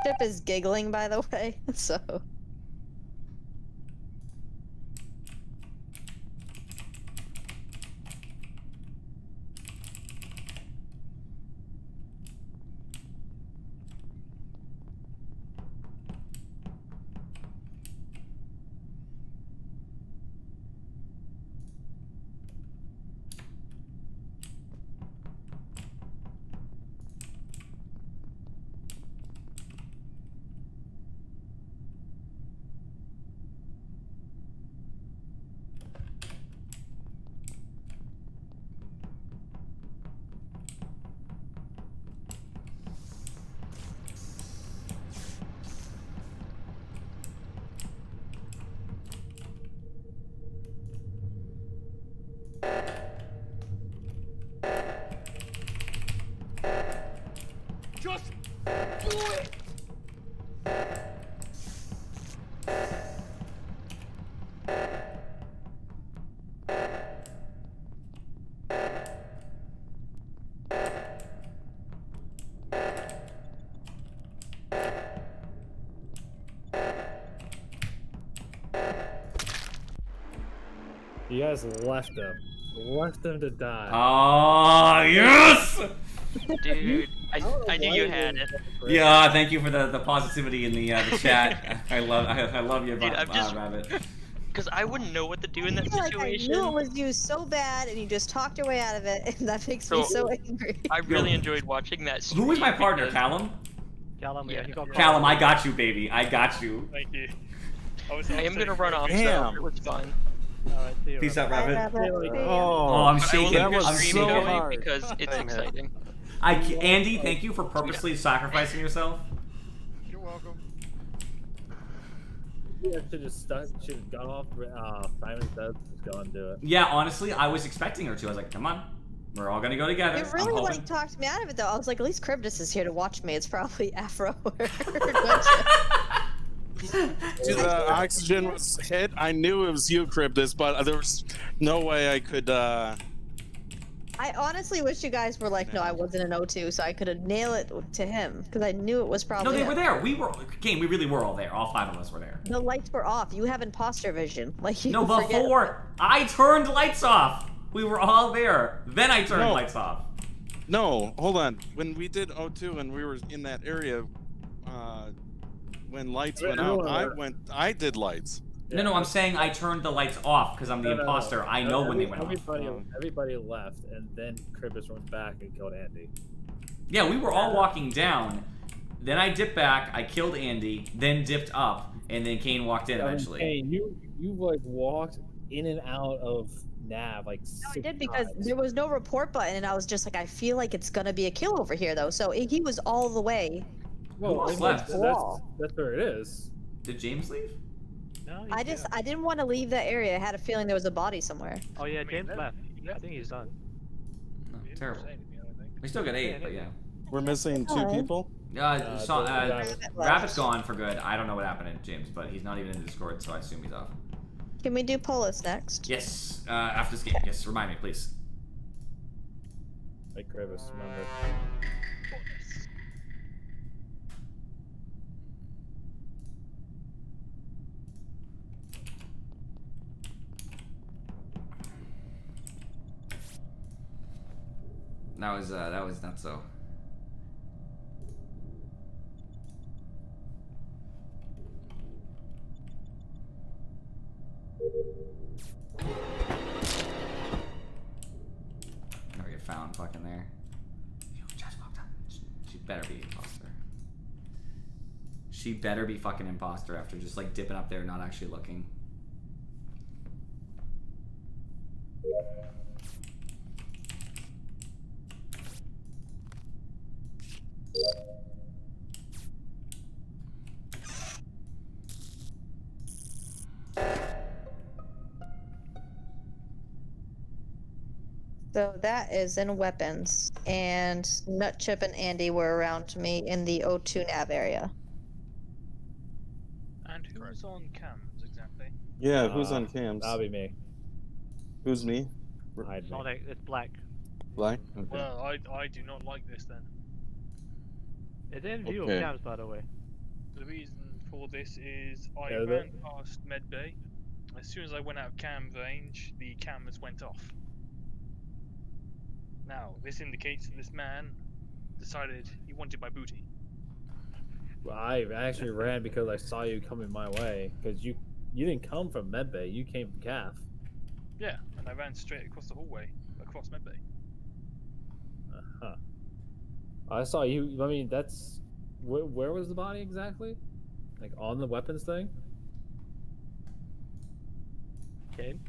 Chip is giggling, by the way, so. You guys left him. Left him to die. Oh, yes! Dude, I knew you had it. Yeah, thank you for the positivity in the chat. I love you, Dude, I'm just- Rabbit. Because I wouldn't know what to do in that I feel like I situation. knew it was you so bad, and you just talked your way out of it, and that makes me so angry. I really enjoyed watching that. Who was my stream partner, because- Callum? Callum, yeah, he got Callum, I got you, baby. I got you. Thank you. I am gonna run off, Damn. so it was fun. Alright, see you. Peace out, Rabbit. Rabbit. Oh, I'm I will shaking. leave your That was stream so going hard. because it's Same here. exciting. Andy, thank you for purposely sacrificing yourself. You're welcome. You should just should have got off. Simon said, just go and do it. Yeah, honestly, I was expecting her to. I was like, come on, we're all gonna go together. It I'm really hoping. like talked me out of it though. I was like, at least Cryptus is here to watch me. It's probably Afro. The oxygen was hit. I knew it was you, Cryptus, but there was no way I could. I honestly wish you guys were like, no, I wasn't an O2, so I could have nailed it to him because I knew it was probably. No, they him. were there. We really were all there. All 5 of us were there. The lights were off. You have imposter vision. Like you No, forget. before I turned lights off, we were all there. Then I turned No. lights off. No, hold on. When we did O2 and we were in that area, when lights went out, I did lights. No, I'm saying I turned the lights off because I'm the No. imposter. I know when they went off. Everybody left, and then Cribbis went back and killed Andy. Yeah, we were all walking down. Then I dipped back. I killed Andy. Then dipped up, and then Kane walked in eventually. Hey, you like walked in and out of nav like. No, I did because there was no report button, and I was just like, I feel like it's gonna be a kill over here though. So he was all the way. Who else left? That's where it is. Did James leave? No, I didn't want to leave that area. I had a feeling there was a body somewhere. Oh yeah, James left. I think he's done. No, terrible. We still got 8, but yeah. We're missing 2 people. Rabbit's gone for good. I don't know what happened to James, but he's not even in the Discord, so I assume he's off. Can we do Polis next? Yes, after this game. Yes, remind me, please. Hey, Cribbis, remember. That was not so. Never get found fucking there. Yo, just walked up. She better be imposter. She better be fucking imposter after just like dipping up there and not actually looking. So that is in weapons, and Nutchip and Andy were around me in the O2 nav area. And who was on cams exactly? Yeah, who's on cams? That'll be me. Who's me? Sonic, it's black. Black? Okay. Well, I do not like this then. It's in view Okay. of cams, by the way. The reason for this is I Yeah, ran past medbay. As soon as I went out of cam range, the cameras went off. Now, this indicates that this man decided he wanted my booty. I actually ran because I saw you coming my way. Because you didn't come from Medbay, you came from CAF. Yeah, and I ran straight across the hallway, across medbay. Huh. I saw you. I mean, that's where was the body exactly? Like on the weapons thing? Kane?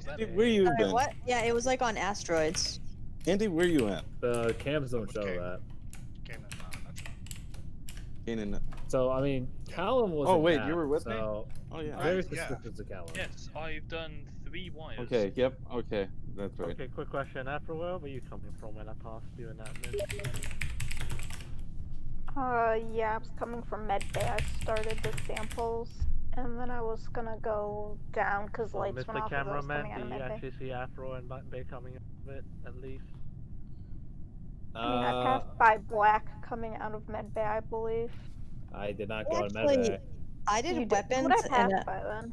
Andy, where you Sorry, been? what? Yeah, it was like on asteroids. Andy, where you at? The cams don't show that. Kane. So I mean, Callum was. Oh, in wait, CAF, you were with me? so Oh, yeah. Very Yeah. suspicious of Callum. Yes, I've done 3 wires. Okay, yep, okay. That's right. Okay, quick question. Afro, where were you coming from when I passed you in that mid? Yeah, I was coming from medbay. I started the samples, and then I was gonna go down because lights went Mr. off as I was Cameraman, coming out do of you medbay. actually see Afro and Bay coming out of it, at least? I mean, I passed by Black coming out of medbay, I believe. I did not go to Actually, Medbay. I did You weapons What I and passed by then?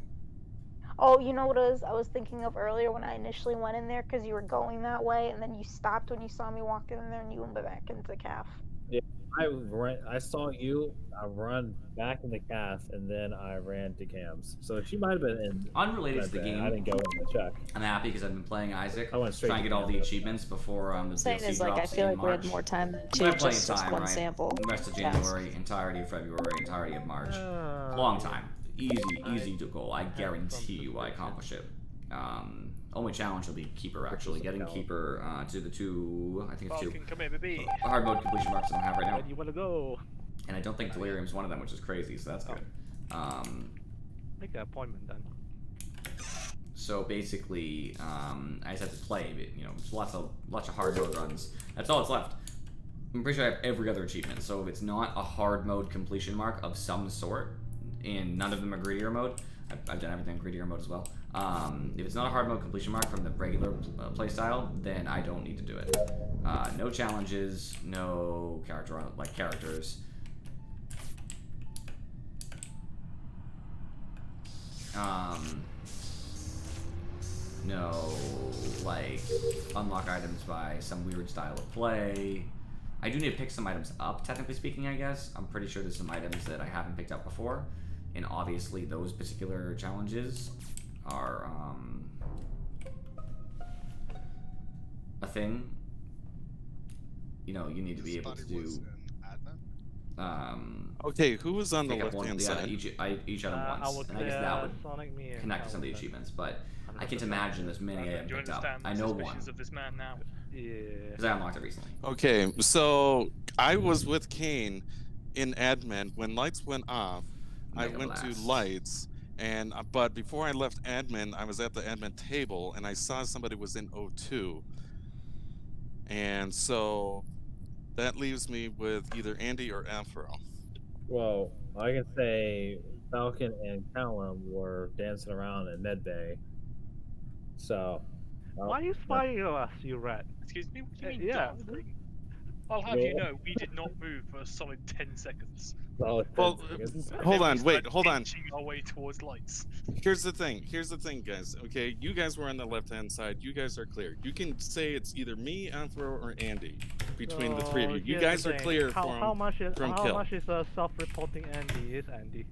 Oh, you know what it was? I was thinking of earlier when I initially went in there because you were going that way, and then you stopped when you saw me walk in there, and you went back into calf. I saw you. I run back in the cast, and then I ran to Cam's. So she might have been in. Unrelated to the that day. game, I didn't go in to check. I'm happy because I've been playing Isaac, I went straight trying to to get all the Cam's. achievements before the Saying DLC is like I drops feel in like we March. had more time than We two, have plenty just of time, one right? sample. Rest of Yes. January, entirety of February, entirety of March. Long time. Easy to goal. I guarantee you I accomplish it. Only challenge will be Keeper, actually. Getting Keeper to the two, I think it's two, Falcon, come here, baby. hard mode completion marks I don't have right now. Where do you want to go? And I don't think Delirium's one of them, which is crazy, so that's good. Make an appointment then. So basically, I just have to play, you know, just lots of hard mode runs. That's all that's left. I'm pretty sure I have every other achievement, so if it's not a hard mode completion mark of some sort, and none of them are greedier mode, I've done everything in greedier mode as well. If it's not a hard mode completion mark from the regular playstyle, then I don't need to do it. No challenges, no characters. No, like, unlock items by some weird style of play. I do need to pick some items up, technically speaking, I guess. I'm pretty sure there's some items that I haven't picked up before. And obviously those particular challenges are, a thing. You know, you need to be able to do... Okay, who was on the pick up left-hand side? each item once, and I guess that would connect to some of the achievements, but I can't imagine there's many I haven't Do you picked up. understand I the know one, suspicions of this man now? Yeah. because I unlocked it recently. Okay, so I was with Kane in admin when lights went off. I Mega went to Blast. lights, and but before I left admin, I was at the admin table and I saw somebody was in O2, and so that leaves me with either Andy or Afro. Well, I can say Falcon and Callum were dancing around in Medbay. So. Why are you spying on us, you rat? Excuse me, what do you mean Yeah. dancing? I'll have you know, we did not move for a solid 10 seconds. Well, And hold then we on, wait, started hold on. inching our way towards lights. Here's the thing, guys. Okay, you guys were on the left-hand side. You guys are clear. You can say it's either me, Afro, or Andy between the three of you. You Here's guys the are thing. clear How much is from how kill. much is self-reporting Andy? Is Andy?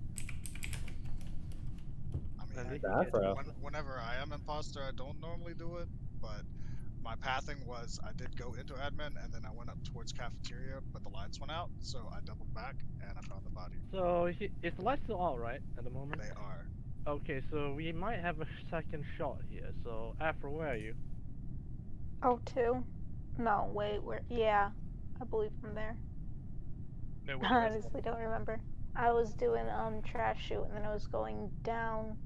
I Afro. Whenever I am imposter, I don't normally do it, but my pathing was I did go into admin and then I went up towards cafeteria, but the lights went out, so I doubled back and I found the body. So is the lights still on, right, at the moment? They are. Okay, so we might have a second shot here. So Afro, where are you? Oh, two? No, wait, where? Yeah, I believe I'm there. No, I honestly don't remember. I was doing trash shoot and then I was going down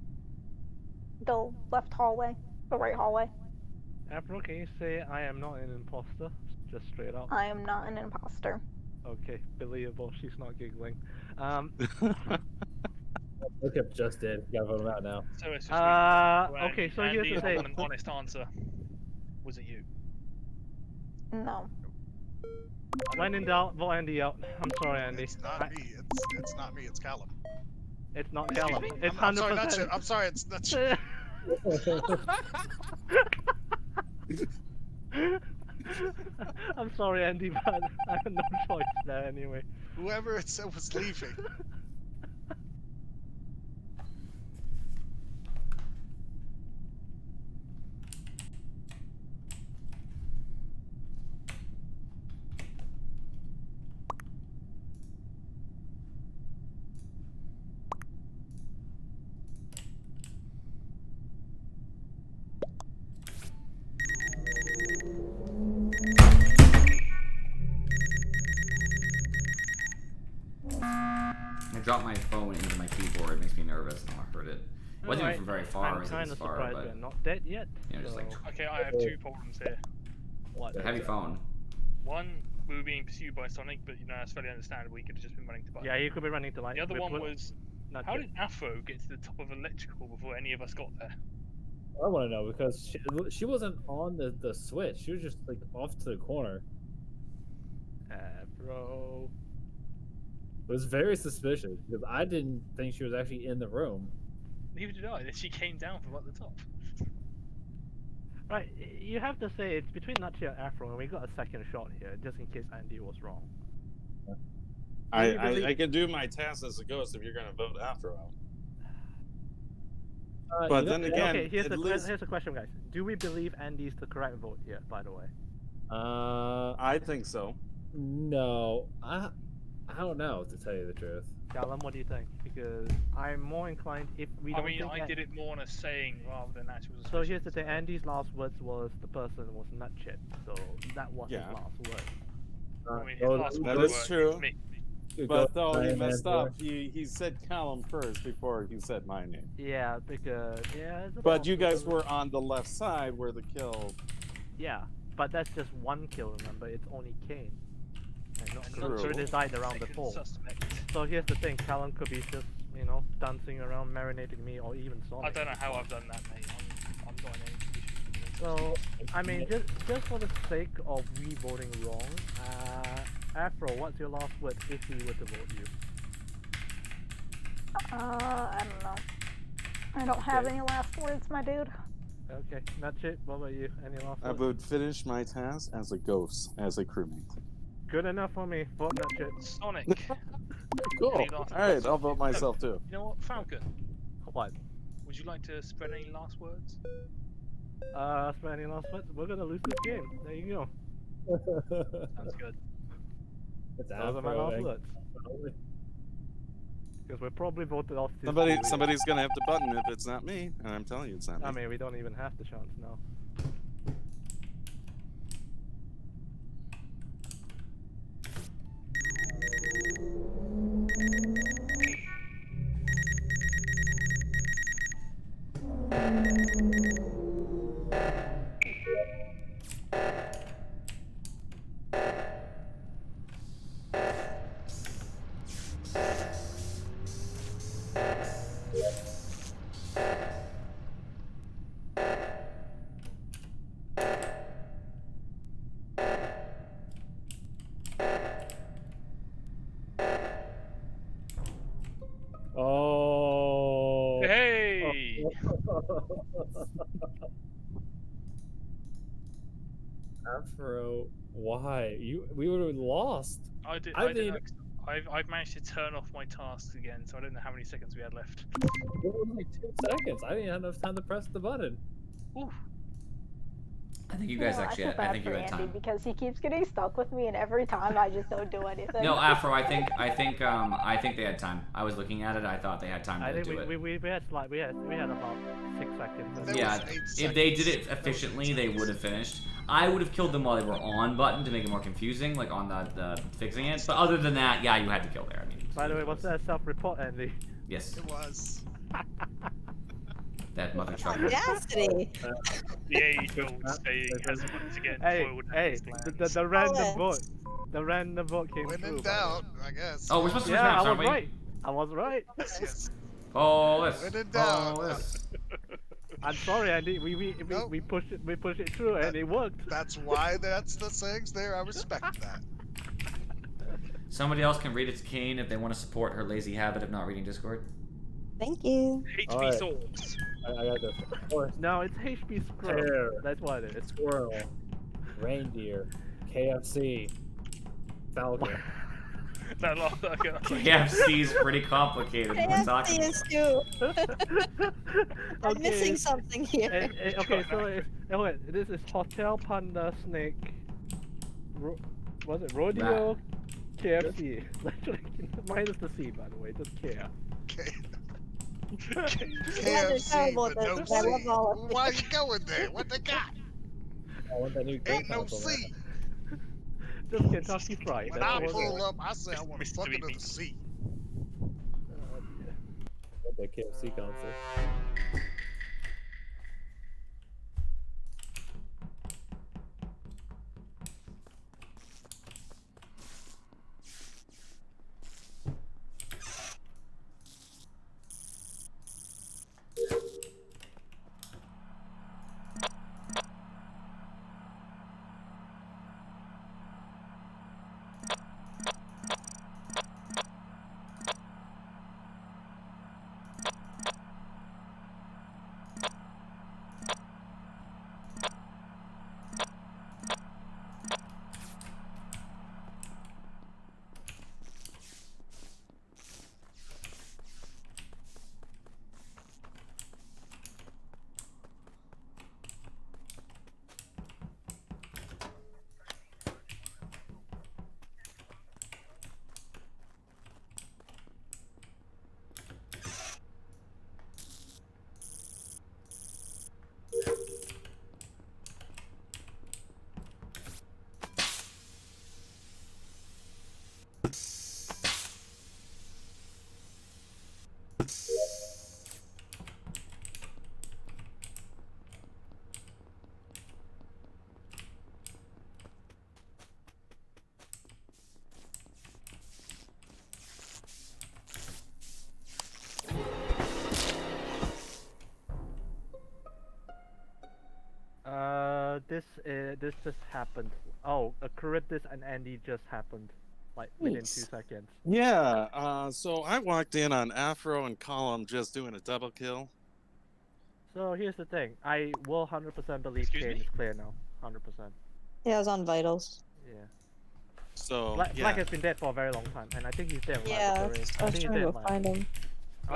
the left hallway, the right hallway. Afro, can you say I am not an imposter? Just straight up. I am not an imposter. Okay, believable. She's not giggling. Look up just did. You gotta vote him out now. So it's just okay, so here's the Andy, thing. An honest answer. Was it you? No. When in doubt, vote Andy out. I'm sorry, Andy. It's not me. It's not me. It's Callum. It's not Excuse Callum. me? It's I'm sorry, 100%. that's you. I'm sorry, it's that's you. I'm sorry, Andy, but I have no choice there anyway. Whoever it said was leaving. I dropped my phone into my keyboard. It makes me nervous, and I heard it. It wasn't even from very far. I'm It wasn't kind this of far, surprised but we're not dead yet. you know, just like Okay, I have two problems here. What? a heavy phone. One, we were being pursued by Sonic, but you know that's fairly understandable. He could have just been running to buy. Yeah, you could be running to light. The other with- one with- was, not how good. did Afro get to the top of electrical before any of us got there? I want to know because she wasn't on the switch. She was just like off to the corner. Bro. It was very suspicious because I didn't think she was actually in the room. Neither did I. Then she came down from at the top. Right, you have to say it's between Nutty and Afro, and we got a second shot here, just in case Andy was wrong. I can do my task as a ghost if you're gonna vote Afro out. But then again, okay, here's at the least here's the question, guys. Do we believe Andy's the correct vote here? By the way. I think so. No, I don't know, to tell you the truth. Callum, what do you think? Because I'm more inclined if we I don't mean, think I did it more on a saying rather than actual. So here's the thing, Andy's last words was the person was nut chip, so that was his Yeah. last word. I mean, his last That word is was true. me. But though he messed up, he said Callum first before he said my name. Yeah, because it's a But you guys possibility. were on the left side where the kill. Yeah, but that's just one kill, remember, it's only Kane. And not True. Cruz died around the Second pole. suspect. So here's the thing, Callum could be just, dancing around, marinating me, or even Sonic. I don't know how I've done that, mate. I'm not in any position to do it. So, I mean, just for the sake of we voting wrong, Afro, what's your last word if we were to vote you? I don't know. I don't have any last words, my dude. Okay, that's it. What about you? Any last I words? would finish my task as a ghost, as a crewmate. Good enough for me. Vote that shit. Sonic. Cool. Any last Alright, words? I'll vote myself too. You know what, Falcon? What? Would you like to spread any last words? Spend any last words? We're gonna lose this game. There you go. Sounds good. It's Those are my Afro, last eh? words. Because we're probably voted off this Somebody's gonna have to button if it's not me, and I'm telling you it's not me. I mean, we don't even have the chance now. Oh. Hey! Afro, why? We would have lost. I did. I I did. mean- I've managed to turn off my tasks again, so I don't know how many seconds we had left. It was like 2 seconds. I didn't have enough time to press the button. Ooh. I think you guys I actually. feel I bad think for you had Andy time. because he keeps getting stuck with me, and every time I just don't do anything. No, Afro. I think they had time. I was looking at it. I thought they had time I to think do it. we had we had about 6 seconds. There Yeah, was 8 if they did seconds. it efficiently, they would have finished. I would have killed them while they were on button to make it more confusing, like on the fixing it. But other than that, yeah, you had to kill there. I mean, By the way, what's that self-report, Andy? yes, It was. that mother trucker. Audacity! The age-old saying has once again Hey, foiled hey, Andy's plans. the random Alex. vote. The random vote came When through. in by the doubt, way. I guess. Oh, we're supposed to Yeah, maps, I aren't was we? right. I was right. Yes. Oh, this. When in doubt. Oh, this. I'm sorry, Andy. We Nope. pushed it through, and it worked. That's why that's the sayings there. I respect that. Somebody else can read it to Kane if they want to support her lazy habit of not reading Discord. Thank you. HP Alright. swords. I got this. Horse, No, it's HP Scroll. Hair. That's what it is. squirrel, reindeer, KFC, falcon. That last okay. KFC's pretty complicated. We're talking. KFC is too. I'm Okay. missing something here. Okay, so wait, this is Hotel Panda Snake. Was it Rodeo? KFC. Minus the C, by the way, just care. KFC, terrible but at no this. I love C. all of it. Why you going there? What they got? I want that new game Ain't no console, man. C. Just Kentucky Fried. When That's I all it is. pull up, I say I want to Mr. fuck into Beat. the sea. Oh, dear. I want that KFC console. this just happened. Oh, Charybdis and Andy just happened, like within 2 seconds. Yeah. So I walked in on Afro and Column just doing a double kill. So here's the thing. I will 100% believe Excuse Kane me? is clear now. 100%. Yeah, I was on vitals. Yeah. So Black yeah. has been dead for a very long time, and I think he's dead. in Yeah, laboratory. I was think he's trying dead to in go lab. find him.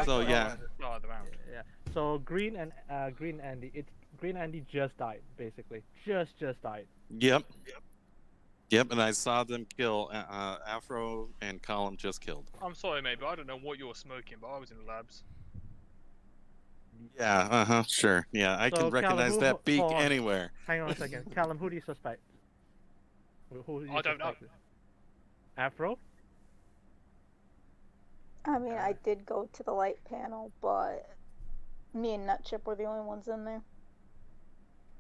So yeah. At the start of the round. Yeah. So Green Andy. Green Andy just died, basically. Just died. Yep. And I saw them kill Afro and Column just killed. I'm sorry, mate, but I don't know what you're smoking, but I was in the labs. Yeah. Sure. Yeah, I So, can recognize Callum, that beak hold on. anywhere. Hang on a second. Callum, who do you suspect? Who do you I don't know. suspect? Afro? I mean, I did go to the light panel, but me and Nutchip were the only ones in there.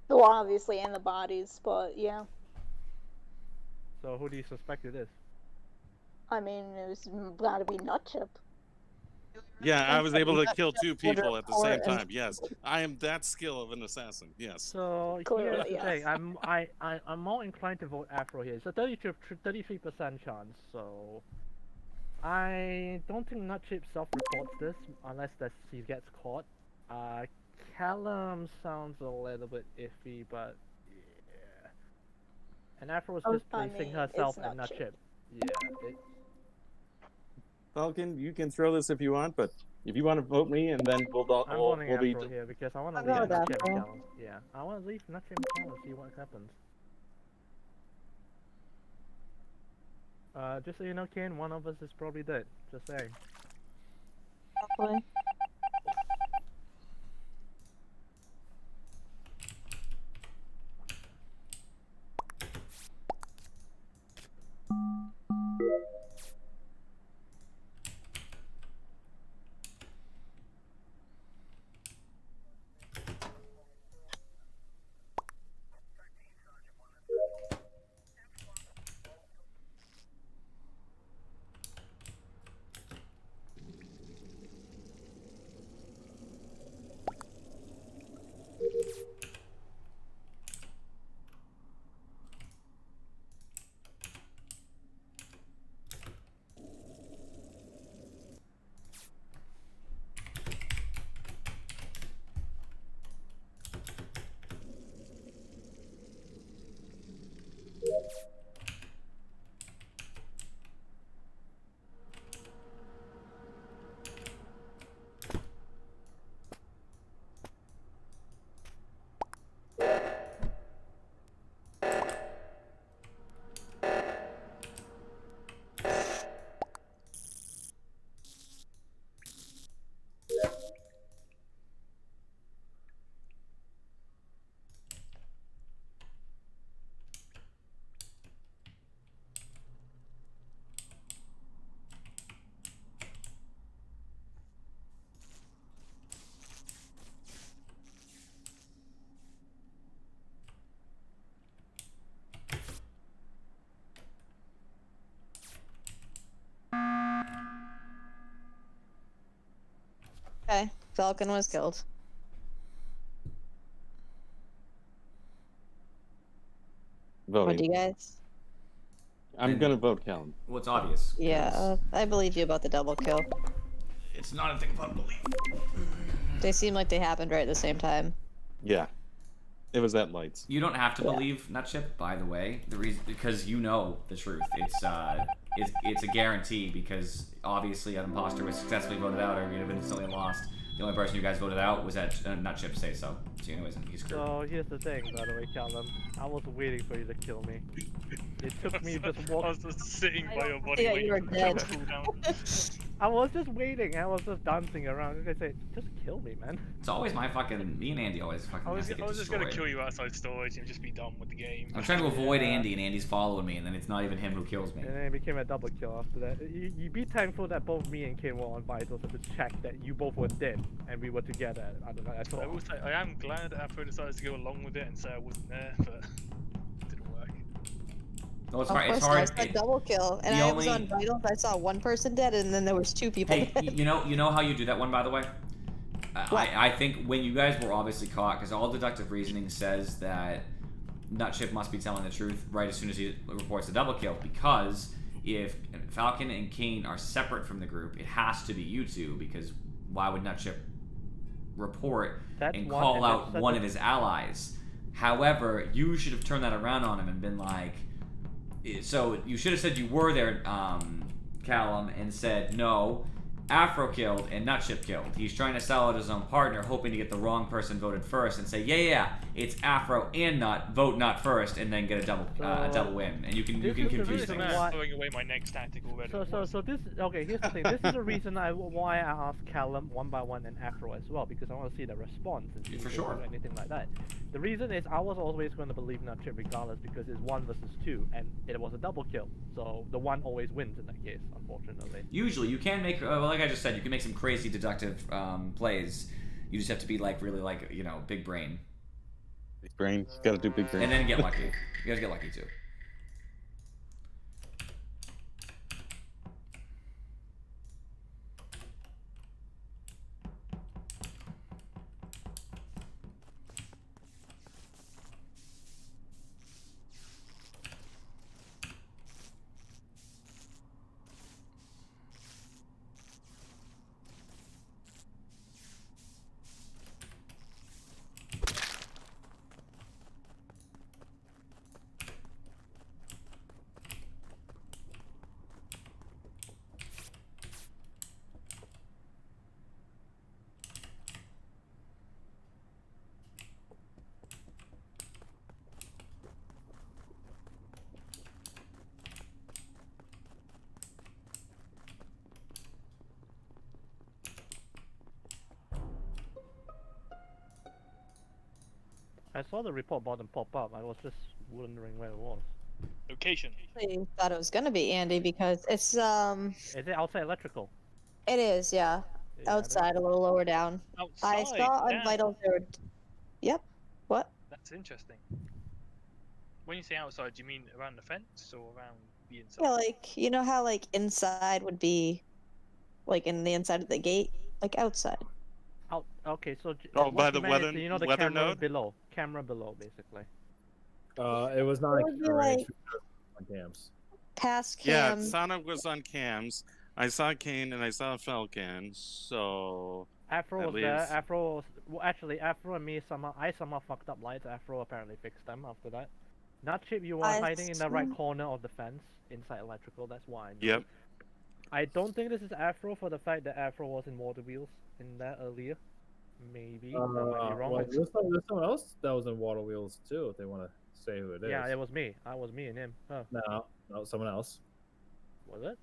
Well, obviously, and the bodies, but yeah. So who do you suspect it is? I mean, it was gotta be Nutchip. Yeah, I was able to kill two would people at the same report and- time. Yes, I am that skill of an assassin. Yes. So Clearly, here's the yes. thing. I'm more inclined to vote Afro here. It's a 33% chance. So I don't think Nutchip self-reports this unless he gets caught. Callum sounds a little bit iffy, but yeah. And Afro was just I placing mean, herself it's and Nutchip. Nutchip. Yeah. Falcon, you can throw this if you want, but if you want to vote me, and then I'm voting we'll be. Afro here because I want to I'll leave go with Nutchip and Afro. Callum. Yeah, I want to leave Nutchip and Callum see what happens. Just so you know, Kane, one of us is probably dead. Just saying. Probably. Okay, Falcon was killed. What Voting. do you guys? I'm gonna vote Callum. Well, it's obvious. 'cause Yeah, I believe you about the double kill. It's not a thing about belief. They seem like they happened right at the same time. Yeah, it was at lights. You don't have to believe Nutchip, by the way. The reason because you know the truth. It's a guarantee because obviously an imposter was successfully voted out or you'd have instantly lost. The only person you guys voted out was that Nutchip say so. So anyways, he's screwed. So here's the thing, by the way, Callum. I was waiting for you to kill me. It took me just I walk. was just sitting by your body Yeah, waiting you were for the dead. to cool down. I was just waiting. I was just dancing around. I said, just kill me, man. It's always my fucking. Me and Andy always fucking. I was get just gonna destroyed. kill you outside storage and just be done with the game. I'm trying to avoid Yeah. Andy, and Andy's following me, and then it's not even him who kills me. And then it became a double kill after that. You be thankful that both me and Kane were on vitals to check that you both were dead and we were together. I don't know. That's I all. will say I am glad that Afro decided to go along with it and say I wasn't there, but it didn't work. No, it's Of hard. It's course, I hard. said double kill, and the I was only- on vitals. I saw one person dead, and then there was two people Hey, dead. you know how you do that one, by the way? What? I think when you guys were obviously caught, because all deductive reasoning says that Nutship must be telling the truth right as soon as he reports a double kill, because if Falcon and Kane are separate from the group, it has to be you two, because why would Nutship report and call out one of his allies? However, you should have turned that around on him and been like, so you should have said you were there, Callum, and said, no, Afro killed and Nutship killed. He's trying to sell out his own partner, hoping to get the wrong person voted first, and say, yeah, it's Afro and Nut, vote Nut first, and then get a double win. And you can confuse things. I'm throwing away my next tactic already. So this, okay, here's the thing. This is the reason why I asked Callum one by one and Afro as well, because I want to see the response and see if they do anything like that. The reason is I was always going to believe Nutship regardless, because it's 1 versus 2, and it was a double kill. So the one always wins in that case, unfortunately. Usually, you can make, like I just said, you can make some crazy deductive plays. You just have to be like really like, you know, big brain. Big brain. You gotta do big brain. And then get lucky. You gotta get lucky too. I saw the report button pop up. I was just wondering where it was. Location. I thought it was gonna be Andy because it's Is it outside electrical? It is, yeah. Outside, a little lower down. I Outside, saw damn. on Vital Zero. Yep. What? That's interesting. When you say outside, do you mean around the fence or around the inside? Yeah, like you know how like inside would be, like in the inside of the gate, like outside. Out. Okay, so. Oh, what by you the meant is, weather- you know, the weather camera node? below. Camera below, basically. It was not It would be like on cams. past Yeah, cam. Sonic was on cams. I saw Kane and I saw Falcon, so Afro that was there. leaves- Afro was, well, actually, Afro and me I somehow fucked up lights. Afro apparently fixed them after that. Nutship, you were I hiding in the right see. corner of the fence inside electrical. That's why. I know. Yep. I don't think this is Afro for the fact that Afro was in Water Wheels in there earlier. Maybe. I might be wrong. Well, there's someone else that was in Water Wheels too. If they want to say who it is. Yeah, it was me. I was me and him. Oh, No, someone else. was it?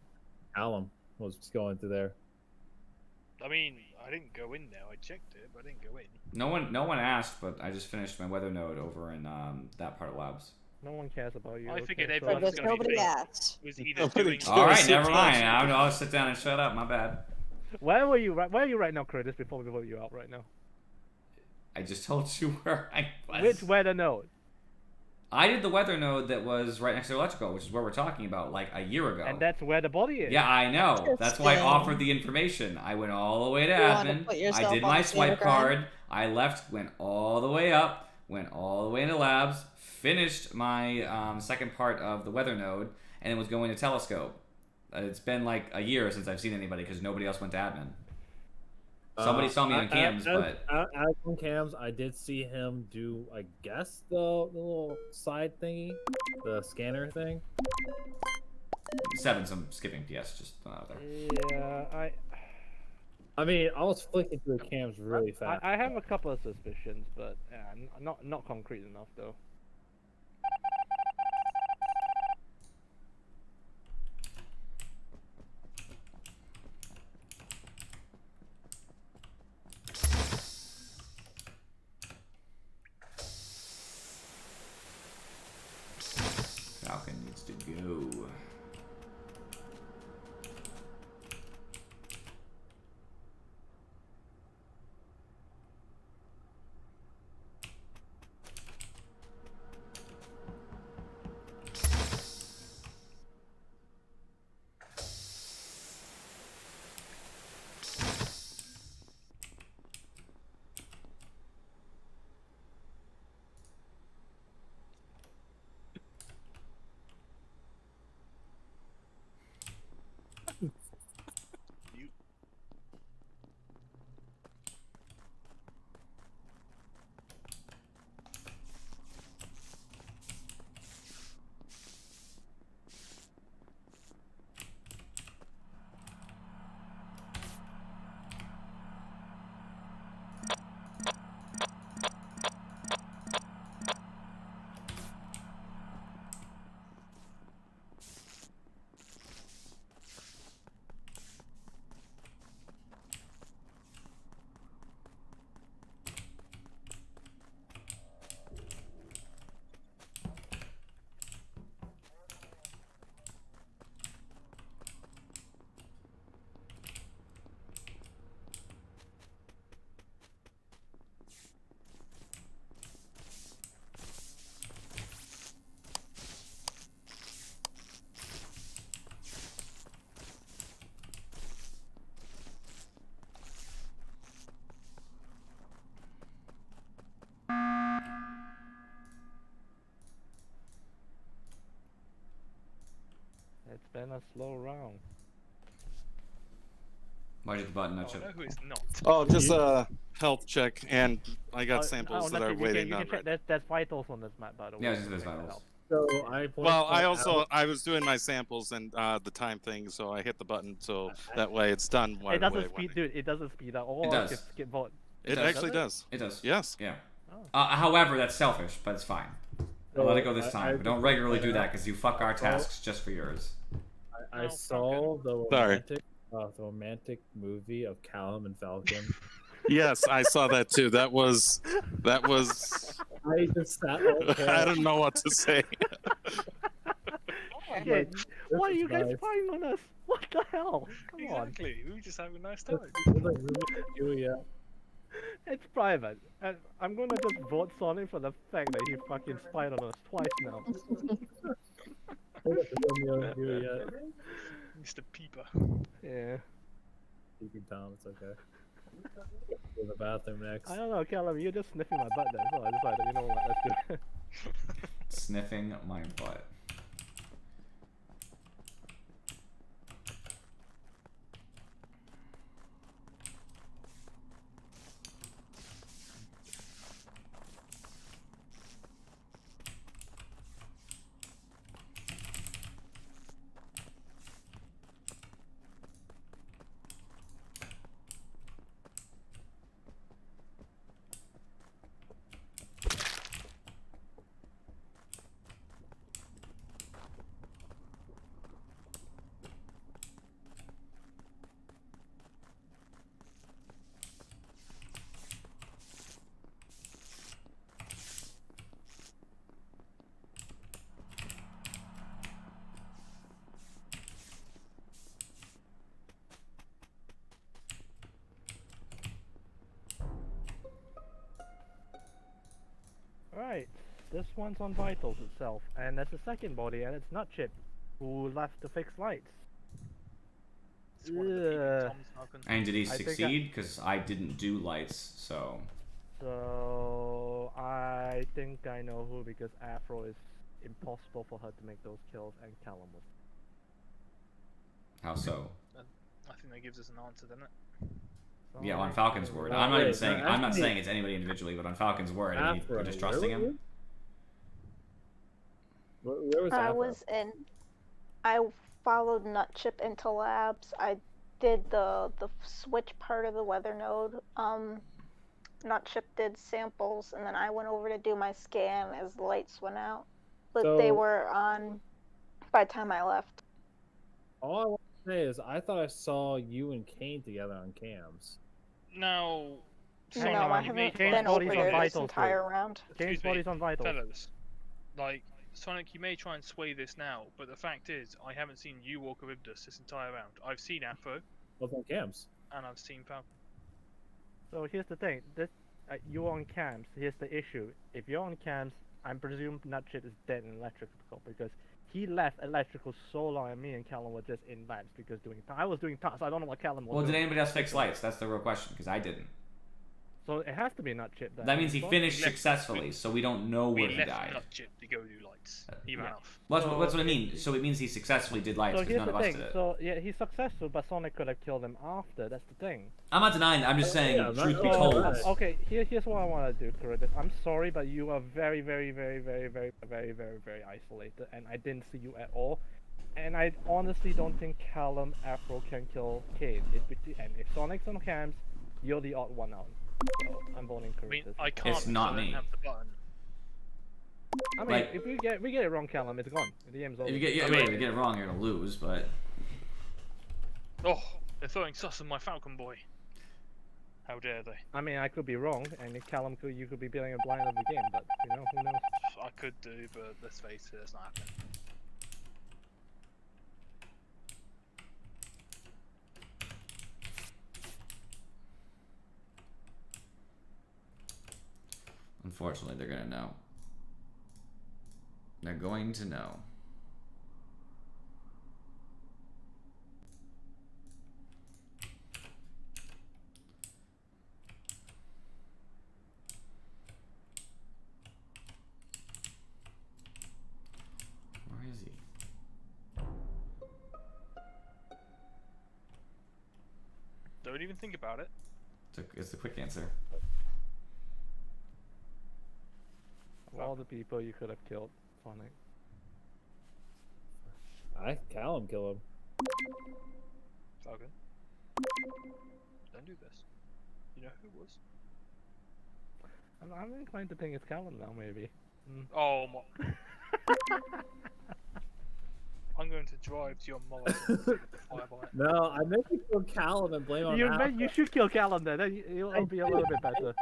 Alum was going through there. I mean, I didn't go in there. I checked it, but I didn't go in. No one asked, but I just finished my weather node over in that part of labs. No one cares about you. I figured okay, everyone was Because going to be nobody asked. was either Nobody doing. cares. All right, sit never down. mind. I'll sit down and shut up. My bad. Where were you? Where are you right now, Curtis? Before we vote you out right now. I just told you where I was. Which weather node? I did the weather node that was right next to electrical, which is where we're talking about, like a year ago. And that's where the body is. Yeah, I know. That's why I Interesting. offered the information. I went all the way to You wanna admin. put I yourself did on my the swipe scene of crime? card. I left, went all the way up, went all the way into labs, finished my second part of the weather node, and then was going to telescope. It's been like a year since I've seen anybody because nobody else went to admin. Somebody saw me on cams, but as on cams, I did see him do, I guess, the little side thingy, the scanner thing. 7, some skipping PS, just out there. Yeah, I mean, I was flicking through the cams really fast. I have a couple of suspicions, but not concrete enough though. Falcon needs to go. been a slow round. Why did the button not Oh, show? no, who is not. Oh, just a health check, and I got Oh, samples no, that are you can, waiting you on can check. right. There's vitals on this map, by the way. Yeah, I was just so there's check that vitals. out. So I pointed Well, I that also out. I was doing my samples and the time thing, so I hit the button so that way it's done right It away. doesn't speed, dude. It doesn't speed up. All It of us does. get vote. It does. actually does. It does. Yes. Yeah. Oh. However, that's selfish, but it's fine. I'll let it go this I- time. I But don't just regularly pointed do that out- because you fuck our Oh. tasks just for yours. I Oh, saw the Sorry. romantic movie of Callum and Falcon. Yes, I saw that too. That was. I just sat okay. I don't know what to say. Shit. Why are is you guys nice. spying on us? What the hell? Come on. Exactly. We were just having a nice time. It's like Romeo and Juliet. It's private. And I'm gonna just vote Sonic for the fact that he fucking spied on us twice now. Romeo and Juliet. Mr. Peeper. Yeah. Sleepy Tom, it's okay. Go to the bathroom next. I don't know, Callum, you're just sniffing my butt there, so I decided, you know what, let's do it. Sniffing my butt. Right, this one's on Vitals itself, and there's a second body, and it's Nutchip, who left to fix lights. It's one of the peeping Ugh. Toms, Falcon. And did he I think succeed? Because I didn't do lights, so. So, I think I know who, because Afro is impossible for her to make those kills, and Callum was. How so? I think that gives us an answer, doesn't it? Yeah, on Sonic Falcon's is- word. No, I'm not even wait, saying. no, I'm not actually- saying it's anybody individually, but on Falcon's word, I mean, we're Afro, just where trusting were him. you? Where was I Afro? was in. I followed Nutchip into labs. I did the switch part of the weather node. Nutchip did samples, and then I went over to do my scan as the lights went out. But they So- were on by the time I left. All I want to say is I thought I saw you and Kane together on cams. Now, Hang Sonic, No, I you may haven't Kane's been body's over on there this Vitals, entire dude. round. Kane's Excuse me, body's on Vitals. fellas, like, Sonic, you may try and sway this now, but the fact is, I haven't seen you or Charybdis this entire round. I've seen Afro, Both on cams. and I've seen Falcon. So here's the thing, you're on cams, here's the issue. If you're on cams, I'm presumed Nutchip is dead in electrical, because he left electrical so long, and me and Callum were just in labs, because I was doing tasks, I don't know what Callum was Well, did doing. anybody else fix lights? That's the real question, because I didn't. So it has to be Nutchip then. That means he Well, finished left- successfully, so we don't know We where he left died. Nutchip to go do lights. He ran yeah. off. Well, that's, So- that's what I mean. So it means he successfully did lights So because here's none the of us thing, did it. so yeah, he's successful, but Sonic could have killed him after, that's the thing. I'm not denying that. I'm just saying, yeah, I'm not- truth be oh, told. right. Okay, here's what I want to do, Corridus. I'm sorry, but you are very, very, very, very, very, very, very, very isolated, and I didn't see you at all. And I honestly don't think Callum Afro can kill Kane. And if Sonic's on cams, you're the odd one out. So I'm voting I mean, Corridus. I can't. It's not because I don't me. have the button. I mean, like- if we get it wrong, Callum, it's gone. The game's over. If you get, I if mean- you get it wrong, you're gonna lose. But Oh, they're throwing sus on my Falcon boy. How dare they? I mean, I could be wrong, and if Callum could, you could be being a blind of the game, but you know, who knows? I could do, but let's face it, it's not happening. unfortunately, they're gonna know. They're going to know. Where is he? Don't even think about it. It's the quick answer. Of all the people you could have killed, Sonic. Callum kill him. Falcon. Don't do this. You know who it was? I'm inclined to think it's Callum now, maybe. Oh my. I'm going to drive to your mother. No, I meant to kill Callum and blame on You should kill Callum then. It'll be a little bit better.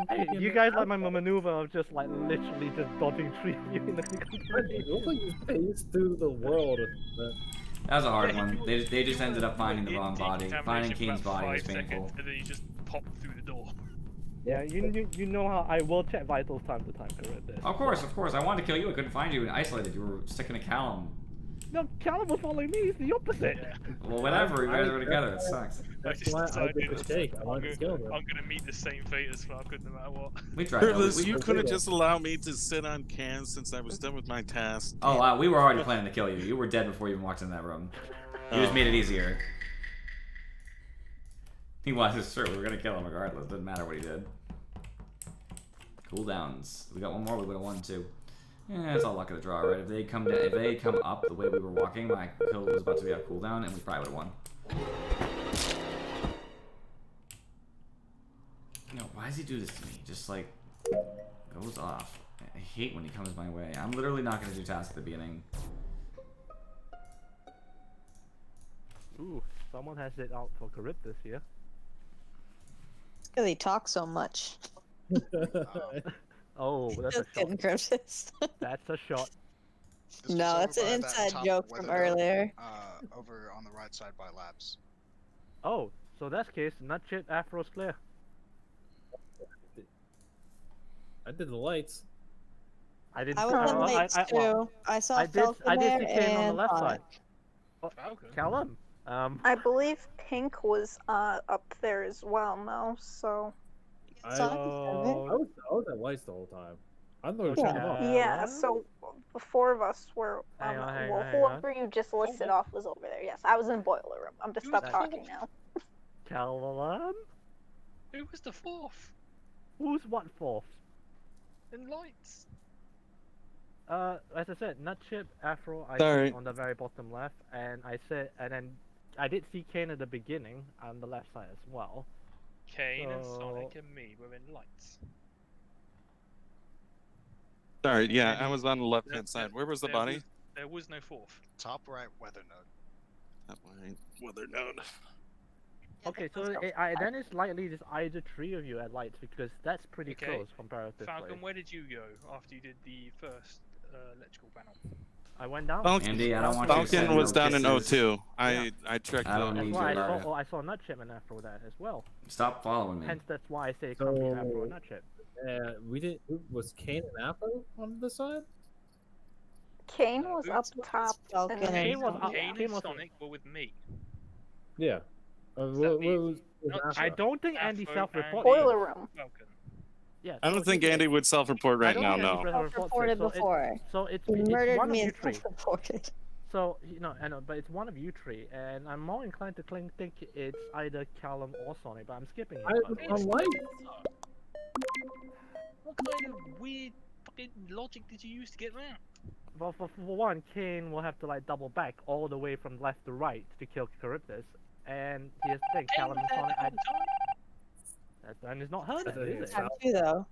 Hey, you guys like my maneuver of just like literally just dodging three of you in the It looks like you phased through the world. That was a hard one. They just ended up finding the wrong body. Finding Kane's for about body was 5 painful. seconds, and then you just pop through the door. Yeah, you know how I will check vitals time to time, correct? Of course. I wanted to kill you. I couldn't find you and isolated. You were sticking to Callum. No, Callum was following me. It's the opposite. Well, whatever. You guys were together. It sucks. That's why I did the shake. I wanted to kill them. I'm gonna meet the same fate as Falcon no matter what. We tried. Privilege, you could have just allowed me to sit on cans since I was done with my task. Oh, wow. We were already planning to kill you. You were dead before you even walked in that room. You just made it easier. He was sure we were gonna kill him regardless. Doesn't matter what he did. Cooldowns. We got one more. We would have won too. Yeah, it's all luck of the draw, right? If they come up the way we were walking, my kill was about to be on cooldown, and we probably would have won. No, why does he do this to me? Just like goes off. I hate when he comes my way. I'm literally not gonna do tasks at the beginning. Ooh, someone has it out for Charybdis here. Because he talks so much. Oh, that's Just a shot. kidding, Cryptus. That's a shot. No, that's an inside joke from earlier. Over on the right side by labs. Oh, so that's case, nut chip, Afro's clear. I did the lights. I didn't. I was in lights too. I saw Falcon I did there see Kane on the and left Sonic. side. Oh, Callum. I believe Pink was up there as well, no? So. I was at lights the whole time. I thought it was turning off. Yeah, so the four of us were. Hang on, whoever you just listed off was over there. Yes, I was in boiler room. I'm just stop talking now. Callum? Who was the fourth? Who's what fourth? In lights. As I said, nut chip, Afro, I Sorry. see on the very bottom left, and then I did see Kane at the beginning on the left side as well. Kane and Sonic and me were in lights. Sorry, yeah, I was on the left-hand side. Where was the body? There was no fourth. Top right weather node. Top right weather node. Okay, so then it's likely there's either three of you at lights because that's pretty close comparatively. Falcon, where did you go after you did the first electrical panel? I went down. Andy, I don't want you to Falcon send was no down in kisses. O2. I checked. I don't That's need why your I saw nut chip and Afro there as well. Stop following me. Hence, that's why I say it can't be Afro and nut chip. We did. Was Kane and Afro on the side? Kane was up top. Falcon and Kane was up. Kane Kane and was. Sonic were with me. Yeah. Was I don't think Andy Afro self-reported. Boiler room. Falcon. Yeah. I don't think Andy would self-report right now. No. Self-reported before. So it's He murdered one me of you and three. self-reported. So I know, but it's one of you three, and I'm more inclined to think it's either Callum or Sonic, but I'm skipping it. I was on lights. What kind of weird fucking logic did you use to get that? Well, for one, Kane will have to like double back all the way from left to right to kill Charybdis, and here's the thing, Callum and Sonic. And it's not her, then, is it? Time too, though.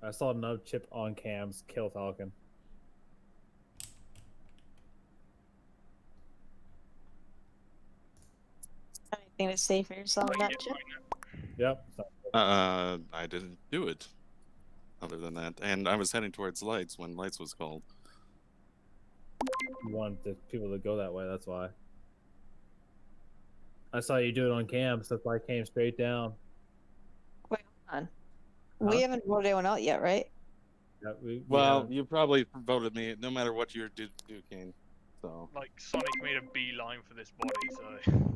I saw another chip on cams kill Falcon. Anything to say for yourself on that chip? Yep. I didn't do it. Other than that, and I was heading towards lights when lights was called. You want the people to go that way, that's why. I saw you do it on cams, that's why I came straight down. Wait, hold on. We haven't voted anyone out yet, right? Yeah, Well, you probably voted me, no matter what you do, Kane. So. Like Sonic made a beeline for this body, so.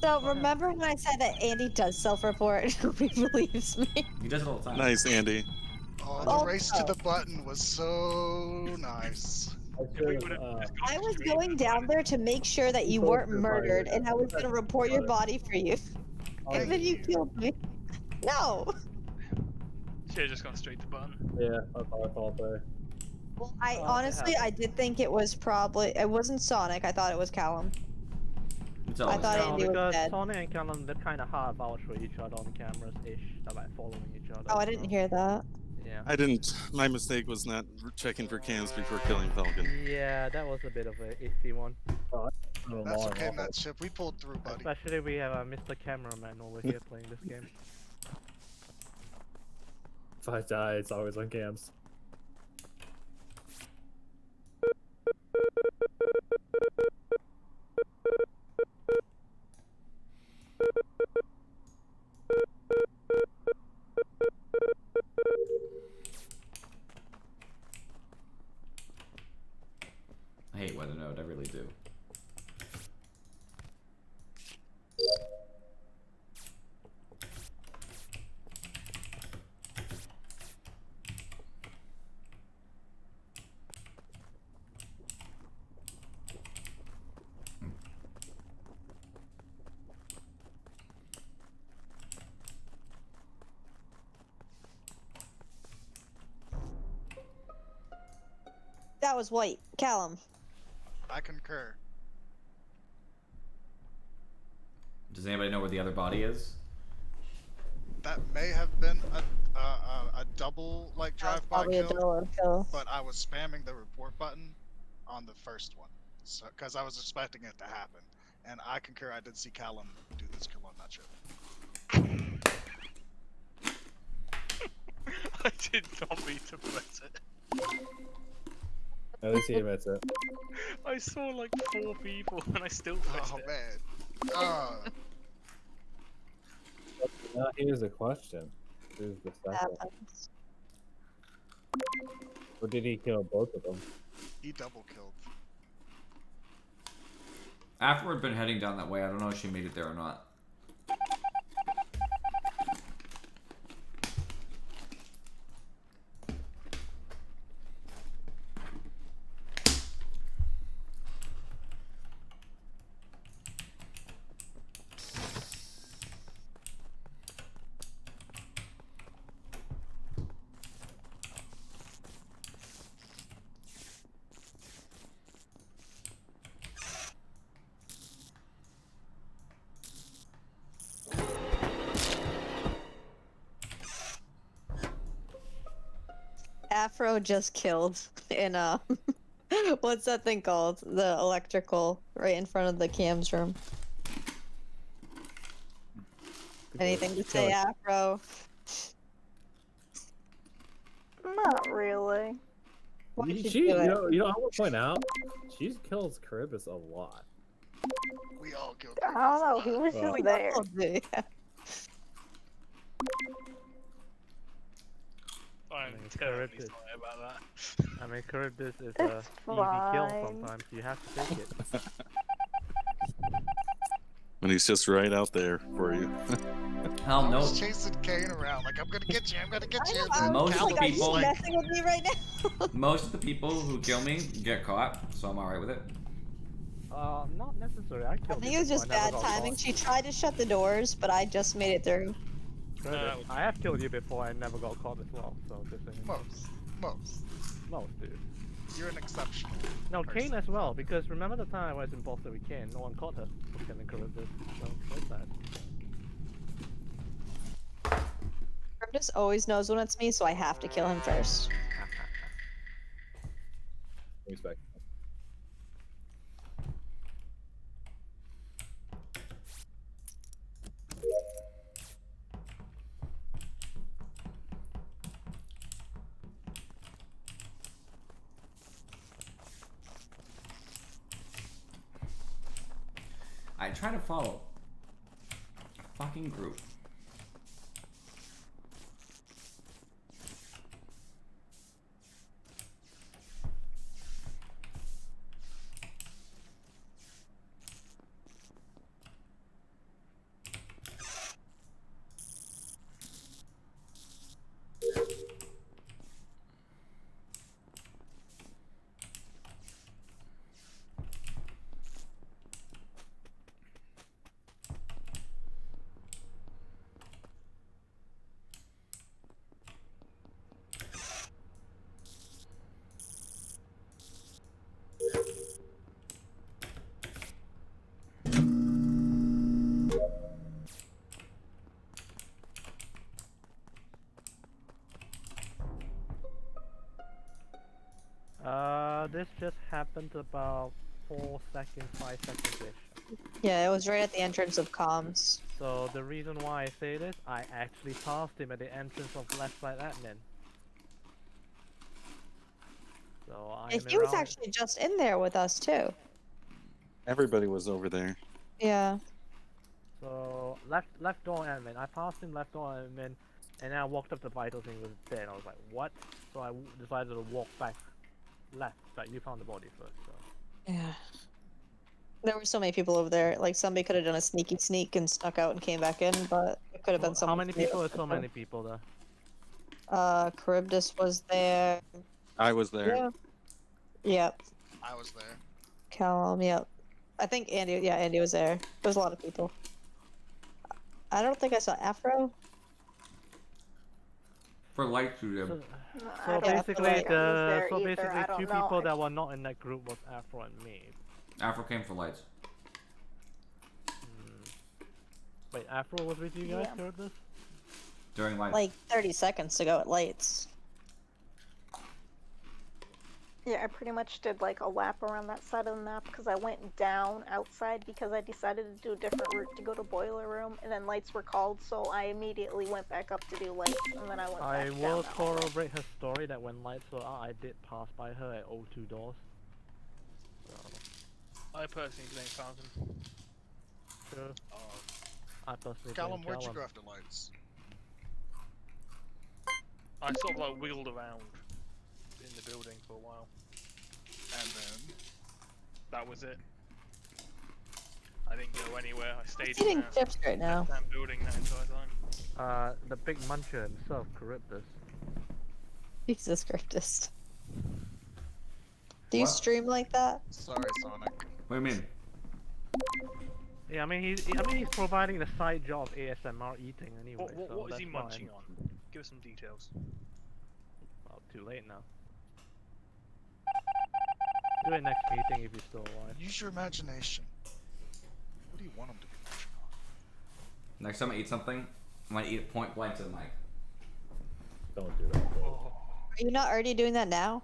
So remember when I said that Andy does self-report? Nobody believes me. He does it all the time. Nice, Andy. Oh, the race to the button was so nice. I was going down there to make sure that you weren't murdered, and I was gonna report your body for you. And then you killed me. No. Should have just gone straight to button. Yeah, that's my fault there. Well, honestly, I did think it was it wasn't Sonic. I thought it was Callum. I thought Andy was because dead. Sonic and Callum, they're kind of hard vouch for each other on cameras ish. They're like following each other. Oh, I didn't hear that. Yeah. I didn't. My mistake was not checking for cams before killing Falcon. Yeah, that was a bit of a iffy one. That's okay, that ship. We pulled through, buddy. Especially we have a Mr. Cameraman over here playing this game. If I die, it's always on cams. hate Weather Node, I really do. That was White. Callum. I concur. Does anybody know where the other body is? That may have been a double like drive-by Probably a kill, double kill. but I was spamming the report button on the first one, so because I was expecting it to happen. And I concur. I did see Callum do this kill on that trip. I did not mean to press it. At least he admits it. I saw like 4 people and I still pressed it. Man. Now here's the question. Here's the second. Happens. Or did he kill both of them? He double killed. After we'd been heading down that way, I don't know if she made it there or not. Afro just killed in what's that thing called? The electrical right in front of the cams room. Anything to say, Afro? Not really. Why'd you She, do it? you know, I will point out, she kills Charybdis a lot. We all killed. I don't know. He was Well, just there. I'm mean, terribly Charybdis. sorry about that. I mean, Charybdis is It's a easy kill fine. sometimes. You have to take it. When he's just right out there for you. Hell I no. was chasing Kane around like I'm gonna get you. I'm gonna get you. I Most was like, people- are you messing with me right now? Most of the people who kill me get caught, so I'm alright with it. Not necessarily. I I killed think you it was before, just I never bad got timing. caught. She tried to shut the doors, but I just made it through. Charybdis, I have killed you before and never got caught as well, so just saying. Most, dude. You're an exceptional. No, person. Kane as well, because remember the time I was in Boston with Kane, no one caught her for killing Charybdis, so what's that? Charybdis always knows when it's me, so I have to kill him first. Respect. I try to follow a fucking group. This just happened about 4 seconds, 5 seconds-ish. Yeah, it was right at the entrance of comms. So the reason why I say this, I actually passed him at the entrance of left side admin. So I am He was around- actually just in there with us too. Everybody was over there. Yeah. So left door admin. I passed him left door admin, and then I walked up to vitals and he was dead. I was like, what? So I decided to walk back left, but you found the body first. So Yeah. There were so many people over there. Like somebody could have done a sneaky sneak and snuck out and came back in, but it could have been How someone. many people are so many people there? Charybdis was there. I was there. Yeah. Yep. I was there. Callum. Yep. I think Andy. Yeah, Andy was there. There was a lot of people. I don't think I saw Afro. For light shoot him. So I don't basically, think I was there so either, basically, I don't two know. people that were not in that group was Afro and me. Afro came for lights. Wait, Afro was with you guys Yeah. heard this? During lights. Like 30 seconds to go at lights. Yeah, I pretty much did like a lap around that side of the map because I went down outside because I decided to do a different route to go to boiler room, and then lights were called, so I immediately went back up to do lights, and then I went I back will down. corroborate her story that when lights were out, I did pass by her at O2 doors. So, I personally blame Falcon. sure. I personally Callum, blame where'd you Callum. go after lights? I sort of like wiggled around in the building for a while. And then That was it. I didn't go anywhere. I stayed He's in eating that, chips right now. that building that entire time. The big muncher himself, Charybdis. Jesus Christ. Do you What? stream like that? sorry, Sonic. What do you mean? Yeah, I mean he's providing the side job ASMR eating anyway. What, so what is he that's munching fine. on? Give us some details. Well, too late now. Do it next meeting if you're still alive. Use your imagination. What do you want him to be munching on? Next time I eat something, I might eat it point blank to the mic. Don't do that. Oh. Are you not already doing that now?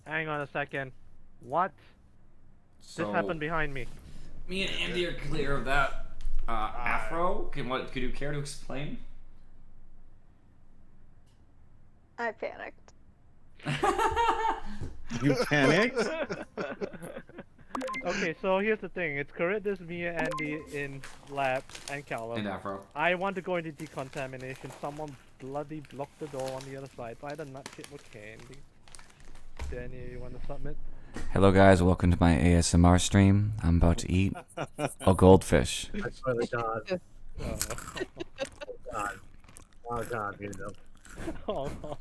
Hang on a second. What? So, This happened behind me. me and Andy are clear of that. Afro, could you care to explain? I panicked. You panicked? Okay, so here's the thing. It's Charybdis, me, Andy in lab, and Callum. And Afro. I want to go into decontamination. Someone bloody blocked the door on the other side, so I had a nut shit with candy. Danny, you want to submit? Hello guys, welcome to my ASMR stream. I'm about to eat a goldfish. I swear to God. Oh. God. Oh God, you know. Oh no.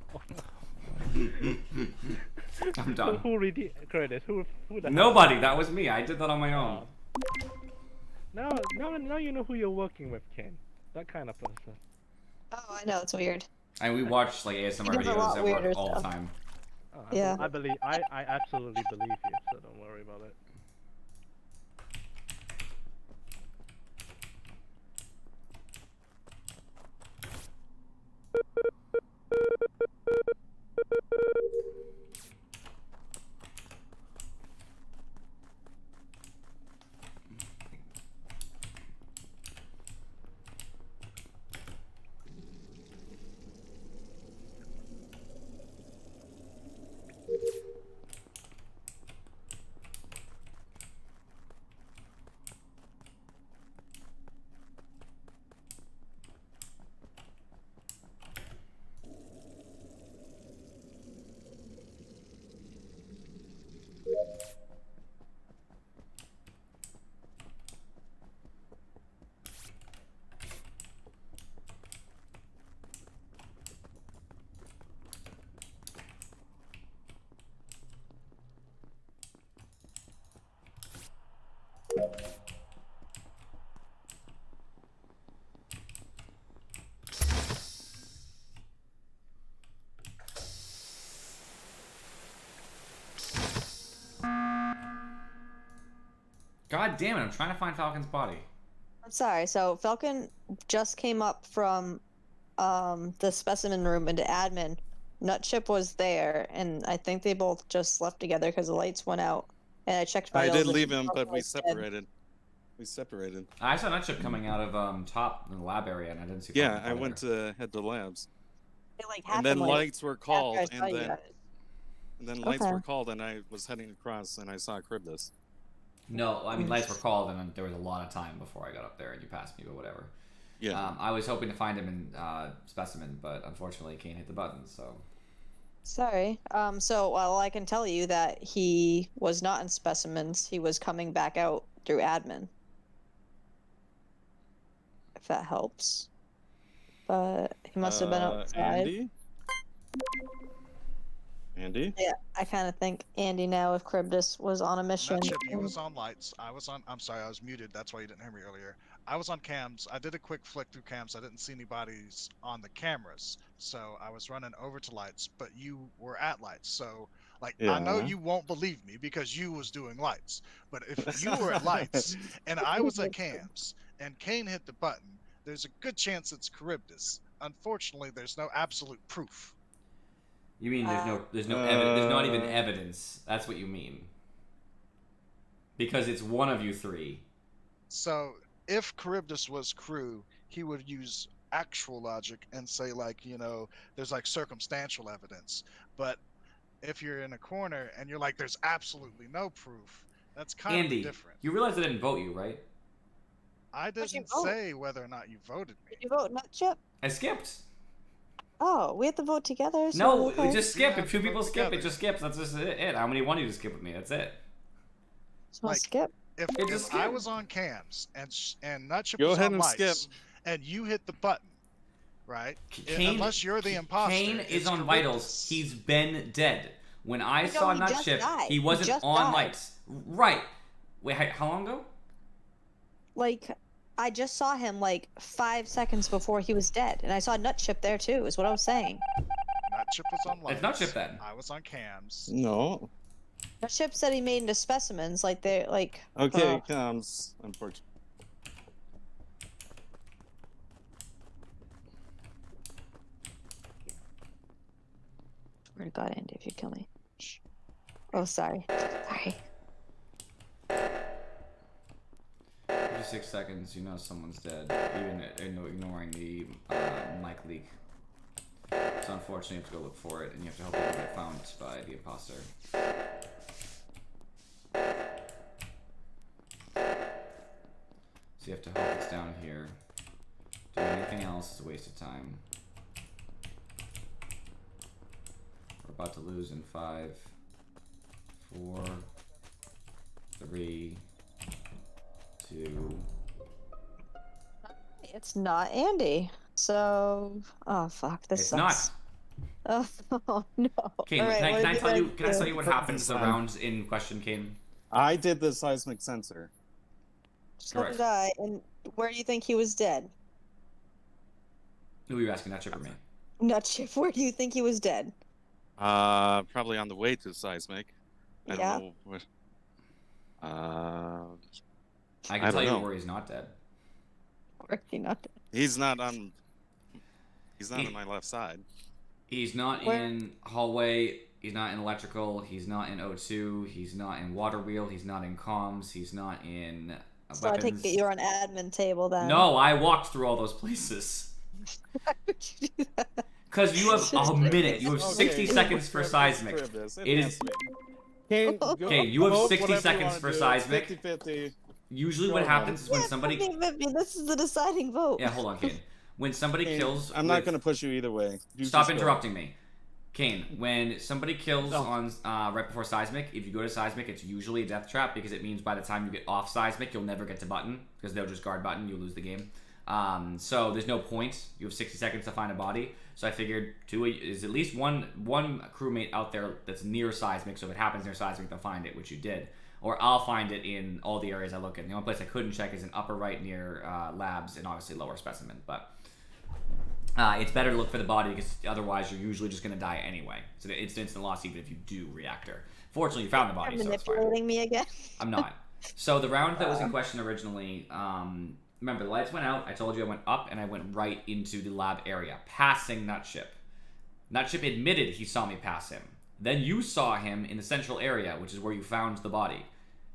I'm done. Who really Curtis? Who the hell? Nobody, that was me. I did that on my own. Now you know who you're working with, Ken. That kind of person. Oh, I know, it's weird. And we watch like ASMR He does a lot videos at weirder work all the stuff. time. Oh, Yeah. I absolutely believe you, so don't worry about it. God damn it! I'm trying to find Falcon's body. I'm sorry. So Falcon just came up from the specimen room into admin. Nutchip was there, and I think they both just left together because the lights went out. And I checked. I vitals did and leave him, but Falcon we was dead. separated. We separated. I saw Nutchip coming out of top in the lab area, and I didn't see. Yeah, Falcon's I body went there. to head to labs. It, like, And then happened, like, lights were called, after I saw and you then guys. lights Okay. were called, and I was heading across, and I saw Charybdis. No, I mean lights were called, and then there was a lot of time before I got up there, and you passed me, but whatever. Yeah. I was hoping to find him in specimen, but unfortunately, Kane hit the button. So. Sorry. So, well, I can tell you that he was not in specimens. He was coming back out through admin. If that helps. But he must have been outside. Andy? Yeah, I kind of think Andy now, if Charybdis was on a mission. Nutchip, you was on lights. I was on. I'm sorry, I was muted. That's why you didn't hear me earlier. I was on cams. I did a quick flick through cams. I didn't see any bodies on the cameras, so I was running over to lights. But you were at lights, so like I know Yeah. you won't believe me because you was doing lights. But if you were at lights and I was at cams and Kane hit the button, there's a good chance it's Charybdis. Unfortunately, there's no absolute proof. You mean there's not even evidence? That's what you mean. Because it's one of you three. So if Charybdis was crew, he would use actual logic and say like, you know, there's like circumstantial evidence. But if you're in a corner and you're like, there's absolutely no proof, that's kind Andy, of different. you realize I didn't vote you, right? I What'd you didn't vote? say whether or not you voted me. Did you vote Nutchip? I skipped. Oh, we have to vote together? So No, okay. just skip. have If two to vote people skip, it together. just skips. That's just it. How many want you to skip with me? That's it. So like, skip. If, It just if I skip. was on cams and Nutchip Go was ahead on and lights skip. and you hit the button, right? Kane, Unless you're the imposter. Kane it's is on Charybdis. vitals. He's been dead. When I No, saw he just Nutchip, died. he He wasn't just on died. lights. Right. Wait, how long ago? Like, I just saw him like 5 seconds before he was dead, and I saw Nutchip there too. Is what I was saying. Nutchip was on lights. It's Nutchip then. I was on cams. No. Nutchip said he made into specimens, like they like. Okay, comes. Unfortunately. Swear to God, Andy, if you kill me. Shh. Oh, sorry. Sorry. 56 seconds, you know someone's dead, even ignoring the mic leak. So unfortunately, you have to go look for it, and you have to hope it get found by the imposter. So you have to hope it's down here. Doing anything else is a waste of time. We're about to lose in 5, 4, 3, 2. It's not Andy. So, oh fuck, this It's sucks. not. Oh no. Kane, All right, can what I did tell you? guys Can I do? tell you what happens the rounds in question, Kane? I did the seismic sensor. So Correct. did I. And where do you think he was dead? Who were you asking? That chip or me? Nutchip, where do you think he was dead? Probably on the way to seismic. I don't Yeah. know what. I I can don't tell you know. where he's not dead. Where is he not dead? He's not on. He's not He- on my left side. He's not Where- in hallway. He's not in electrical. He's not in O2. He's not in water wheel. He's not in comms. He's not in So I weapons. take it you're on admin table then. No, I walked through all those places. Why would you do that? Because you have a minute. You have Okay, 60 it's seconds for Charybdis, seismic. Charybdis, It has is to be. Okay, Okay, you have vote 60 whatever you seconds wanna for do. seismic. 50-50. usually what Go happens is when Yeah, somebody. 50-50. This is the deciding vote. Yeah, hold on, Kane. When somebody Kane, kills. I'm not with- gonna push you either way. You Stop just go. interrupting me. Kane, when somebody kills No. on right before seismic, if you go to seismic, it's usually a death trap because it means by the time you get off seismic, you'll never get to button because they'll just guard button, you lose the game. So there's no point. You have 60 seconds to find a body. So I figured is at least one crewmate out there that's near seismic. So if it happens near seismic, they'll find it, which you did. Or I'll find it in all the areas I look in. The only place I couldn't check is in upper right near labs and obviously lower specimen, but. It's better to look for the body because otherwise you're usually just going to die anyway. So it's instant loss even if you do reactor. Fortunately, you found the body, You're so it's fine. manipulating me again. I'm not. So the round that was in question originally, remember the lights went out. I told you I went up and I went right into the lab area, passing Nutship. Nutship admitted he saw me pass him. Then you saw him in the central area, which is where you found the body.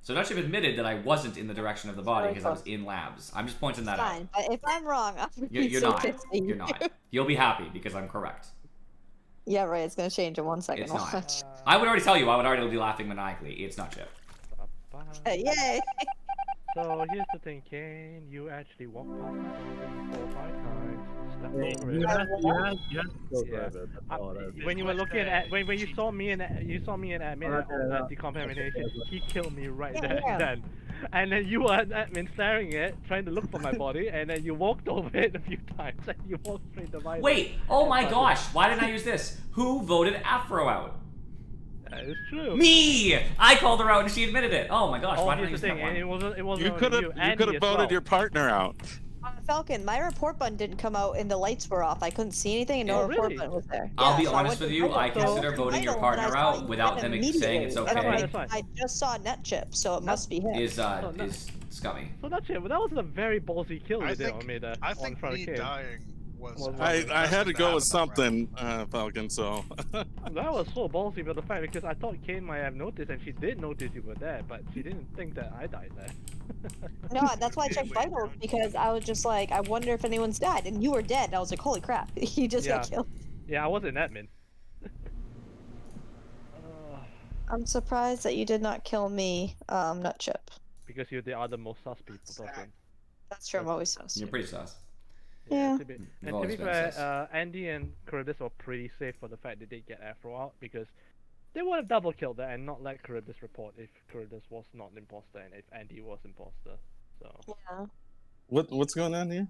So Nutship admitted that I wasn't in the direction of the body because I was in labs. I'm just pointing that Fine, out. but if I'm wrong, I'm gonna be You're so not. pissed at You're not. You'll be happy because I'm correct. Yeah, right. It's gonna change in 1 second. It's not. Watch. I would already tell you. I would already be laughing maniacally. It's Nutship. Yay! So here's the thing, Kane. You actually walked past my body 4 or 5 times. Stepped Hey, over you it. have to go Yeah. further. That's all it is. When you were looking at when you saw me in admin Okay, at decontamination, he killed me right Yeah, there yeah. and then. And then you were at admin staring at it, trying to look for my body, and then you walked over it a few times, and you walked straight to my Wait! Oh my gosh! Why didn't I use this? Who voted Afro out? That is true. Me! I called her out and she admitted it. Oh my gosh! Oh, Why didn't I here's use the that thing, one? and it wasn't You only could have you, you Andy could have as voted well. your partner out. Falcon, my report button didn't come out and the lights were off. I couldn't see anything and no Oh, report really? button was there. I'll Yeah, be so I honest went with to you, I Vital, consider so voting your Vital, and I partner saw out you without win them immediately. saying it's And I'm okay. like, That's fine. I just saw Netchip, so it must be him. Is no. is scummy. So that's it. But that was a very ballsy kill I you did think on me there. I on think front of me Kane. dying was. Well, probably the I best had to thing go happen with that round. something, Falcon. So That was so ballsy but the fact because I thought Kane might have noticed and she did notice you were there, but she didn't think that I died there. No, that's why I checked vitals because I was just like, I wonder if anyone's died, and you were dead. And I was like, holy crap, he just got Yeah. killed. Yeah, I was in admin. I'm surprised that you did not kill me, Nutchip. Because you're the other most sus people talking. That's true. I'm always sus. You're pretty sus. Yeah. To be, You've and to always be been fair, sus. Andy and Charybdis were pretty safe for the fact that they get Afro out because they would have double killed her and not let Charybdis report if Charybdis was not an imposter and if Andy was imposter. So Yeah. what's going on here?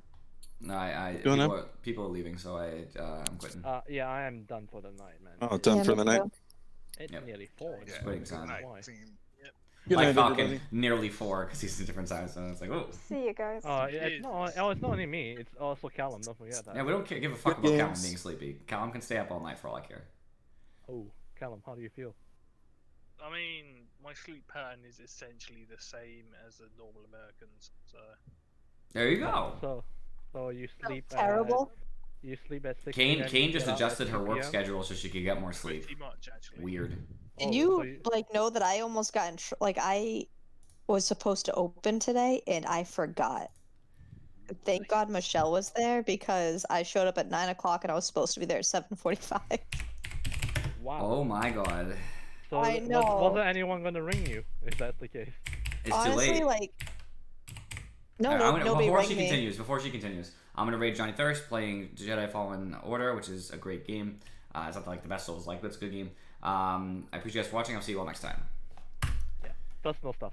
No, Going people are leaving, so I'm quitting. yeah, I am done for the night, man. Oh, done Yeah, for the me night. too. It's Yep. nearly 4. Yeah, Quitting good time. night, Why? team. Yep. Good Like night, Falcon, everybody. nearly 4 because he's in a different time zone. It's like, oh. See you guys. Oh, yeah, it's not only me. It's also Callum. Don't forget that. Yeah, we don't give a fuck Good about Callum games. being sleepy. Callum can stay up all night for all I care. Oh, Callum, how do you feel? I mean, my sleep pattern is essentially the same as a normal American's, so. There you go. So you sleep. Terrible. You sleep at 6 Kane p.m., Kane you just get up at adjusted her 2 work p.m.? schedule so she could get more sleep. Pretty much, actually. Weird. Did Oh, you, so you- like know that I almost got in like I was supposed to open today and I forgot. Thank God Michelle was there because I showed up at 9 o'clock and I was supposed to be there at 7:45. Wow. Oh my god. So I know. wasn't anyone gonna ring you if that's the case? It's Honestly, too late. like no, Alright, no, I'm gonna, nobody before rang she me. continues, I'm gonna raid Johnny Thirst playing Jedi Fallen Order, which is a great game. It's not like the best Souls like, but it's a good game. I appreciate you guys for watching. I'll see you all next time. Personal stuff.